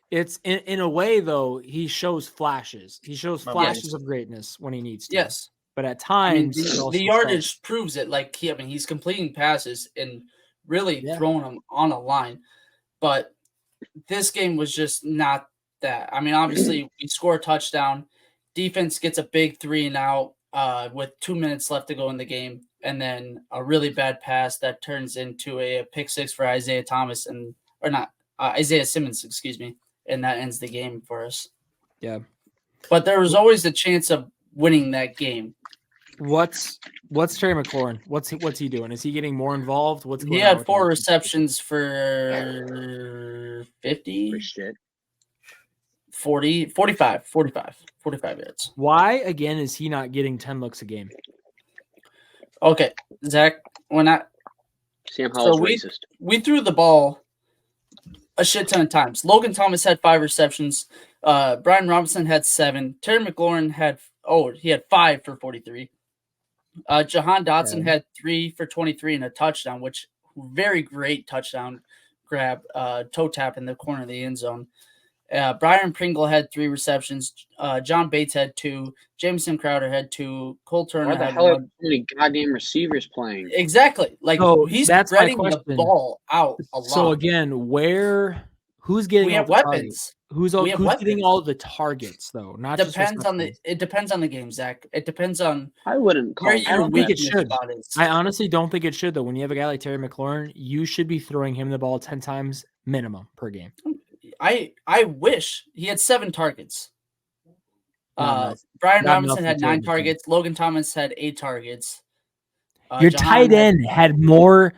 it's in a way though, he shows flashes. He shows flashes of greatness when he needs to. Yes. But at times the yardage proves it. Like he's completing passes and really throwing them on a line. But this game was just not that. I mean, obviously we score a touchdown. Defense gets a big 3 and out with 2 minutes left to go in the game, and then a really bad pass that turns into a pick 6 for Isaiah Simmons, excuse me, and that ends the game for us. Yeah, but there was always a chance of winning that game. What's Terry McLaurin? What's he doing? Is he getting more involved? He had 4 receptions for 50. 40, 45 yards. Why, again, is he not getting 10 looks a game? Okay, Zach, Sam Howell's racist. We threw the ball a shit ton of times. Logan Thomas had 5 receptions. Brian Robinson had 7. Terry McLaurin had 5 for 43. Jahan Dotson had 3 for 23 and a touchdown, which very great touchdown grab, toe tap in the corner of the end zone. Brian Pringle had 3 receptions. John Bates had 2. Jameson Crowder had 2. Cole Turner had 1. Why the hell are so many goddamn receivers playing? Exactly. Like he's spreading the ball out a lot. So again, Who's getting We all have the weapons. targets? Who's We have getting weapons. all the targets though? Not just receptions. It depends on the game, Zach. It depends on I wouldn't call. where I your don't think it weakness should. spot is. I honestly don't think it should though. When you have a guy like Terry McLaurin, you should be throwing him the ball 10 times minimum per game. I wish he had 7 targets. Not enough. Brian Not Robinson enough had for Terry 9 targets. Logan Thomas had 8 targets. Your Jahan tight end had more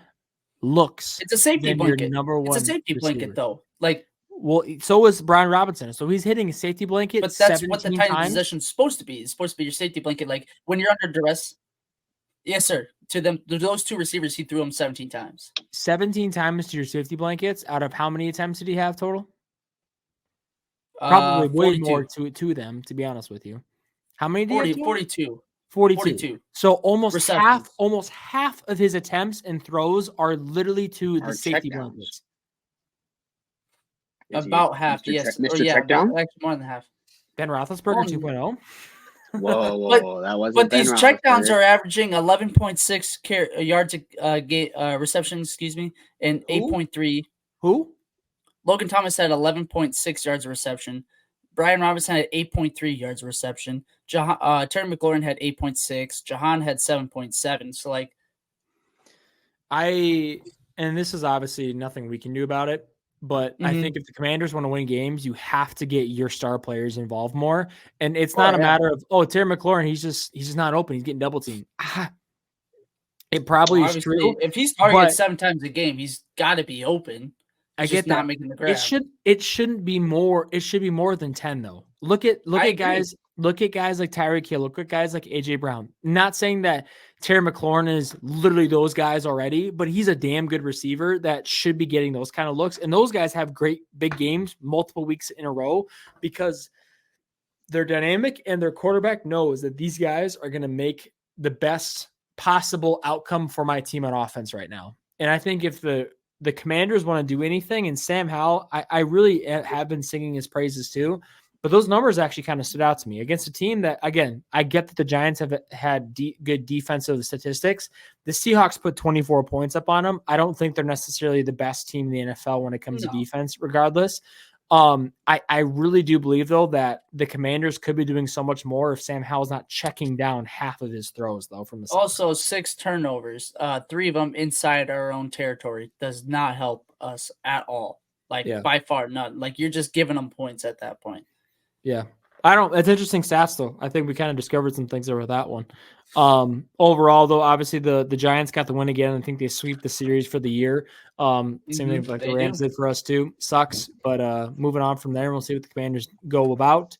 looks. It's a safety than your blanket. number one It's a safety receiver. blanket, though. Like, well, so was Brian Robinson. So he's hitting a safety blanket. but that's what the 17 tight end times. position is supposed to be. It's supposed to be your safety blanket. Like when you're under duress. Yes, sir. To those 2 receivers, he threw them 17 times. 17 times to your safety blankets. Out of how many attempts did he have total? Probably way 42. more to them, to be honest with you. How many did 40, he have? 42. 42. So almost receptions. half of his attempts and throws are literally to the Are safety checkdowns. blankets. About half, yes. Mr. Checkdown? Actually more than half. Ben Roethlisberger 2.0. Whoa, that wasn't. But Ben these checkdowns Roethlisberger. are averaging 11.6 yards reception, and 8.3. Who? Logan Thomas had 11.6 yards of reception. Brian Robinson had 8.3 yards of reception. Terry McLaurin had 8.6. Jahan had 7.7. So, like, and this is obviously nothing we can do about it, but I think if the Commanders want to win games, you have to get your star players involved more. And it's not a matter of Terry McLaurin. He's just not open. He's getting double teamed. It probably is true. If he's targeted 7 times a game, he's got to be open. I get that. Not making the grab. It shouldn't be more. It should be more than 10 though. Look at guys. Look at guys like Tyreek Hill. Look at guys like AJ Brown. Not saying that Terry McLaurin is literally those guys already, but he's a damn good receiver that should be getting those kind of looks. And those guys have great big games multiple weeks in a row because they're dynamic and their quarterback knows that these guys are going to make the best possible outcome for my team on offense right now. And I think if the Commanders want to do anything, and Sam Howell, I really have been singing his praises too, but those numbers actually kind of stood out to me against a team that, again, I get that the Giants have had good defensive statistics. The Seahawks put 24 points up on them. I don't think they're necessarily the best team in the NFL when it comes to defense, regardless. I really do believe, though, that the Commanders could be doing so much more if Sam Howell's not checking down half of his throws, though, from the side. Also 6 turnovers, 3 of them inside our own territory does not help us at all. By far not. Like, you're just giving them points at that point. Yeah. It's interesting stats, though. I think we kind of discovered some things there with that one. Overall, though, obviously the Giants got the win again. I think they sweep the series for the year. Same thing like the Rams did for us too. Sucks, but moving on from there, we'll see what the Commanders go about.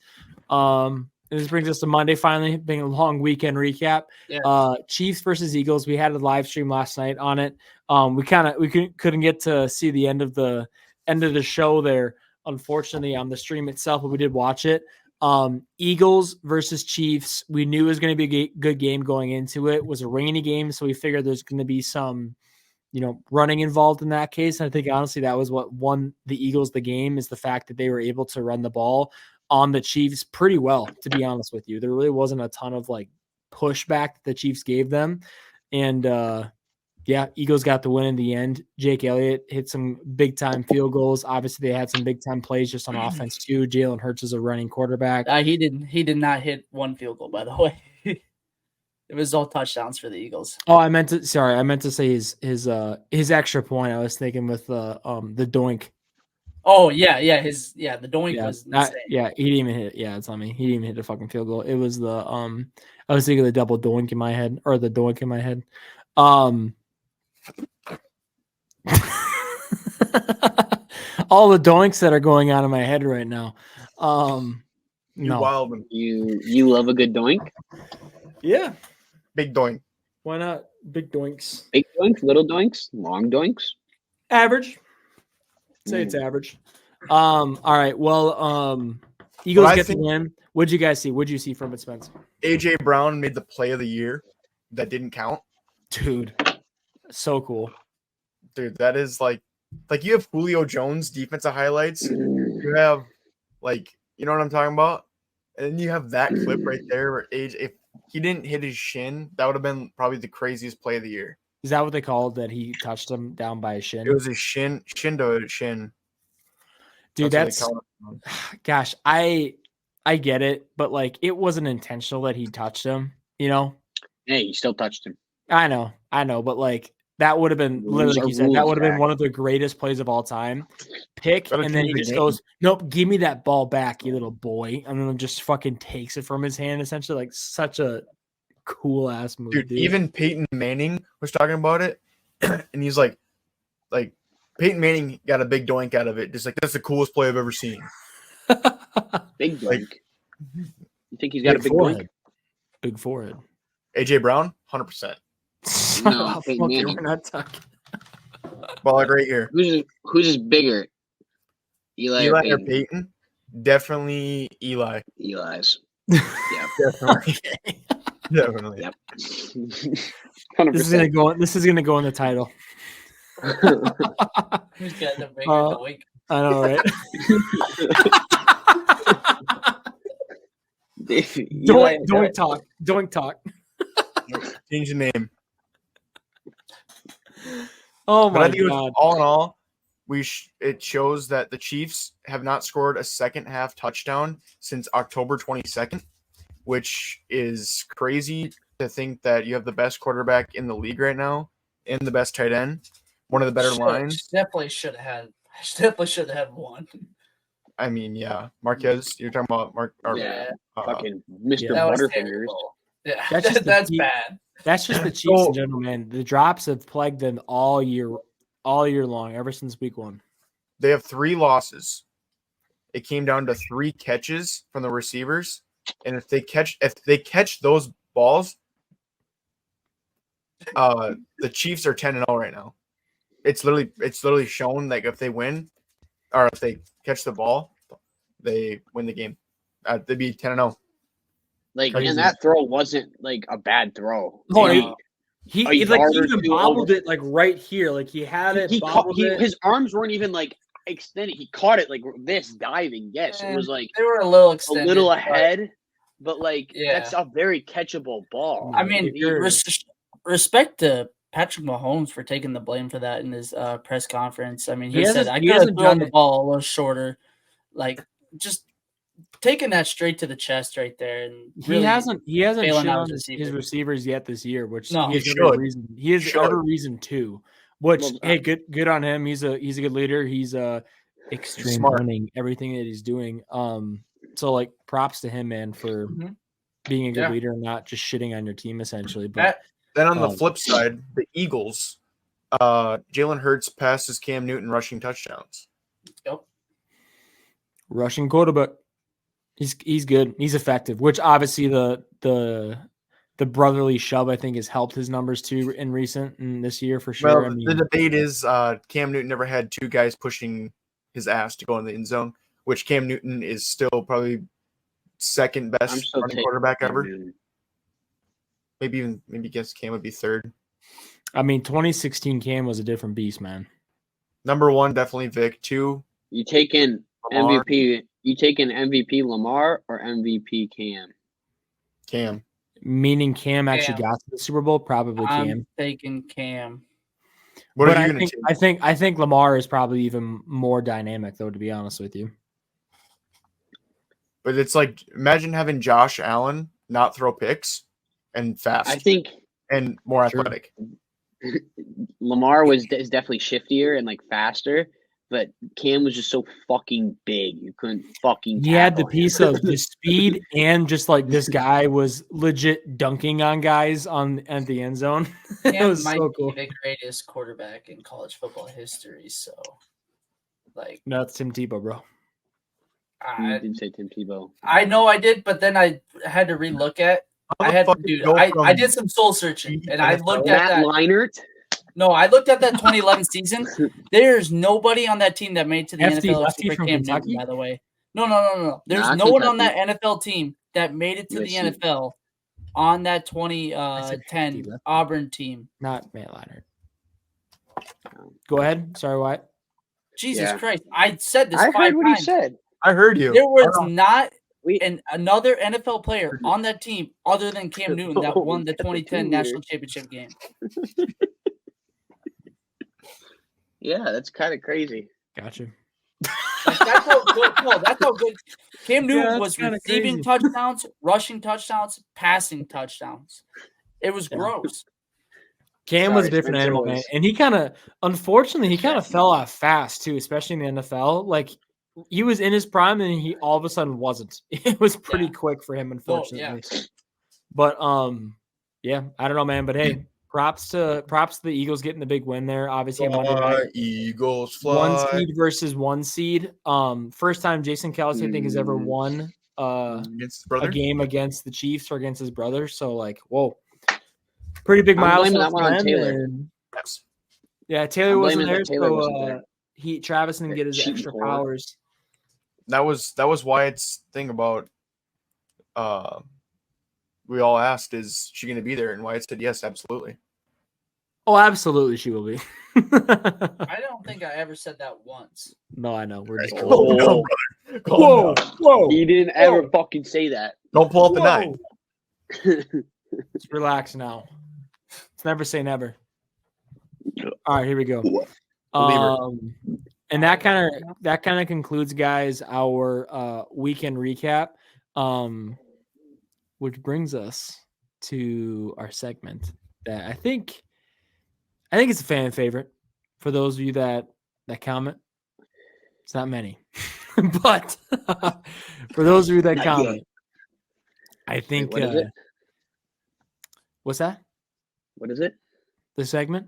This brings us to Monday, finally, being a long weekend recap. Yeah. Chiefs versus Eagles. We had a live stream last night on it. We couldn't get to see the end of the show there, unfortunately, on the stream itself, but we did watch it. Eagles versus Chiefs. We knew it was going to be a good game going into it. It was a rainy game, so we figured there's going to be some, running involved in that case. And I think honestly that was what won the Eagles the game, is the fact that they were able to run the ball on the Chiefs pretty well, to be honest with you. There really wasn't a ton of pushback that the Chiefs gave them. And Eagles got the win in the end. Jake Elliott hit some big-time field goals. Obviously, they had some big-time plays just on offense, too. Jalen Hurts is a running quarterback. He did not hit one field goal, by the way. It was all touchdowns for the Eagles. Oh, I meant to say his extra point. I was thinking with the doink. Oh, yeah. The doink was insane. He didn't even hit. Yeah, it's on me. He didn't even hit the fucking field goal. It was the I was thinking of the double doink in my head, or the doink in my head. All the doinks that are going on in my head right now. No. Wild one. You love a good doink? Yeah. Big doink. Why not? Big doinks. Big doinks, little doinks, long doinks? Average. Say it's average. All right. Well, Eagles get the win. What'd you guys see? What'd you see from it, Spence? AJ Brown made the play of the year that didn't count. Dude. So cool. Dude, that is like you have Julio Jones defensive highlights. You have you know what I'm talking about? And then you have that clip right there where if he didn't hit his shin, that would have been probably the craziest play of the year. Is that what they called that he touched him down by his shin? It was his shin to shin. Dude, That's what gosh, I get it, but like it wasn't intentional that he touched him, you know? Hey, he still touched him. I know, but like that would have been literally, like you said, that would have been one of the greatest plays of all time. Pick, and then he just goes, "Nope, give me that ball back, you little boy," and then just fucking takes it from his hand. Essentially, like such a cool ass move, dude. Even Peyton Manning was talking about it, and he's like Peyton Manning got a big doink out of it. Just like that's the coolest play I've ever seen. Big doink. You think he's got a big doink? Big forehead. AJ Brown, 100%. No, Peyton Manning. We're not talking. Ball like right here. Who's just bigger? Eli or Peyton? Definitely Eli. Eli's. Yeah, definitely. Definitely. Yep. 100%. This is gonna go in the title. Who's got the bigger doink? I know, right? Doink talk. Change the name. Oh but my I think god! All in all, it shows that the Chiefs have not scored a second half touchdown since October 22nd, which is crazy to think that you have the best quarterback in the league right now and the best tight end, one of the better lines. Definitely should have had one. I mean, yeah, Marquez. You're talking about fucking Mr. Butterfingers. Yeah, that's bad. That's just the Chiefs in general, man. The drops have plagued them all year long, ever since week 1. They have 3 losses. It came down to 3 catches from the receivers, and if they catch those balls, the Chiefs are 10-0 right now. It's literally shown like if they win, or if they catch the ball, they win the game. They'd be 10-0. Like, and that throw wasn't like a bad throw. No, he even bobbled it like right here. Like he had it. His arms weren't even like extended. He caught it like this diving. Yes, it was like they were a little extended, a little ahead, but like that's a very catchable ball. I mean, respect to Patrick Mahomes for taking the blame for that in his press conference. I mean, he said I could have thrown the ball a little shorter, like just taking that straight to the chest right there. And really he hasn't shown his receivers yet this year, which he has every reason to. Which hey, good on him. He's a good leader. He's extreme learning everything that he's doing. So like props to him, man, for being a good leader and not just shitting on your team essentially. But then on the flip side, the Eagles, Jalen Hurts passes Cam Newton rushing touchdowns. Yep. Rushing quarterback. He's good. He's effective, which obviously the brotherly shove I think has helped his numbers too in this year for sure. Well, the debate is Cam Newton never had 2 guys pushing his ass to go in the end zone, which Cam Newton is still probably second best running quarterback ever. Maybe guess Cam would be third. I mean, 2016 Cam was a different beast, man. Number 1 definitely Vic. 2, you taking MVP. You taking MVP Lamar or MVP Cam? Cam. Meaning Cam actually got to the Super Bowl? Probably Cam. I'm taking Cam. What are you going to take? I think Lamar is probably even more dynamic, though, to be honest with you. But it's like, imagine having Josh Allen not throw picks and fast. I think. And more athletic. Lamar is definitely shiftier and like faster. But Cam was just so fucking big. You couldn't fucking He had the piece of the speed and just like this guy was legit dunking on guys at the end zone. It was so cool. The greatest quarterback in college football history. So, like, no, it's Tim Tebow, bro. I didn't say Tim Tebow. I know I did, but then I had to relook at. I did some soul searching, and I looked at that. Leinart. No, I looked at that 2011 season. There's nobody on that team that made it to the NFL except for Cam Newton, by the way. No. There's no one on that NFL team that made it to the NFL on that 2010 Auburn team. Not Matt Leinart. Go ahead. Sorry, Wyatt. Jesus Christ. I said this 5 times. I heard what he said. I heard you. There was not another NFL player on that team other than Cam Newton that won the 2010 national championship game. Yeah, that's kind of crazy. Gotcha. Like, that's how good. No, that's how good. Cam Newton was kinda receiving crazy. touchdowns, rushing touchdowns, passing touchdowns. It was gross. Cam was a Sorry, different Spencer animal, man. was- And he kind of, unfortunately, he kind of fell off fast too, especially in the NFL. Like he was in his prime and he all of a sudden wasn't. It was pretty Yeah. quick for him, Well, unfortunately. yeah. But yeah, I don't know, man. But hey, props to the Eagles getting the big win there. Obviously, Monday night. Eagles One fly. seed versus one seed. First time Jason Kelsey, I think, has ever won Against his a brother. game against the Chiefs or against his brother. So like, whoa, pretty big I'm milestone. blaming that for one on them, Taylor. and- Yes. yeah, Taylor I'm wasn't blaming there, that Taylor so wasn't there. Travis didn't get his cheating extra whore. powers. That was Wyatt's thing about. We all asked, "Is she going to be there?" And Wyatt said, "Yes, absolutely." Oh, absolutely, she will be. I don't think I ever said that once. No, I know. We're just Oh. Calm down, brother. Calm whoa, down. whoa. He didn't ever fucking say that. Don't pull up the nine. Let's relax now. Let's never say never. All right, here we go. And that kind of concludes, guys, our weekend recap. Which brings us to our segment that I think it's a fan favorite for those of you that comment. It's not many, but for those of you that Not comment, yet. I think. Wait, what is it? What's that? What is it? The segment?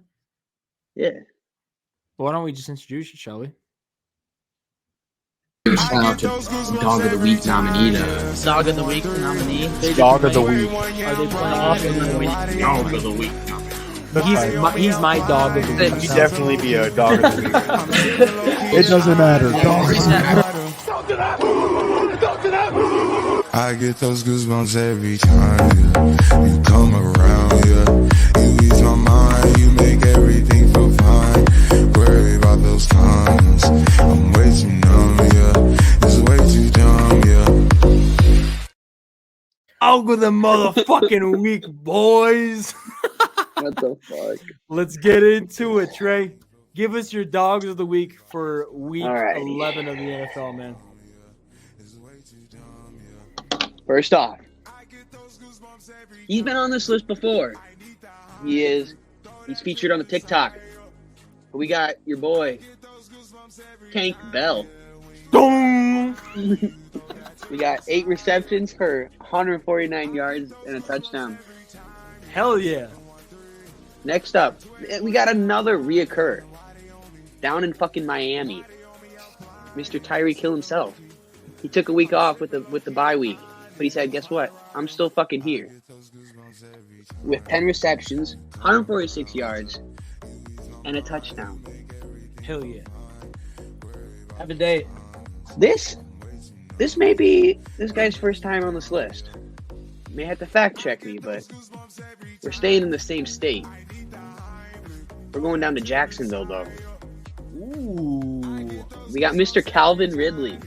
Yeah. Why don't we just introduce it, shall we? Shout out to Dog of the Week nominee to Dog of the week nominee. Dog of the week. Are they playing Dog of the Week. He's my dog of the week. He'd definitely be a dog of the week. It doesn't matter. Dog. I get those goosebumps every time you come around, yeah. You ease my mind, you make everything feel fine. Worry about those times, I'm way too numb, yeah. It's way too dumb, yeah. Out with the motherfucking week, boys. What the fuck? Let's get into it, Trey. Give us your dogs of the week for week Alrighty. 11 of the NFL, man. First off, he's been on this list before. He's featured on the TikTok. But we got your boy, Tank Bell. Boom. We got 8 receptions for 149 yards and a touchdown. Hell yeah. Next up, we got another reoccur down in fucking Miami. Mr. Tyreek Hill himself. He took a week off with the bye week, but he said, "Guess what? I'm still fucking here." With 10 receptions, 146 yards, and a touchdown. Hell yeah. Have a day. This may be this guy's first time on this list. You may have to fact check me, but we're staying in the same state. We're going down to Jacksonville, though. Ooh. We got Mr. Calvin Ridley.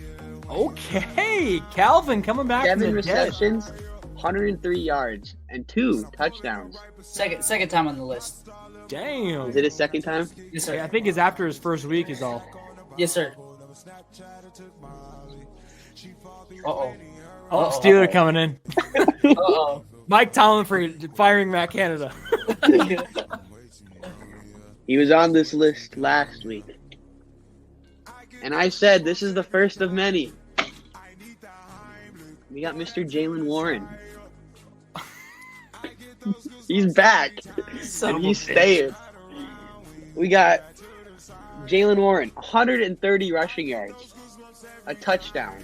Okay. Calvin coming back from 7 the dead. receptions, 103 yards, and 2 touchdowns. Second time on the list. Damn. Is it his second time? Yes, I sir. think it's after his first week is all. Yes, sir. Uh-oh. Oh, Steeler coming in. Uh-oh. Mike Tomlin for firing Matt Canada. He was on this list last week. And I said this is the first of many. We got Mr. Jalen Warren. He's back. Son and of a he's bitch. staying. We got Jalen Warren, 130 rushing yards, a touchdown,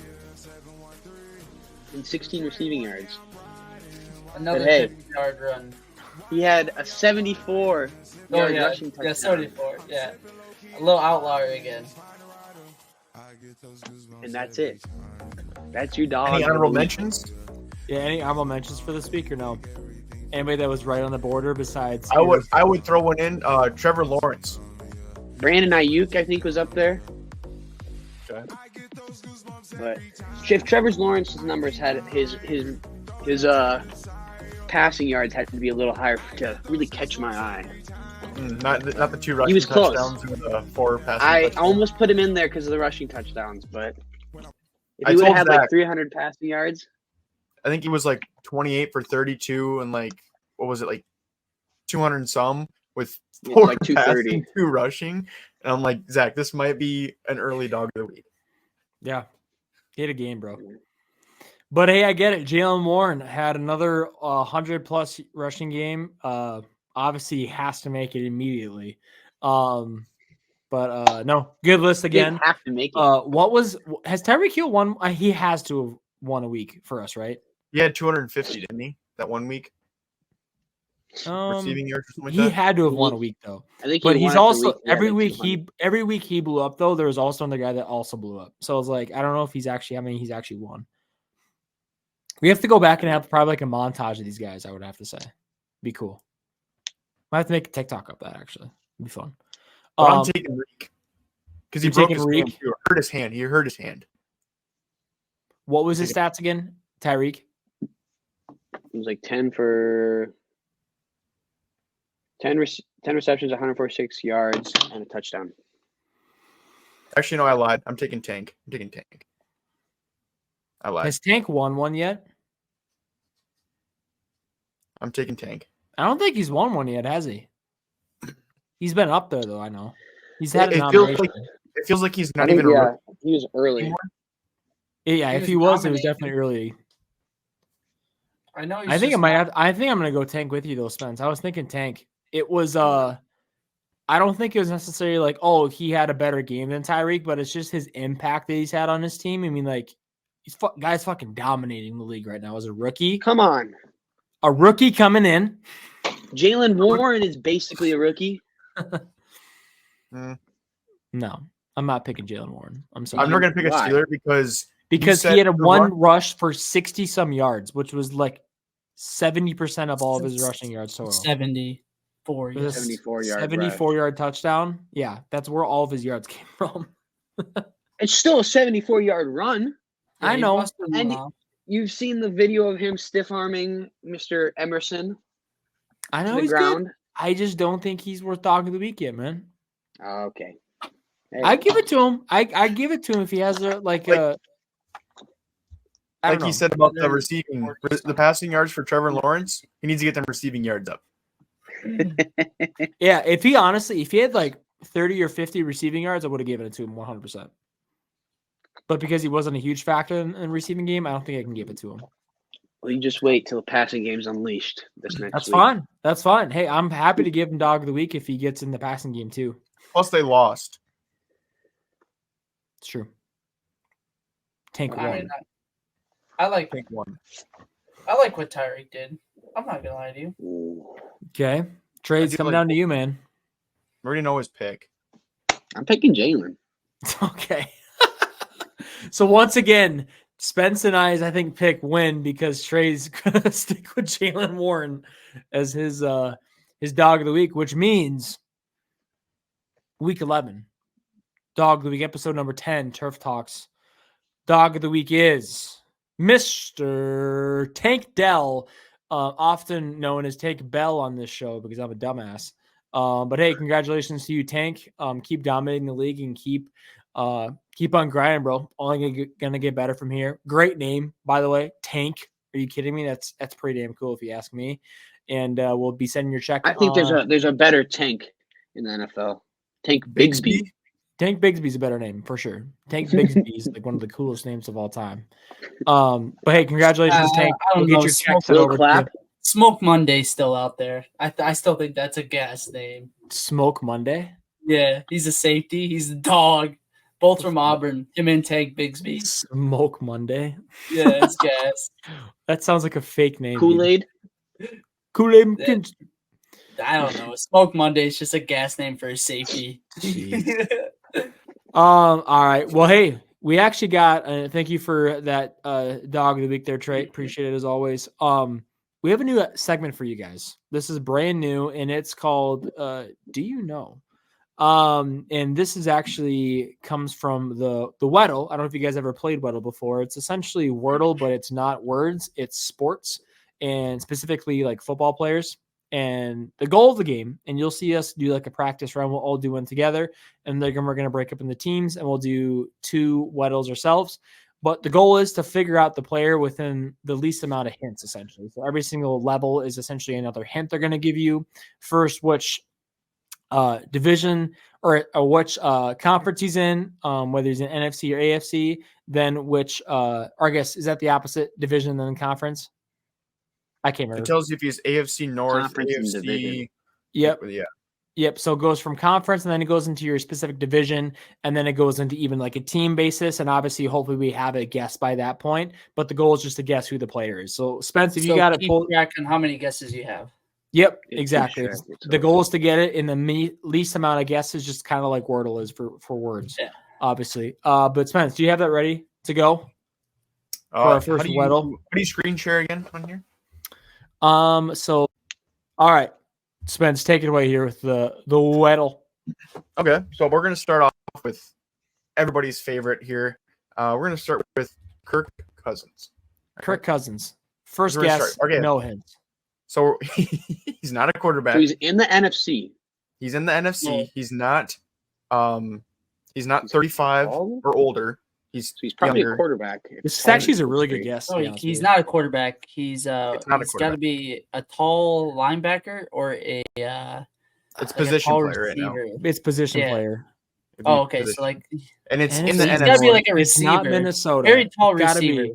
and 16 receiving yards. Another But hey. 50-yard run. He had a 74 Oh, yard yeah. rushing touchdown. Yeah, 74. Yeah. A little outlier again. And that's it. That's your dog. Any of the honorable week. mentions? Yeah, any honorable mentions for the speaker? No. Anybody that was right on the border besides I would throw one in. Trevor Lawrence. Brandon Ayuk, I think, was up there. Okay. But if Trevor Lawrence's numbers had his passing yards had to be a little higher to really catch my eye. Not the 2 rushing He was close. touchdowns and the 4 passing I touchdowns. almost put him in there because of the rushing touchdowns, but if I he would told have had Zach- like 300 passing yards, I think he was like 28 for 32 and like, what was it, like 200 and some with it's 4 like 230. passing, 2 rushing. And I'm like, Zach, this might be an early dog of the week. Yeah. He had a game, bro. But hey, I get it. Jalen Warren had another 100+ rushing game. Obviously, he has to make it immediately. But no, good list He again. didn't have to make it. Has Tyreek Hill won? He has to have won a week for us, right? He had 250, didn't he? That 1 week? Receiving yards or something like He that? had to have won a week though. I think But he he's won it the also week he had, every like, week 200. every week he blew up though. There was also another guy that also blew up. So I was like, I don't know if he's actually how many he's actually won. We have to go back and have probably like a montage of these guys. I would have to say, be cool. Might have to make a TikTok of that actually. It'd be fun. But I'm taking Reek because he you're broke taking his Reek? hand. He hurt his hand. He hurt his hand. What was his stats again, Tyreek? It was like 10 receptions, 146 yards, and a touchdown. Actually, no, I lied. I'm taking Tank. I lied. Has Tank won one yet? I'm taking Tank. I don't think he's won one yet, has he? He's been up there though. I know he's had a It feels nomination. like it feels like he's I not think, even. yeah, he was early. Yeah, He if was he was, it was nominated. definitely early. I know. I think I think I'm gonna go Tank with you though, Spence. I was thinking Tank. It was I don't think it was necessarily like, oh, he had a better game than Tyreek, but it's just his impact that he's had on his team. I mean, like, guy's fucking dominating the league right now as a rookie. Come on. A rookie coming in. Jalen Warren is basically a rookie. No, I'm not picking Jalen Warren. I'm sorry. I'm not going to pick a Why? Steeler because Because he had a one rush for 60-some yards, which was like 70% of all of his rushing yards total. 74. It was a 74 yard 74-yard touchdown. Yeah, that's where all of his yards came from. It's still a 74-yard run. I know. And you've seen the video of him stiff arming Mr. Emerson I to know the he's ground. good. I just don't think he's worth dog of the week yet, man. Okay. Hey, I give it to him. I give it to him if he has a Like I don't he know. said about the receiving, the passing yards for Trevor Lawrence, he needs to get them receiving yards up. Yeah, if he had like 30 or 50 receiving yards, I would have given it to him 100%. But because he wasn't a huge factor in the receiving game, I don't think I can give it to him. well, you just wait till the passing game's unleashed this next That's week. fine. That's fine. Hey, I'm happy to give him dog of the week if he gets in the passing game too. Plus, they lost. It's true. Tank I one. mean, I like Tank one. I like what Tyreek did. I'm not gonna lie to you. Ooh. Okay. Trades do coming like- down to you, man. We already know his pick. I'm picking Jalen. Okay. So once again, Spence and I think, pick win because Trey's gonna stick with Jalen Warren as his dog of the week, which means week 11, dog of the week, episode number 10, Turf Talks. Dog of the week is Mr. Tank Dell, often known as Tank Bell on this show because I'm a dumbass. But hey, congratulations to you, Tank. Keep dominating the league and keep on grinding, bro. Only gonna get better from here. Great name, by the way, Tank. Are you kidding me? That's pretty damn cool if you ask me. And we'll be sending your check. I think there's a better Tank in the NFL. Tank Bigsby. Tank Bigsby's a better name for sure. Tank Bigsby is like one of the coolest names of all time. But hey, congratulations, Tank. I don't We'll know. get your check sent Little over to clap. you. Smoke Monday's still out there. I still think that's a gas name. Smoke Monday. Yeah, he's a safety. He's a dog. Both from Auburn. Him and Tank Bigsby. Smoke Monday. Yeah, it's gas. That sounds like a fake name. Kool-Aid. Kool-Aid. Yeah. I don't know. Smoke Monday is just a gas name for a safety. All right. Well, hey, we actually got. Thank you for that dog of the week there, Trey. Appreciate it as always. We have a new segment for you guys. This is brand new, and it's called "Do You Know?" And this is actually comes from the Weddle. I don't know if you guys ever played Weddle before. It's essentially Wordle, but it's not words. It's sports, and specifically like football players. And the goal of the game, and you'll see us do like a practice run. We'll all do one together, and then we're going to break up into teams, and we'll do 2 Weddles ourselves. But the goal is to figure out the player within the least amount of hints, essentially. So every single level is essentially another hint they're going to give you. First, which division or which conference he's in, whether he's in NFC or AFC. Then which, or I guess, is that the opposite division than conference? I can't remember. It tells you if he's AFC North, Conference and AFC. division. Yep. Yeah. Yep. So it goes from conference, and then it goes into your specific division, and then it goes into even like a team basis. And obviously, hopefully, we have a guess by that point. But the goal is just to guess who the player is. So Spence, if you got it pulled, track on how many guesses you have. Yep, It's exactly. track, The goal is to get it in the least amount of guesses, just kind of like Wordle is for words, obviously. But Spence, do you have that ready to go for our first Weddle? How do you screen share again on here? So, all right, Spence, take it away here with the Weddle. Okay, so we're gonna start off with everybody's favorite here. We're gonna start with Kirk Cousins. Kirk Cousins. First We're gonna guess, start. Okay. no hints. So he's not a quarterback. So he's in the NFC. He's in the NFC. No. He's not 35 tall? or older. So he's probably younger. a quarterback. This actually is a really good guess. to No, be honest he's with not a quarterback. He's not a he's got to quarterback. be a tall linebacker or a It's like a position tall player right now. receiver. you. It's position Yeah. player. It'd be Oh, okay. position. So like, and it's And in it's- the he's NFC. got to be like a It's not receiver. Minnesota. Very tall It's gotta receiver. be.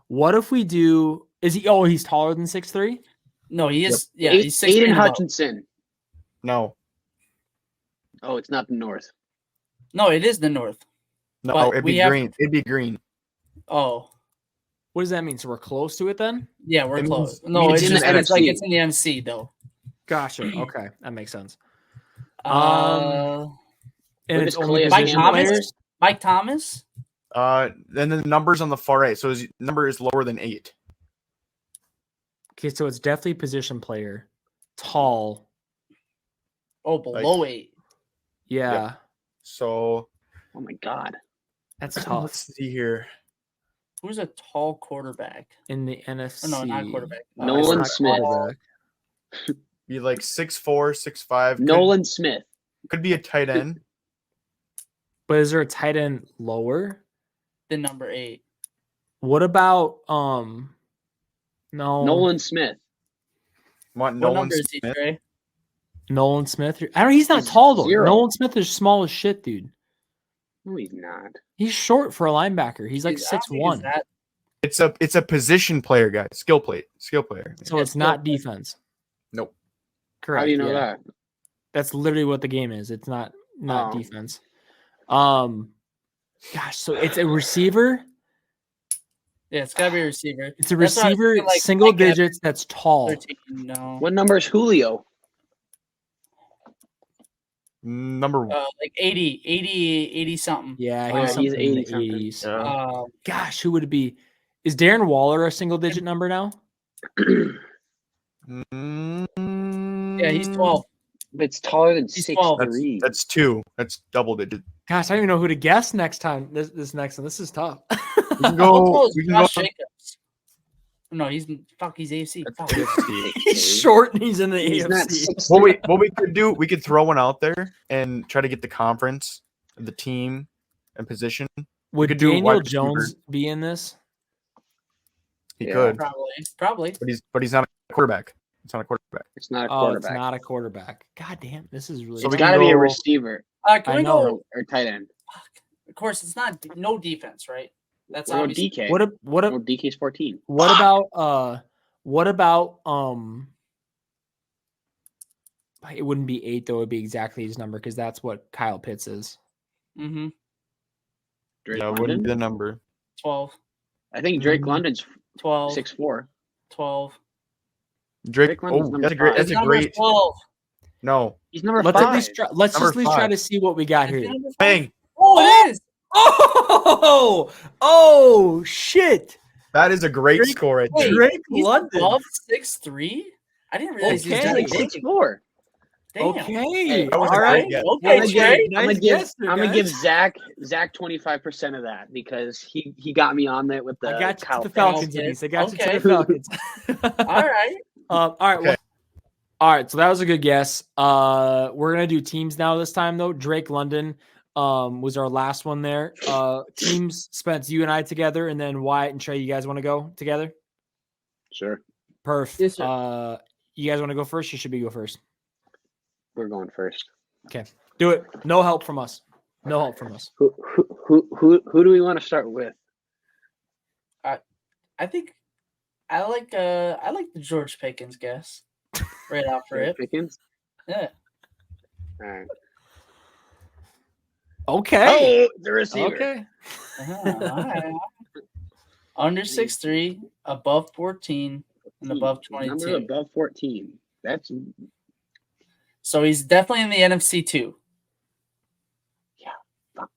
What if we do? Is he? Oh, he's taller than 6'3". No, he is. Yeah, Aiden he's 6'3" and above. Hutchinson. No, Oh, it's not the North. No, it is the North. no, But it'd we be have- green. It'd be green. Oh, What does that mean? So we're close to it then? yeah, we're It close. means- No, means it's in just the it's like NFC. it's in the NFC though. Gotcha. Okay, that makes sense. Uh, And What it's is only Calais Mike position Thomas? players. Mike Thomas. Then the numbers on the far right. So his number is lower than 8. Okay, so it's definitely position player, tall. Oh, below 8. Yeah, So Oh my God. that's tough let's see here. Who's a tall quarterback? in the NFC. Oh, no, not quarterback. Nolan it's not Smith. quarterback. Be like 6'4", 6'5". Nolan Smith. Could be a tight end. But is there a tight end lower? The number 8. What about no Nolan Smith. Want What Nolan number is he, Smith? Trey? Nolan Smith? I don't. He's not He's tall though. 0. Nolan Smith is small as shit, dude. No, he's not. He's short for a linebacker. He's like I don't think 6'1". that- It's a position player, guys. Skill player. So it's not defense. Nope. Correct. How do you know yeah. that? That's literally what the game is. It's not Oh. defense. Gosh, so it's a receiver. Yeah, it's gotta be a receiver. It's a That's what I was receiver, thinking, like, single like a digits. That's tall. 13. No, What number is Julio? Number like 80 something. Yeah, Oh, he's, he's something in the 80 something. 80s. Yeah. Gosh, who would it be? Is Darren Waller a single digit number now? Yeah, he's 12. It's taller than He's 6'3". That's 2. That's double digit. Gosh, I don't even know who to guess next time. This next one. This is tough. We can How go. tall is We can Josh go. Jacobs? No, he's AFC. Fuck. He's short and he's in the He's not AFC. 6'3". What we could do, we could throw one out there and try to get the conference, the team, and position. Would could do a Daniel wide receiver. Jones be in this? He Yeah. could, Probably. but he's not a quarterback. It's not a quarterback. It's not a Oh, quarterback. it's not a quarterback. God damn, this is really. So It's we got can to be a go- receiver Can I we know. go? or tight end. Of course, it's not no defense, right? That's What about obviously. DK? What Well, DK's 14. what about it wouldn't be 8 though, it'd be exactly his number because that's what Kyle Pitts is. Mm-hmm. Drake Yeah, London? wouldn't be the number. 12. I think Drake Mhm. London's 12. 6'4". 12. Drake. Drake London's Oh, number that's a great. 5. That's His a number's great. 12. No, He's number Let's 5. at least try, let's Number just at least try 5. to see what we got Is he here. number 5? bang! Oh, it is. Oh shit! That is a great Drake- score right Wait, there. Drake He's London. above 6'3"? I didn't realize he was Okay. that He's big. 6'4". Damn. Okay, That was all a right. great guess. Okay, I'm Trey. gonna Nice give guess there, I'm gonna give guys. Zach 25% of that because he got me on that with the I got you Kyle to the Pitts. Falcons, Okay. Denise. I got you to Okay. the Falcons. All right. All right. Okay. All right, so that was a good guess. We're gonna do teams now this time though. Drake London was our last one there. Teams, Spence, you and I together, and then Wyatt and Trey, you guys want to go together? Sure. Perfect. Yes, sir. You guys want to go first? You should be go first. We're going first. Okay, do it. No help from us. No help from us. Who do we want to start with? I think I like the George Pickens guess right off rip. Pickens? Yeah. All right. Okay. Oh, the receiver. Okay. All right. Under 6'3", above 14, and above 22. Number above 14. That's So he's definitely in the NFC too. yeah. Fuck.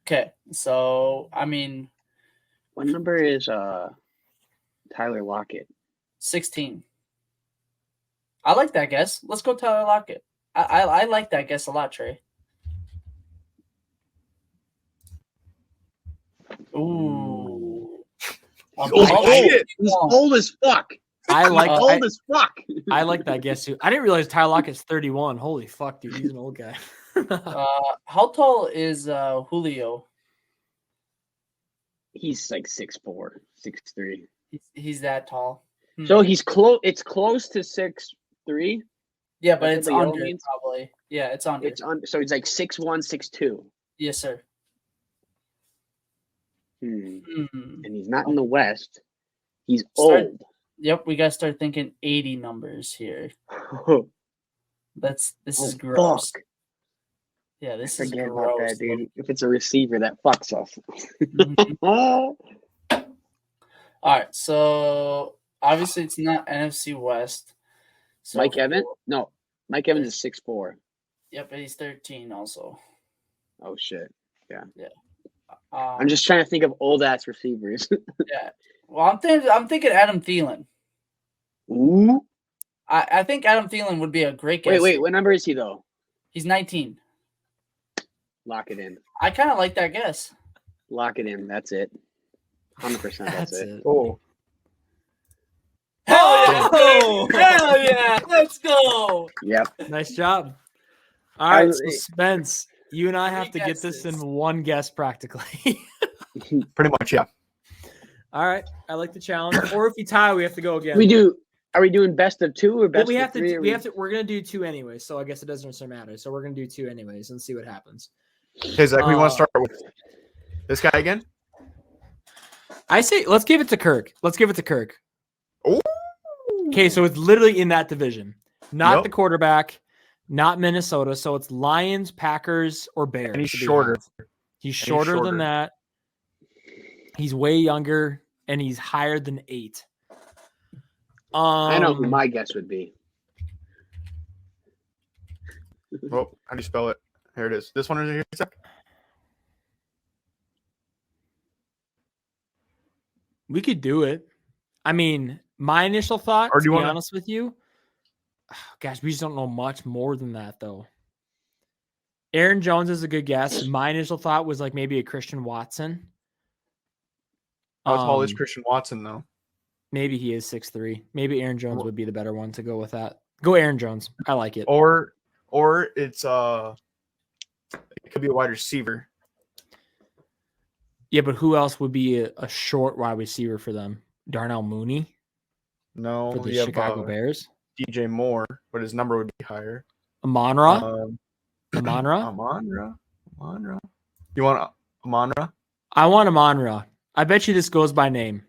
Okay, so I mean, What number is Tyler Lockett? 16. I like that guess. Let's go Tyler Lockett. I like that guess a lot, Trey. Ooh. He's old as fuck. I like Old as fuck. I like that guess too. I didn't realize Tyler Lockett's 31. Holy fuck, dude, he's an old guy. How tall is Julio? He's like 6'4", 6'3". He's that tall. So he's close. It's close to 6'3". Yeah, but That's it's what the yellow under means? probably. Yeah, it's under. It's on. So he's like 6'1", 6'2". Yes, sir. And he's not in the West. He's Start- old. Yep, we gotta start thinking 80 numbers here. This is Oh, gross. fuck. Yeah, this is Forget about gross. that, dude. If it's a receiver, that fucks us. Mhm. All right, so obviously it's not NFC West. So Mike Evans? No, Mike Evans is 6'4". Yep, but he's 13 also. Oh shit. I'm I'm just trying to think of old ass receivers. yeah. Well, I'm thinking Adam Thielen. Ooh. I think Adam Thielen would be a great guess. Wait. What number is he though? He's 19. Lock it in. I kind of like that guess. Lock it in. That's it. 100%. That's it. Oh, Hell yeah! Hell yeah! Let's go! Yep. Nice job. All right, so I- Spence, you and I have to Three get this guesses. in one guess practically. pretty much, yeah. All right, I like the challenge. Or if you tie, we have to go again. We do. Are we doing best of two or Well, best we of have three? to. We have to. We're gonna do two anyways, so I guess it doesn't necessarily matter. So we're gonna do two anyways and see what happens. Okay, Zach, we want to start with this guy again. I say let's give it to Kirk. Let's give it to Kirk. Ooh. Okay, so it's literally in that division, not Yep. the quarterback, not Minnesota. So it's Lions, Packers, or Bears. And he's to be shorter. honest. He's shorter shorter. than that. He's way younger, and he's higher than 8. I know who my guess would be. Oh, how do you spell it? Here it is. This one is here, Zach? We could do it. I mean, my initial thought, Or do to you be wanna- honest with you, gosh, we just don't know much more than that, though. Aaron Jones is a good guess. My initial thought was like maybe a Christian Watson. How tall is Christian Watson, though? Maybe he is 6'3". Maybe Aaron Jones would be the better one to go with that. Go Aaron Jones. I like it. Or it's it could be a wide receiver. Yeah, but who else would be a short wide receiver for them? Darnell Mooney No, for the we have Chicago Bears. DJ Moore, but his number would be higher. Amon-Ra? Amon-Ra. You want Amon-Ra? I want Amon-Ra. I bet you this goes by name.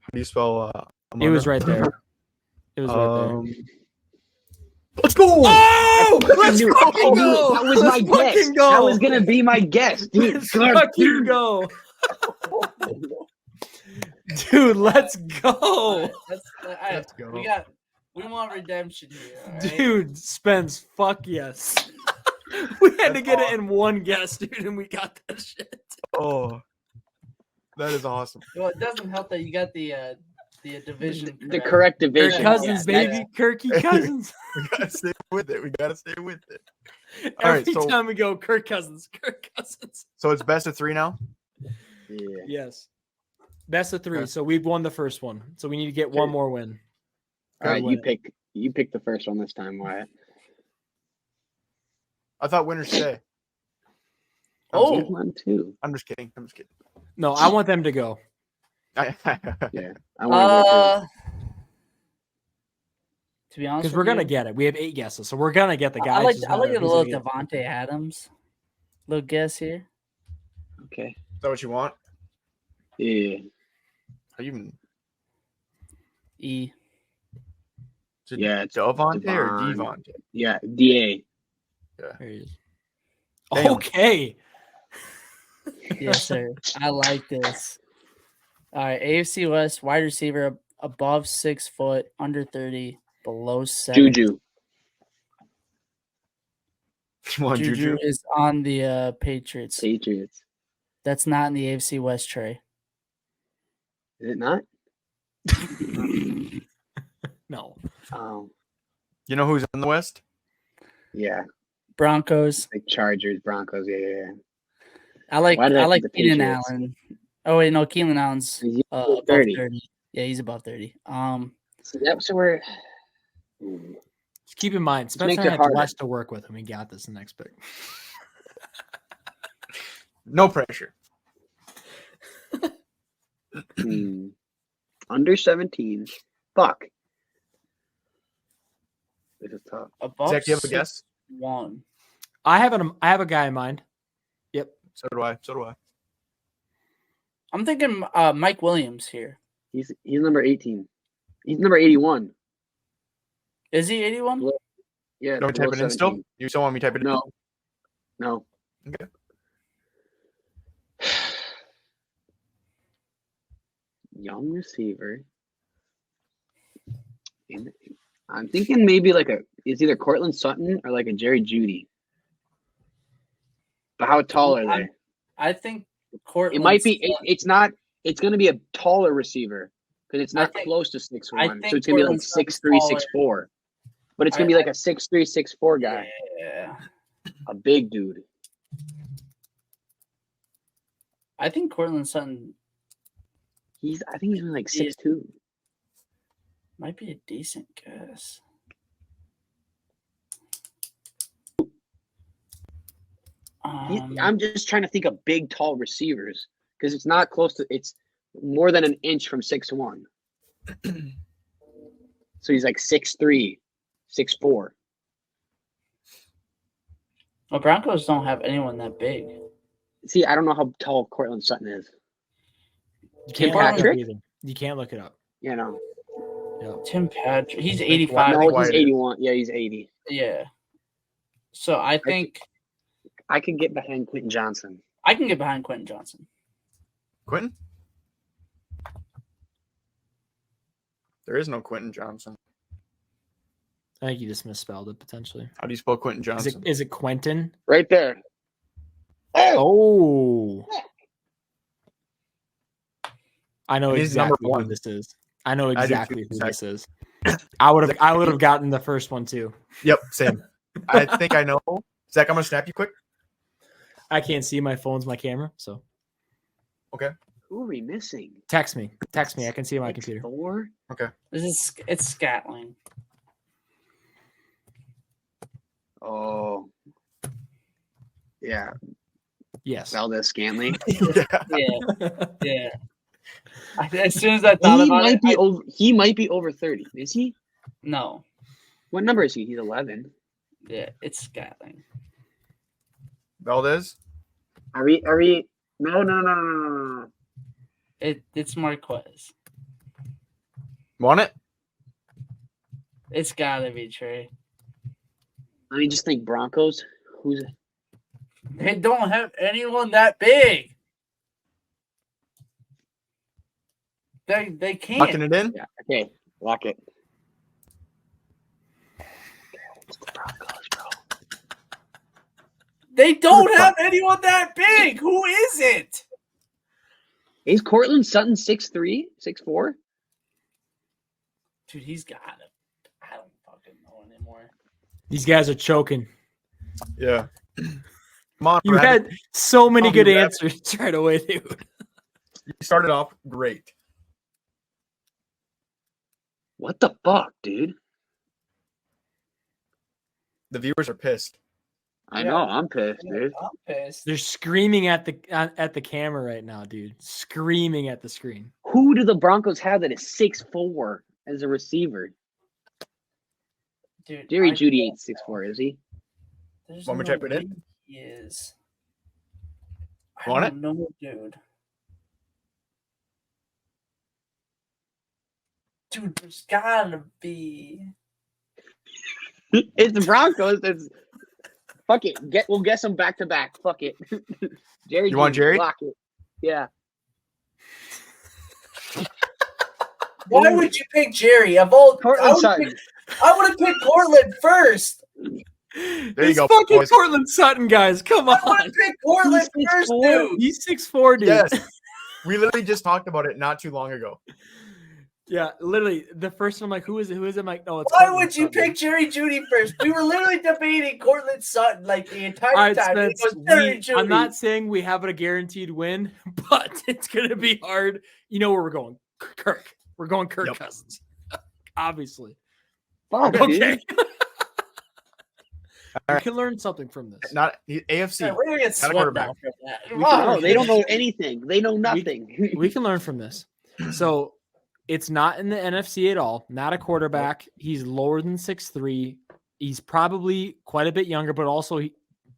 How do you spell It was right there. It was right Um, there. Let's go! Oh, let's Dude, fucking I knew go! that was my Let's guess. fucking go! That was gonna be my guess, dude. Let's fucking go! Dude, let's go! Let's go. We want redemption here. All right? Dude, Spence, fuck yes. We had to That's get it in one guess, dude, and we got that shit. Oh, that is awesome. Well, it doesn't help that you got the division. The correct Kirk division. Cousins, Yeah, baby. Kirky Cousins. We gotta stay with it. All Every right, so time we go, Kirk Cousins, Kirk Cousins. so it's best of 3 now. Yeah. Yes. Best of 3. Okay. So we've won the first one. So we need to get one more win. All right, you pick the first one this time, Wyatt. I thought winners stay. Oh, one too. I'm just kidding. No, I want them to go. Yeah, I want to be honest, because we're gonna get it. We have 8 guesses, so we're gonna get the guys. I like it a little Devontae Adams. Little guess here. Okay. Is that what you want? Yeah. Are you even? E. Yeah, it's Devontae or Devontae? Yeah, DA. Yeah. There he is. Damn. Okay. Yes, sir. I like this. All right, AFC West wide receiver above 6 foot, under 30, below 7. Juju. Juju is on the Patriots. Patriots. That's not in the AFC West, Trey. Is it not? No. You know who's in the West? Yeah. Broncos. Like Chargers, Broncos. Yeah. I like the Keenan Patriots? Allen. Oh wait, no, Keenan Allen's He's above 30. 30. Yeah, he's above 30. So that's where. Just keep in mind, Spencer make it had harder. less to work with, and we got this next pick. No pressure. Under 17. Fuck. This is tough. Above Zach, do you have a guess? 1. I have a guy in mind. Yep. So do I. I'm thinking Mike Williams here. He's number 18. He's number 81. Is he 81? Yeah. Don't type it in still? You still want me to type it in? No. Okay. Young receiver. I'm thinking maybe it's either Cortland Sutton or like a Jerry Judy. But how tall are they? I think Cortland. It might be. It's not. It's going to be a taller receiver because it's not close to 6'1". So it's going to be like 6'3", 6'4". But it's going to be like a 6'3", 6'4" guy. Yeah. A big dude. I think Cortland Sutton. I think he's only like 6'2". Might be a decent guess. I'm just trying to think of big, tall receivers because it's not close to. It's more than an inch from 6'1". So he's like 6'3", 6'4". Well, Broncos don't have anyone that big. See, I don't know how tall Cortland Sutton is. You can't Tim Patrick? Look it up. You can't look it up. You know. Yep. Tim Patrick. He's 85. No, he's 81. Yeah, he's 80. Yeah. So I think I could get behind Quentin Johnson. I can get behind Quentin Johnson. Quentin? There is no Quentin Johnson. I think you just misspelled it potentially. How do you spell Quentin Johnson? Is it Quentin? Right there. Oh. I know He's exactly number 1. who this is. I know exactly who Zach. this is. I would have gotten the first one too. Yep, same. I think I know. Zach, I'm gonna snap you quick. I can't see, my phone's my camera, so Okay. Who are we missing? text me. I can see my computer. 4? Okay. It's Scatling. Oh. Yeah. Yes. Valdez Scantling. Yeah. As soon as I thought about it, He might be over 30. Is he? no. What number is he? He's 11. Yeah, it's Scatling. Valdez? Are we? No. It's Marquez. Want it? It's gotta be Trey. Let me just think. Broncos. Who's? They don't have anyone that big. They can't. Locking it in? Yeah. Okay. Lock it. It's the Broncos, bro. They don't have anyone that big. Who is it? Is Cortland Sutton 6'3", 6'4"? Dude, he's got it. I don't fucking know anymore. These guys are choking. Yeah. Come on, You Rabbit. had so many good Rabbit. answers right away, dude. You started off great. What the fuck, dude? The viewers are pissed. I know. I'm pissed, dude. I'm pissed. They're screaming at the camera right now, dude. Screaming at the screen. Who do the Broncos have that is 6'4" as a receiver? Dude, Jerry Jeudy ain't 6'4", is he? Want me to type it in? He is. Want I it? don't know, dude. Dude, there's gotta be. It's the Broncos. It's fuck it. We'll guess them back to back. Fuck it. Jerry. You want Jeudy, Jerry? Lock it. Yeah. Why would you pick Jerry? Of all, Cortland Sutton. I would have picked Cortland first. There you go, fucking boys. Cortland Sutton, guys. Come I would on. have picked Cortland He's first, 6'4". dude. He's 6'4", dude. Yes. We literally just talked about it not too long ago. Yeah, literally. The first one, I'm like, who is it? Who is it? I'm like, no, it's Why Cortland would you Sutton. pick Jerry Jeudy first? We were literally debating Cortland Sutton like the entire All right, time. It Spence, was Jerry Jeudy. I'm not saying we have a guaranteed win, but it's going to be hard. You know where we're going. Kirk. We're going Kirk Yep. Cousins. Obviously. Fuck, Okay. dude. You right. can learn something from this. Not AFC. Yeah, we're gonna get Not a swept quarterback. now from that. We Wow. No, they don't know anything. They know nothing. We can learn from this. So it's not in the NFC at all. Not a quarterback. He's lower than 6'3". He's probably quite a bit younger, but also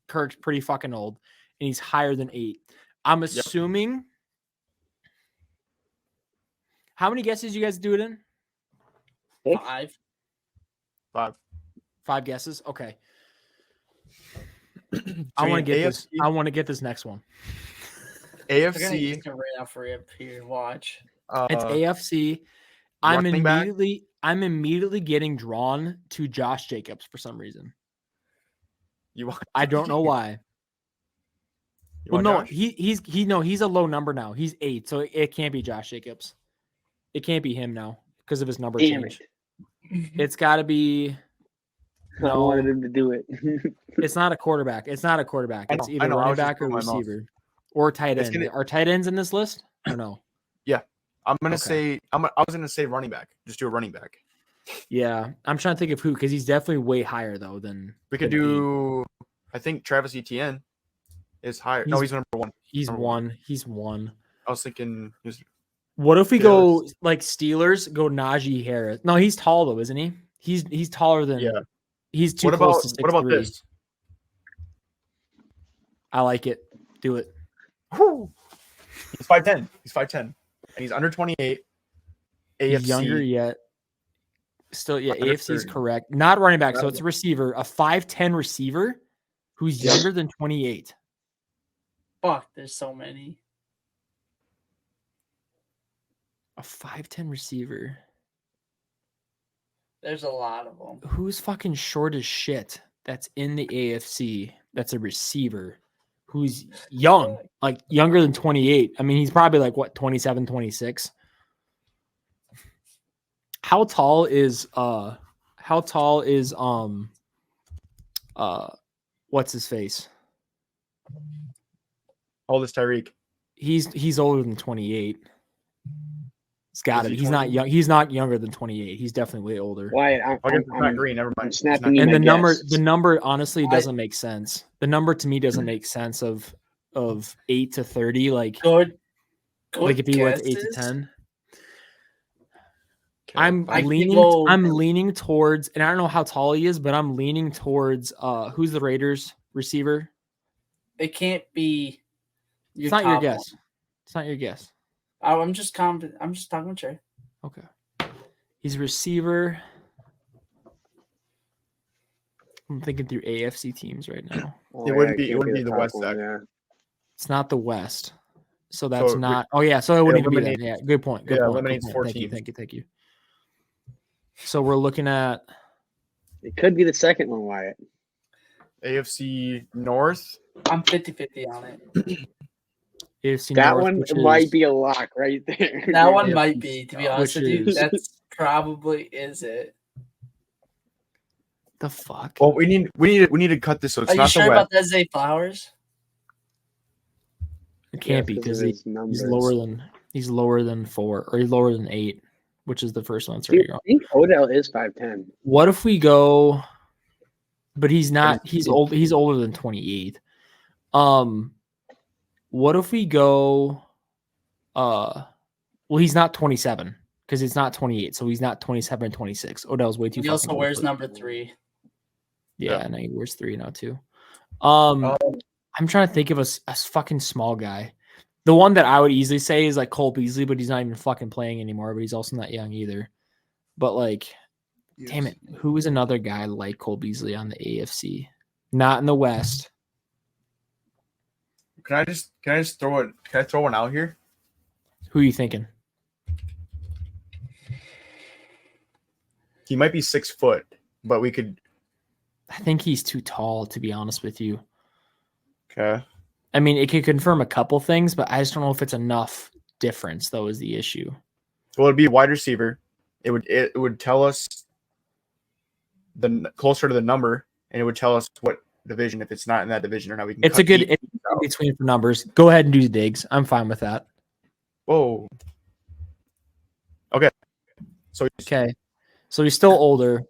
Kirk's pretty fucking old, and he's higher than 8. I'm assuming. How many guesses you guys do it in? 5. 5 guesses. Okay. I want to get this. I want to get this next one. AFC. Right out for you here. Watch. It's AFC. I'm running back? immediately getting drawn to Josh Jacobs for some reason. You want? I don't know why. You Well, want no, Josh? he's a low number now. He's 8, so it can't be Josh Jacobs. It can't be him now because of his number Damn change. it. It's got to be. I wanted him to do it. It's not a quarterback. It's not a quarterback. I It's know, either I know, I running was just back or putting my mouth. receiver or tight It's end. gonna- Are tight ends in this list or no? I'm gonna Okay. say I was gonna say running back. Just do a running back. Yeah, I'm trying to think of who because he's definitely way higher though than We could than 8. do. I think Travis Etienne is higher. No, he's number 1. He's number one. He's one. I was thinking. What if we Yeah, go like Steelers? Go Najee Harris. No, he's tall though, isn't he? He's taller than. Yeah. He's too What close about to 6'3". what about this? I like it. Do it. Whew. He's 5'10". He's 5'10", and he's under 28. AFC. He's younger yet. Still, yeah, Under AFC is 30. correct. Not running back, so it's a receiver, a 5'10" receiver who's Yeah. younger than 28. Fuck, there's so many. A 5'10" receiver. There's a lot of them. Who's fucking short as shit that's in the AFC that's a receiver who's young, like younger than 28. I mean, he's probably like what, 27, 26. How tall is what's his face? How old is Tyreek? He's older than 28. He's got Is it. he He's not 20? young. He's not younger than 28. He's definitely way older. Wyatt, I guess it's not green. Never mind. I'm It's snapping not- you And my the guess. number honestly doesn't make sense. The number to me doesn't make sense of 8 to 30. Like Good if he went 8 to guesses. 10. Okay. I'm I can leaning. go- I'm leaning towards, and I don't know how tall he is, but I'm leaning towards. Who's the Raiders receiver? It can't be. It's not your top guess. one. It's not your guess. I'm just talking with Trey. Okay. He's a receiver. I'm thinking through AFC teams right now. It wouldn't be- it can't wouldn't be the top West, one, Zach. yeah. It's not the West. So that's So it not. Oh yeah. So it wouldn't even be that. eliminates- Yeah. Good point. Good yeah, point. eliminates Good 4 point. teams. Thank you. So we're looking at. It could be the second one, Wyatt. AFC North. I'm 50-50 on it. AFC That North, one which might is- be a lock right there. That one Yeah. might be, to be honest Which with you. is- That's probably is it. the fuck. Well, we need to cut this so it's Are you not sure the about West. that, Zay Flowers? It can't be because because of his he's numbers. lower than 4 or he's lower than 8, which is the first one. Dude, I think Odell is 5'10". What if we go? But he's not. He's old. He's older than 28. What if we go? Well, he's not 27 because it's not 28, so he's not 27, 26. Odell's way too. He also wears number 3. Yeah, and he wears 3 now too. I'm trying to think of a fucking small guy. The one that I would easily say is like Cole Beasley, but he's not even fucking playing anymore. But he's also not young either. But like, damn it, who is another guy like Cole Beasley on the AFC? Not in the West. Can I just throw it? Can I throw one out here? Who are you thinking? He might be 6 foot, but we could. I think he's too tall, to be honest with you. Okay. I mean, it could confirm a couple things, but I just don't know if it's enough difference, though, is the issue. Well, it'd be a wide receiver. It would tell us the closer to the number, and it would tell us what division, if it's not in that division or not. We can. It's a good in between for numbers. Go ahead and do digs. I'm fine with that. Whoa. Okay. So he's still older.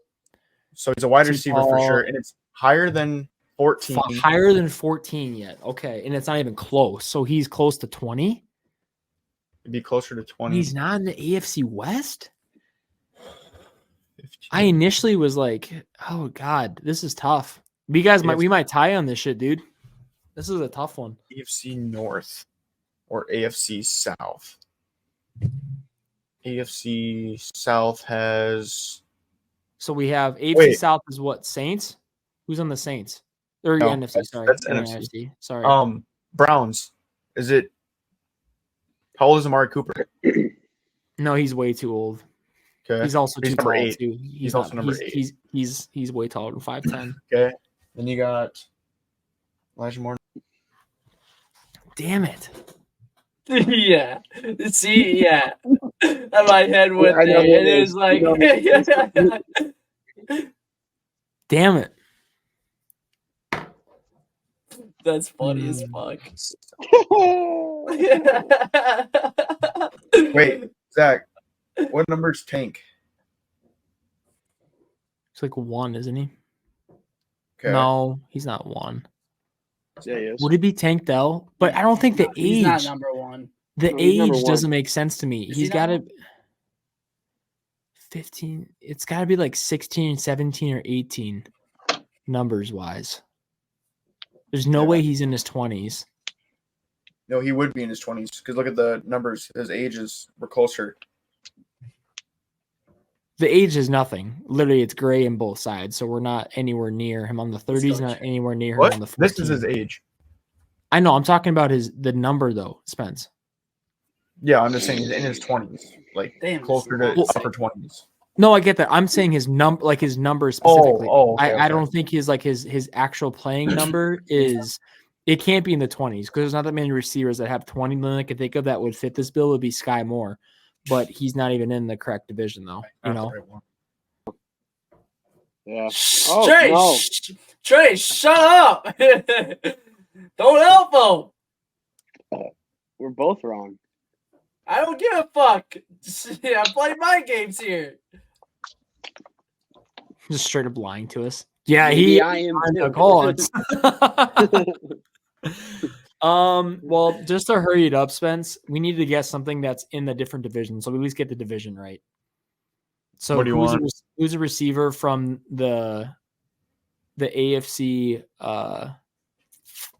So he's a wide Too receiver tall. for sure, and it's higher than 14. Higher than 14 yet. Okay, and it's not even close. So he's close to 20. It'd be closer to 20. He's not in the AFC West. 15. I initially was like, "Oh God, this is tough." We might tie on this shit, dude. This is a tough one. AFC North or AFC South. AFC South has. So we have AFC South is what, Saints? Who's on the Saints? Or No, NFC? Sorry, that's NFC. NFC. Sorry. Browns. Is it? How old is Amari Cooper? No, he's way too old. Okay. He's also too number tall 8. too. He's also number 8. He's way taller than 5'10". Okay. Then you got Elijah Moore. Damn it. Yeah. See, yeah. And my head went there. And it was like, damn it. That's funny as fuck. Wait, Zach, what number's Tank? It's like 1, isn't he? Okay. No, he's not 1. Yeah, he is. Would it be Tank Dell? But I don't think the He's not age. number 1. The No, he's number age 1. doesn't make sense to me. Is He's he got to number 15. It's got to be like 16, 17, or 18 numbers wise. There's no way he's in his 20s. No, he would be in his 20s because look at the numbers. His ages were closer. The age is nothing. Literally, it's gray on both sides, so we're not anywhere near him on the 30s, not anywhere near him What? on the 40s. This is his age. I know. I'm talking about the number though, Spence. Yeah, I'm just saying he's in his 20s, like Damn, closer this to is upper 20s. No, I get that. I'm saying his number specifically. Okay, I don't think his actual playing number is. It can't be in the 20s because there's not that many receivers that have 20 million I can think of that would fit this bill. It would be Sky Moore, but he's not even in the correct division though. You know. Yeah. Trey, No. Trey, shut up! Don't help him. We're both wrong. I don't give a fuck. I'm playing my games here. Just straight up lying to us. Yeah, Maybe I am the too. gods. Well, just to hurry it up, Spence, we need to guess something that's in the different division, so we at least get the division right. So What do you want? Who's a receiver from the AFC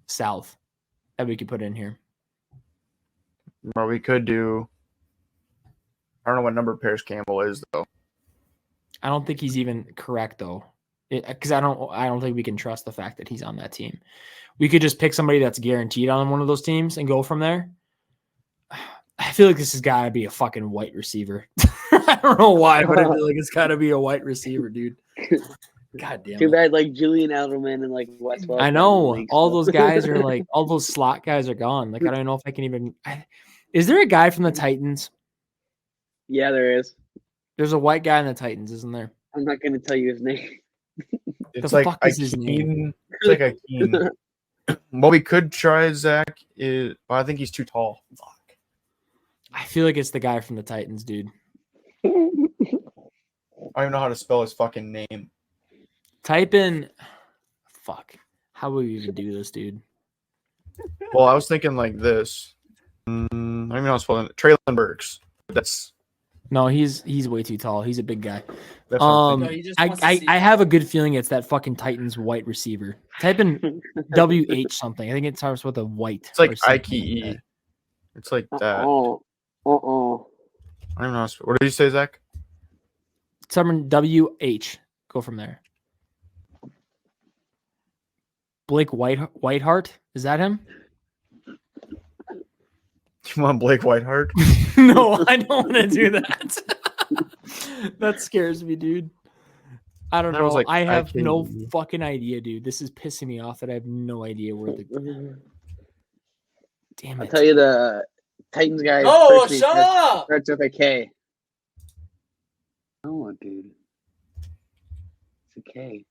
South that we could put in here? Well, we could do. I don't know what number Paris Campbell is though. I don't think he's even correct though, because I don't think we can trust the fact that he's on that team. We could just pick somebody that's guaranteed on one of those teams and go from there. I feel like this has got to be a fucking white receiver. I don't know why, but I feel like it's got to be a white receiver, dude. God damn Too it. bad, like Julian Edelman and like Wes Welker. I know all those guys are like all those slot guys are gone. Like I don't know if I can even. Is there a guy from the Titans? Yeah, there is. There's a white guy in the Titans, isn't there? I'm not going to tell you his name. It's The like fuck is his name? It's like Akeem. What we could try, Zach, is I think he's too tall. Fuck. I feel like it's the guy from the Titans, dude. I don't even know how to spell his fucking name. Type in. Fuck. How will you even do this, dude? Well, I was thinking like this. I don't even know how to spell it. Traylon Burks. That's No, he's way too tall. He's a big guy. that's what I'm No, thinking. he just wants to I see- have a good feeling it's that fucking Titans white receiver. Type in WH something. I think it starts with a white. It's like or something IKE. like that. It's like that. Oh. I don't even know how to spell. What did you say, Zach? Someone WH. Go from there. Blake Whiteheart? Is that him? You want Blake Whiteheart? No, I don't want to do that. That scares me, dude. I don't That was know. like I have no IKE. fucking idea, dude. This is pissing me off that I have no idea where the. Damn I'll it. tell you the Titans guy. Oh, first name shut up! starts with a K. No, dude. It's a K.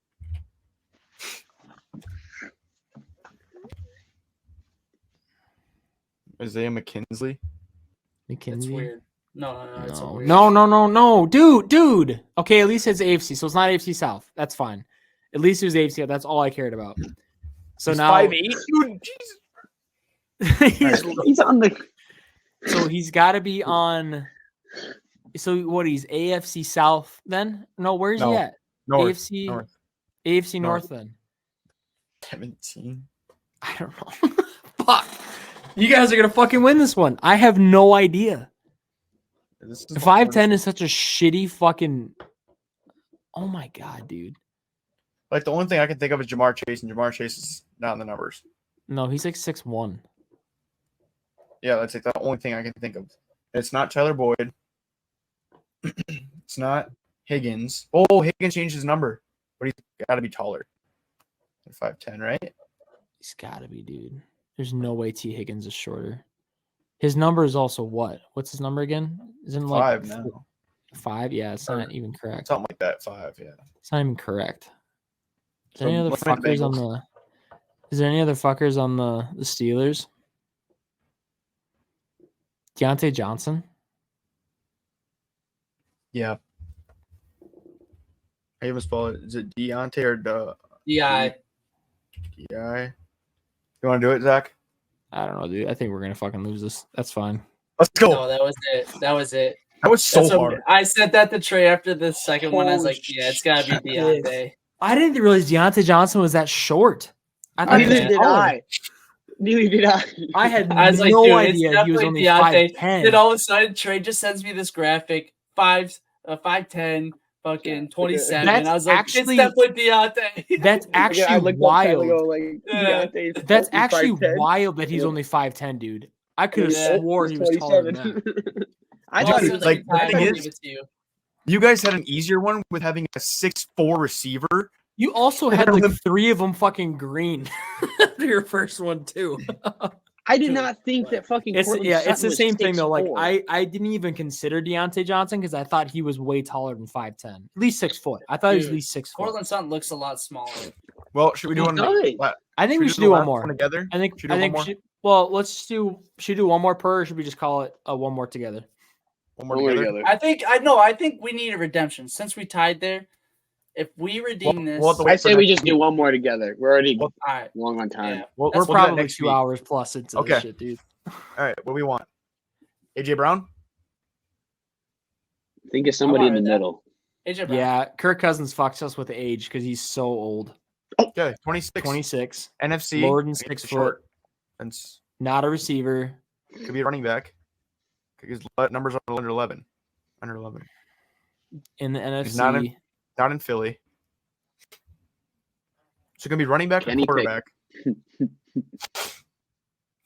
Isaiah McKinley. That's McKinsey? weird. No, it's a No. weird. No. Dude. Okay, at least it's AFC, so it's not AFC South. That's fine. At least it was AFC. That's all I cared about. So He's now 5'8", dude. Jesus. He's on the. so he's got to be on. So what? He's AFC South then? No, where's he No. at? North. AFC North. AFC North. North then. 17. I don't know. Fuck. You guys are gonna fucking win this one. I have no idea. This is 5'10" is such a shitty fucking. Oh my god, dude. like the only thing I can think of is Jamar Chase, and Jamar Chase is not in the numbers. No, he's like 6'1". Yeah, that's like the only thing I can think of. It's not Tyler Boyd. It's not Higgins. Oh, Higgins changed his number, but he's got to be taller than 5'10", right? He's got to be, dude. There's no way T. Higgins is shorter. His number is also what? What's his number again? Isn't it like 5 now. 5? Yeah, it's not even correct. Something like that. 5, yeah. It's not even correct. Is So there any other let's find the fuckers on Bengals. the? Is there any other fuckers on the Steelers? Deontay Johnson. Yeah. I even spell it. Is it Deontay or Yeah, DI? You want to do it, Zach? I don't know, dude. I think we're gonna fucking lose this. That's fine. Let's go. no, that was it. That was it. That was so That's what- hard. I said that to Trey after the second one. I was Holy like, yeah, it's gotta be shit. Deontay. I didn't realize Deontay Johnson was that short. I thought he Neither was did taller. I. Neither did I. I had I was like, no dude, it's idea he was definitely only Deontay. 5'10". Then all of a sudden, Trey just sends me this graphic, 5'10", fucking 27. That's I was like, actually- it's definitely Deontay. That's I actually looked up wild. Tyler, like, Yeah. Deontay's That's fucking actually 5'10". wild that he's Yeah. only 5'10", dude. I could have Yeah. swore he was taller than that. I Well, thought as he soon was as like, we the tied, thing I'll is- give it to you. You guys had an easier one with having a 6'4" receiver. You also had like 3 of them fucking green for your first one too. I did not think that fucking. It's Courtland it's Sutton the was same thing though. Like 6'4". I didn't even consider Deontay Johnson because I thought he was way taller than 5'10", at least 6 foot. I thought he was at Dude, least 6 foot. Cortland Sutton looks a lot smaller. Well, should we do He one? does. I think we should the do one last more. together. I think Should we do I one think more? well, let's just do. Should we do one more per, or should we just call it a one more together? One more We're together. I think we need a redemption since we tied there. If we redeem this, well, the- I say we next just do one more together. We're already Well, all right. long on time. Yeah. We'll, We're we'll do that probably next 2 week. hours plus into Okay. this shit, dude. All right, what do we want? AJ Brown. Think of somebody in the with that. middle. AJ Brown. Yeah, Kirk Cousins fucks us with age because he's so old. Okay, 26. 26, NFC. Lord and against 6 the foot, short. And not a receiver. could be a running back. His numbers are under 11. Under 11. In the NFC. He's not in Philly. So it can be running back Kenny or quarterback.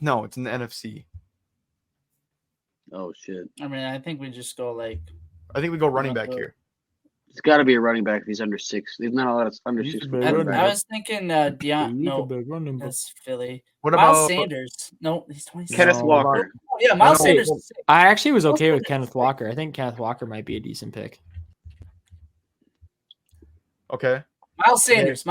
No, it's in the NFC. Oh shit! I mean, I think we just go like. I think we go running back here. It's got to be a running back if he's under 6. There's not a lot of under He's 6. a foot big I, running running I backs. was thinking no, that's Philly. What Miles about Sanders? No, he's 27. Kenneth No. Walker. Oh, yeah, Miles No. Sanders. is sick. I actually was okay with Kenneth Walker. I think Kenneth Walker might be a decent pick. Okay, Miles Sanders.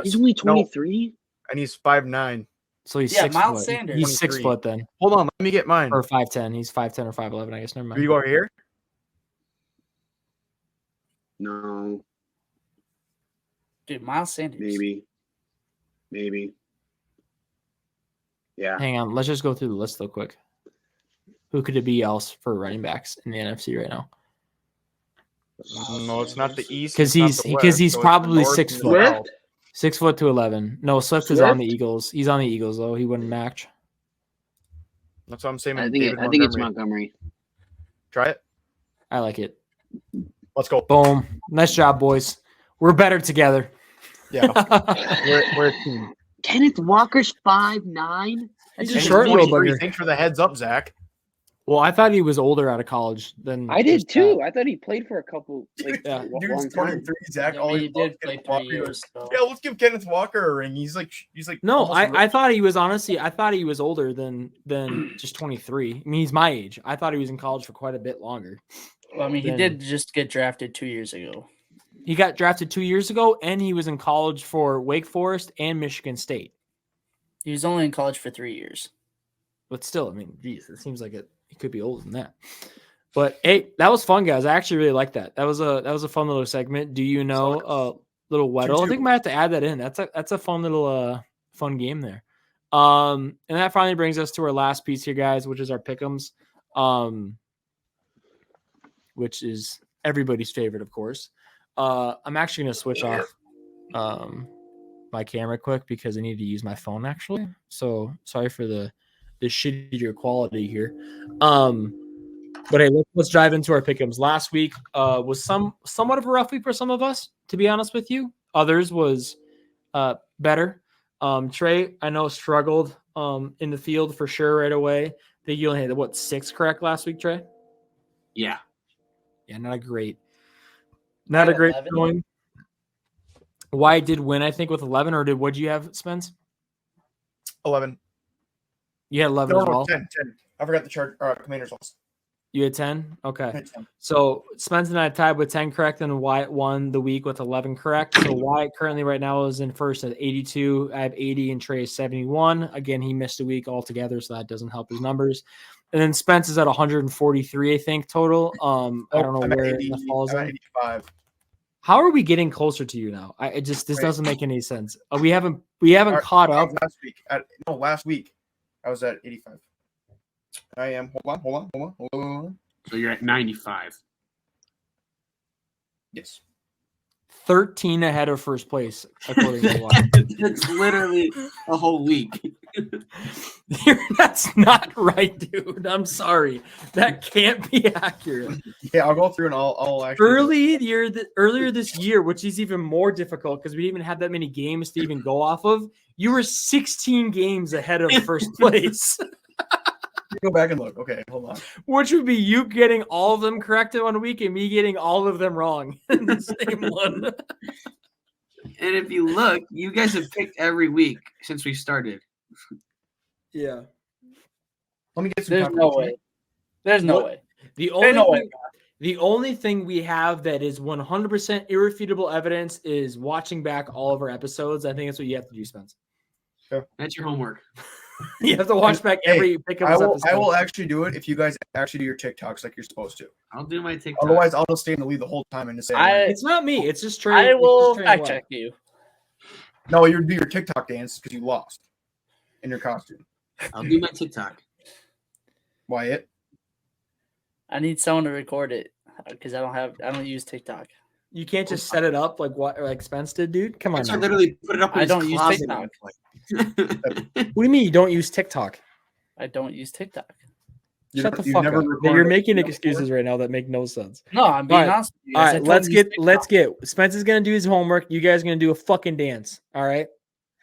He's only 23. and he's 5'9". So he's Yeah, 6 Miles foot. Sanders. He's 6 23. foot then. Hold on, let me get mine. Or 5'10". He's 5'10" or 5'11", I guess. Never Do mind. you go here? No. Dude, Miles Sanders. Maybe. Yeah. Hang on. Let's just go through the list real quick. Who could it be else for running backs in the NFC right now? No, it's not the East. Because it's not the West, he's so it's the probably North 6 and the foot. South. 6 foot to 11. No, Swift is on the Swift? Eagles. He's on the Eagles though. He wouldn't match. That's what I'm saying. I David think it's Montgomery. Montgomery. Try it. I like it. Let's go. Boom. Nice job, boys. We're better together. Yeah, we're a team. Kenneth Walker's 5'9". He's a And short he's little 23. bugger. Thanks for the heads up, Zach. Well, I thought he was older out of college than I did just too. I thought he played for a couple Yeah. long Dude's time. 23, Zach. Yeah, all he he did loves play Kenneth 3 Walker. years. So. Yeah, let's give Kenneth Walker a ring. He's like No, almost I thought he was honestly. I thought he was older than just 23. I mean, he's my age. I thought he was in college for quite a bit longer. Well, I mean, he Then- did just get drafted 2 years ago. He got drafted 2 years ago, and he was in college for Wake Forest and Michigan State. He was only in college for 3 years. But still, I mean, geez, it seems like he could be older than that. But hey, that was fun, guys. I actually really like that. That was a fun little segment. Do you know little Weddle? I think we might have to add that in. That's a fun little fun game there. And that finally brings us to our last piece here, guys, which is our pick'ems. Which is everybody's favorite, of course. I'm actually going to switch off my camera quick because I need to use my phone actually. So sorry for the shittier quality here. But hey, let's dive into our pick'ems. Last week was somewhat of a rough week for some of us, to be honest with you. Others was better. Trey, I know, struggled in the field for sure right away. I think you only had 6 correct last week, Trey? Yeah. Yeah, not a great going. Wyatt did win, I think, with 11, or what'd you have, Spence? 11. You had 11 No, as well. 10. I forgot the Commanders lost. You had 10? Okay. 10. So Spence and I tied with 10 correct, and Wyatt won the week with 11 correct. So Wyatt currently right now is in first at 82. I have 80 and Trey is 71. Again, he missed a week altogether, so that doesn't help his numbers. And then Spence is at 143, I think, total. I don't know where that falls I'm in. at 85. How are we getting closer to you now? This doesn't make any sense. We haven't caught up. Last week I was at 85. I am. Hold on. So you're at 95. Yes. 13 ahead of first place, according to Wyatt. That's literally a whole week. That's not right, dude. I'm sorry. That can't be accurate. Yeah, I'll go through and I'll actually. Earlier this year, which is even more difficult because we didn't even have that many games to even go off of, you were 16 games ahead of first place. Go back and look. Okay, hold on. Which would be you getting all of them correct in 1 week and me getting all of them wrong in the same one. And if you look, you guys have picked every week since we started. Yeah. Let me get some. There's no way. There's no way. The only thing we have that is 100% irrefutable evidence is watching back all of our episodes. I think that's what you have to do, Spence. That's your homework. You have to watch back every pickup episode. I will actually do it if you guys actually do your TikToks like you're supposed to. I'll do my TikTok. Otherwise, I'll just stay in the lead the whole time and just say, It's not me. It's just Trey. I will Trey fact White. check you. No, you would do your TikTok dance because you lost in your costume. I'll do my TikTok. Wyatt. I need someone to record it because I don't use TikTok. You can't just set it up like Spence did, dude. Come on. I Now. literally put it up in I his don't use closet. TikTok. What do you mean you don't use TikTok? I don't use TikTok. Shut the fuck up. You're making excuses right now that make no sense. No, I'm being All right. honest with you. All guys. right, I don't let's use get. Spence is gonna do his homework. You guys are gonna do a fucking dance. All right.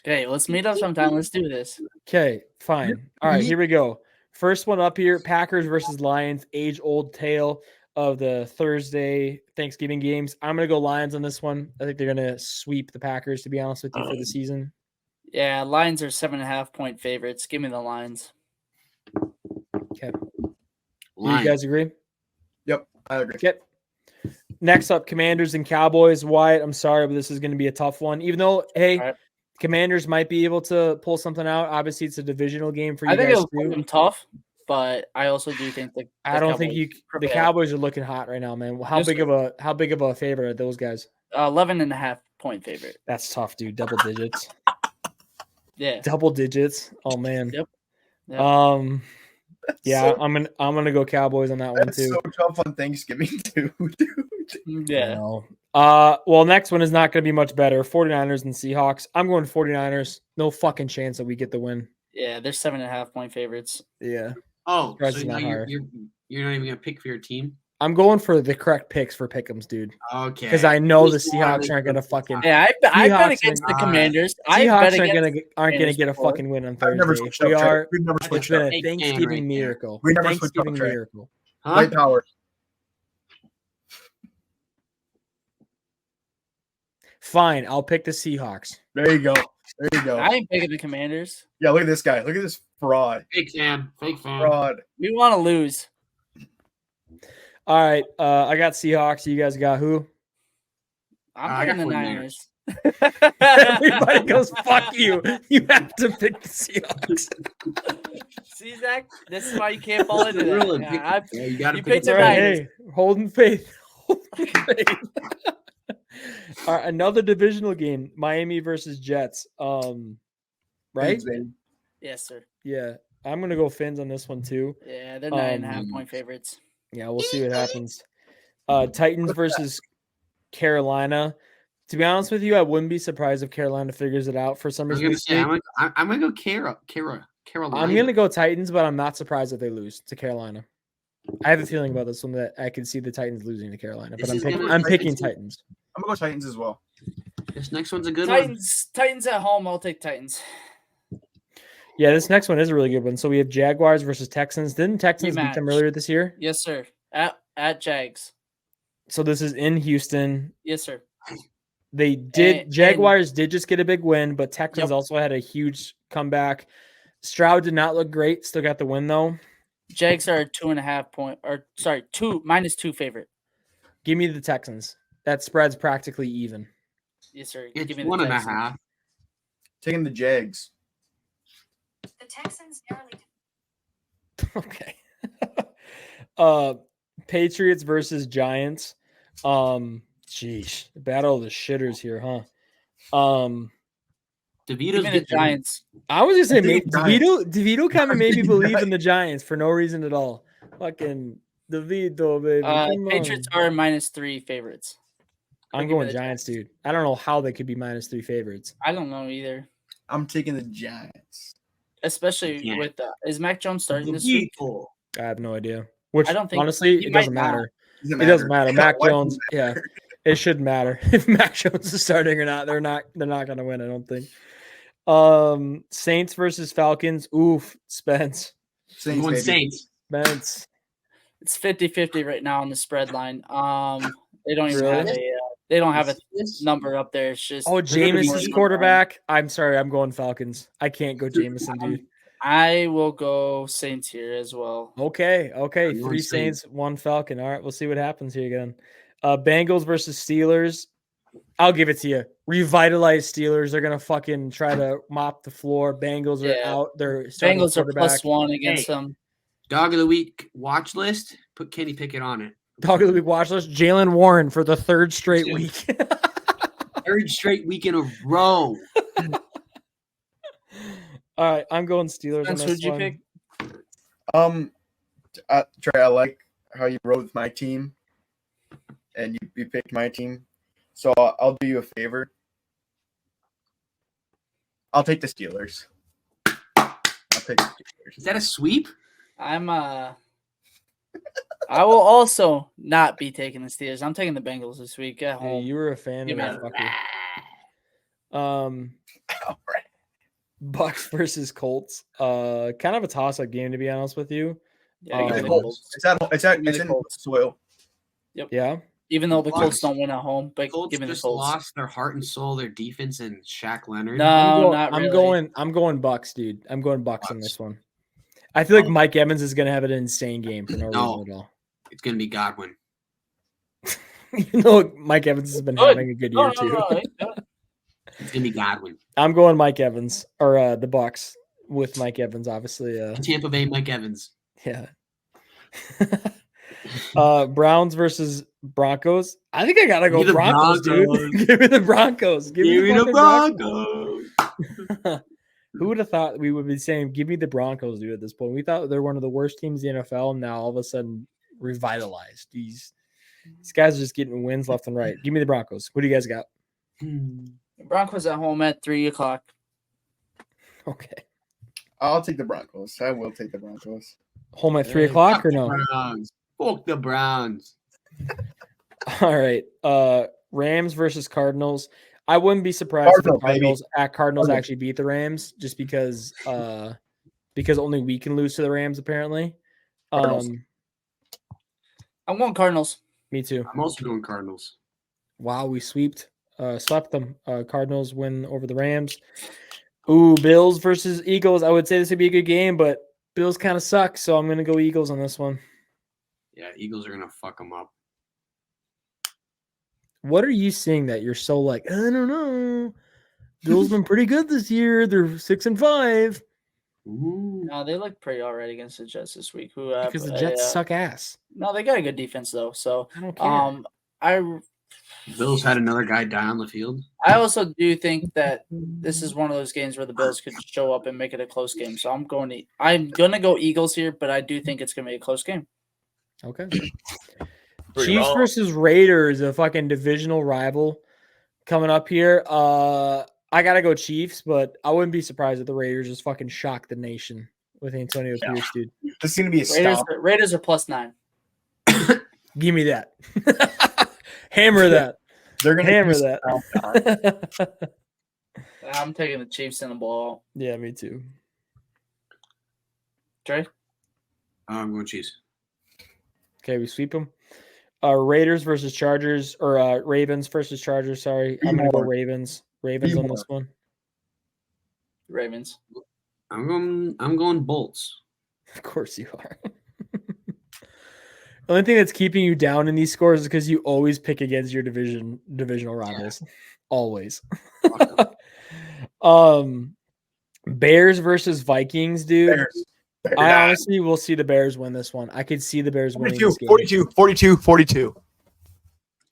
Okay, let's meet up sometime. Let's do this. Okay, fine. All right, here we go. First one up here: Packers versus Lions. Age-old tale of the Thursday Thanksgiving games. I'm gonna go Lions on this one. I think they're gonna sweep the Packers. To be honest with you, for the season. Yeah, Lions are 7.5 point favorites. Give me the Lions. Okay. Lions. You guys agree? Yep, I agree. Okay. Next up, Commanders and Cowboys. Wyatt, I'm sorry, but this is going to be a tough one. Even though, hey, All right. Commanders might be able to pull something out. Obviously, it's a divisional game for you I think guys it'll too. be tough, but I also do think that I don't think the prevail. Cowboys are looking hot right now, man. How big of a favorite are those guys? 11.5-point favorite. That's tough, dude. Double digits. Yeah. Double digits. Oh man. Yep. Yeah, I'm gonna go Cowboys on that one That's too. so tough on Thanksgiving too, dude. Yeah. Well, next one is not going to be much better. 49ers and Seahawks. I'm going 49ers. No fucking chance that we get the win. Yeah, they're 7.5-point favorites. Yeah. Oh, Price so is now not higher. you're not even gonna pick for your team? I'm going for the correct picks for pick'ems, dude. Okay. Because I know the Seahawks aren't going to fucking. Yeah, I bet Seahawks against the are- Commanders. Seahawks aren't going to get a before. fucking win on I've never Thursday. switched up. We Trey. are. We've never It's switched been up. a Big fan Thanksgiving right there. miracle. We never switched up, Thanksgiving Trey. miracle. Huh? White power. Fine, I'll pick the Seahawks. There you go. There you go. I ain't picking the Commanders. Yeah, look at this guy. Look at this fraud. Fake fan. Fraud. We want to lose. All right, I got Seahawks. You guys got who? I'm picking the 49ers. Niners. Everybody goes, fuck you. You have to pick the Seahawks. See, Zach? This is why you can't fall into that. Really? Yeah, Yeah, you gotta you pick picked the the All right, Niners. hey, holding faith. Holding faith. All right, another divisional game, Miami versus Jets. Right? Yes, sir. Yeah, I'm gonna go Fins on this one too. Yeah, they're 9.5-point favorites. Yeah, we'll see what happens. Titans versus Carolina. To be honest with you, I wouldn't be surprised if Carolina figures it out for some I was reason. gonna this say week. I'm gonna go Carolina. I'm gonna go Titans, but I'm not surprised if they lose to Carolina. I have a feeling about this one that I can see the Titans losing to Carolina, but I'm picking Titans. I'm gonna go Titans as well. This next one's a good one. Titans at home. I'll take Titans. Yeah, this next one is a really good one. So we have Jaguars versus Texans. Didn't Texans beat them Rematch. earlier this year? Yes, sir. At Jags. So this is in Houston. Yes, sir. They did. And- Jaguars did just get a big win, but Texans Yep. also had a huge comeback. Stroud did not look great. Still got the win though. Jags are a -2 favorite. Give me the Texans. That spread's practically even. Yes, sir. It's Give me the 1.5. Texans. Taking the Jags. The Texans narrowly Okay. Patriots versus Giants. Sheesh. Battle of the shitters here, huh? Give DeVito's me the good. Giants. I was just saying, think Giants. DeVito kind of made me think believe in the Giants for no reason at all. Fucking DeVito, baby. Come Patriots on. are -3 favorites. I'm give me going the Giants, dude. I don't know how they could be -3 favorites. I don't know either. I'm taking the Giants. Especially Yeah. with is Mac Jones starting this week? DeVito. I have no idea. Which I don't think- honestly, he it doesn't might not. matter. It doesn't matter. Mac Jones, yeah, it shouldn't matter if Mac Jones is starting or not. They're not going to win. I don't think. Saints versus Falcons. Oof, Spence. I'm going Saints. Spence. It's 50-50 right now on the spread line. They don't even Really? have a number up there. It's just Oh, they're gonna be Jameis is more- quarterback. I'm sorry, I'm going Falcons. I can't go Jameson, dude. I will go Saints here as well. Okay. I'm 3 going Saints, 1 Falcon. All right, we'll see what happens here again. Bengals versus Steelers. I'll give it to you. Revitalized Steelers. They're gonna fucking try to mop the floor. Bengals are Yeah. out. They're starting Bengals are quarterback. +1 against them. Dog of the week watch list. Put Kenny Pickett on it. Dog of the week watch list. Jalen Warren for the 3rd straight Dude. week. 3rd straight week in a row. All right, I'm going Steelers. Spence, on this who'd you one. pick? Trey, I like how you rode with my team, and you picked my team. So I'll do you a favor. I'll take the Steelers. I'll take the Steelers. Is that a sweep? I will also not be taking the Steelers. I'm taking the Bengals this week at Hey, home. you were a fan Give of me that a- fucker. All right. Bucks versus Colts. Kind of a toss-up game, to be honest with you. Yeah, Give give me me the the Colts. Colts. It's in soil. Yeah. Even though the Bucks. Colts don't win at home, but Colts give me the just Colts. lost their heart and soul, their defense, and Shaq Leonard. No, not really. I'm going Bucks, dude. I'm going Bucks on Bucks. this one. I feel like Mike Evans is going to have an insane game for no No. reason at all. It's gonna be Godwin. You know, Mike Evans has been Good. having a good year too. It's gonna be Godwin. I'm going Mike Evans or the Bucks with Mike Evans, obviously. Tampa Bay Mike Evans. Yeah. Browns versus Broncos. I think I gotta go Broncos, dude. Give me the Broncos. Give me the Broncos. Who would have thought we would be saying, give me the Broncos, dude, at this point? We thought they're one of the worst teams in the NFL, and now all of a sudden revitalized. These guys are just getting wins left and right. Give me the Broncos. What do you guys got? Broncos at home at 3:00. Okay. I'll take the Broncos. I will take the Broncos. Home at 3:00 or no? Browns. Fuck the Browns. All right. Rams versus Cardinals. I wouldn't be surprised if the Cardinals actually beat the Rams, just because only we can lose to the Rams apparently. I'm going Cardinals. Me too. I'm also going Cardinals. Wow, we swept them. Cardinals win over the Rams. Ooh, Bills versus Eagles. I would say this would be a good game, but Bills kind of suck, so I'm going to go Eagles on this one. Yeah, Eagles are going to fuck them up. What are you seeing that you're so like, I don't know. Bills been pretty good this year. They're 6-5. No, they look pretty all right against the Jets this week. Because the Jets suck ass. No, they got a good defense though. So I don't care. Bills had another guy die on the field. I also do think that this is one of those games where the Bills could show up and make it a close game. So I'm gonna go Eagles here, but I do think it's gonna be a close game. Okay. Chiefs versus Raiders, a fucking divisional rival coming up here. I gotta go Chiefs, but I wouldn't be surprised if the Raiders just fucking shock the nation with Antonio Pierce, dude. This is gonna be a stop. Raiders are +9. Give me that. Hammer that. They're gonna hammer that. I'm taking the Chiefs in the ball. Yeah, me too. Trey? I'm going Chiefs. Okay, we sweep them. Raiders versus Chargers, or Ravens versus Chargers. Sorry, I'm gonna go Ravens. Ravens on this one. Ravens. I'm going Bolts. Of course you are. The only thing that's keeping you down in these scores is because you always pick against your divisional rivals. Yeah. Always. Bears versus Vikings, dude. Bears. I honestly will see the Bears win this one. I could see the Bears winning this game. 42.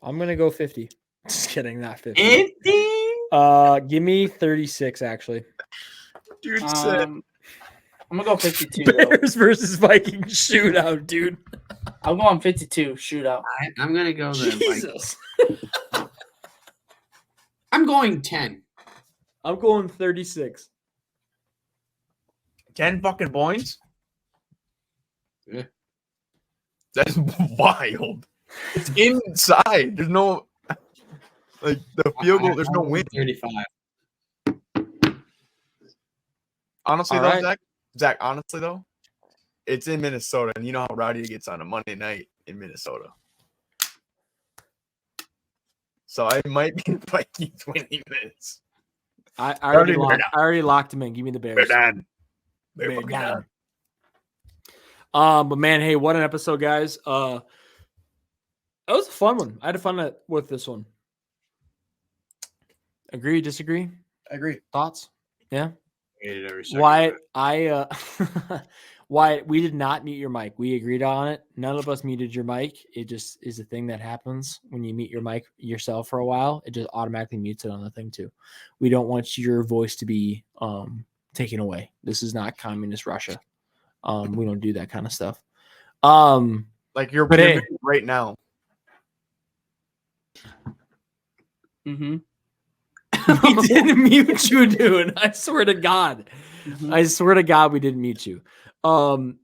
I'm going to go 50. Just kidding, not 50. 50? Give me 36, actually. Dude, I'm going to go 52. Bears versus Vikings shootout, dude. I'm going 52 shootout. I'm going to go the Jesus. I'm going 10. I'm going 36. 10 fucking points? Yeah. That's wild. It's inside. There's no, like, the field goal, there's no win. 35. Honestly, though, Zach, honestly, though, it's in Minnesota, and you know how rowdy it gets on a Monday night in Minnesota. So I might be Vikings winning this. I already locked him in. Give me the Bears. We're done. But man, hey, what an episode, guys. That was a fun one. I had fun with this one. Agree, disagree? Agree. Thoughts? Yeah. Why Why we did not mute your mic. We agreed on it. None of us muted your mic. It just is a thing that happens when you mute your mic yourself for a while. It just automatically mutes it on the thing too. We don't want your voice to be taken away. This is not communist Russia. We don't do that kind of stuff. Like you're right now. Mm-hmm. We didn't mute you, dude. I swear to God. Mm-hmm. I swear to God, we didn't mute you. But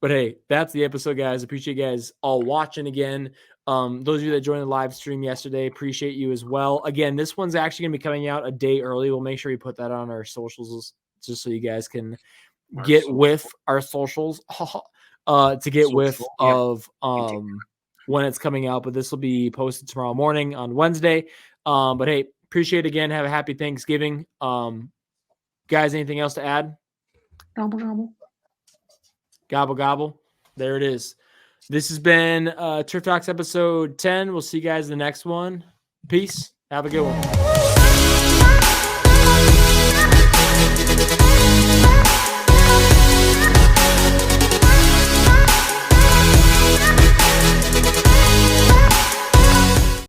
hey, that's the episode, guys. Appreciate you guys all watching again. Those of you that joined the live stream yesterday, appreciate you as well. Again, this one's actually going to be coming out a day early. We'll make sure we put that on our socials just so you guys can get with our socials to get with of when it's coming out. But this will be posted tomorrow morning on Wednesday. But hey, appreciate it again. Have a happy Thanksgiving. Guys, anything else to add? Gobble, gobble. Gobble, gobble. There it is. This has been Turf Talks episode 10. We'll see you guys in the next one. Peace. Have a good one.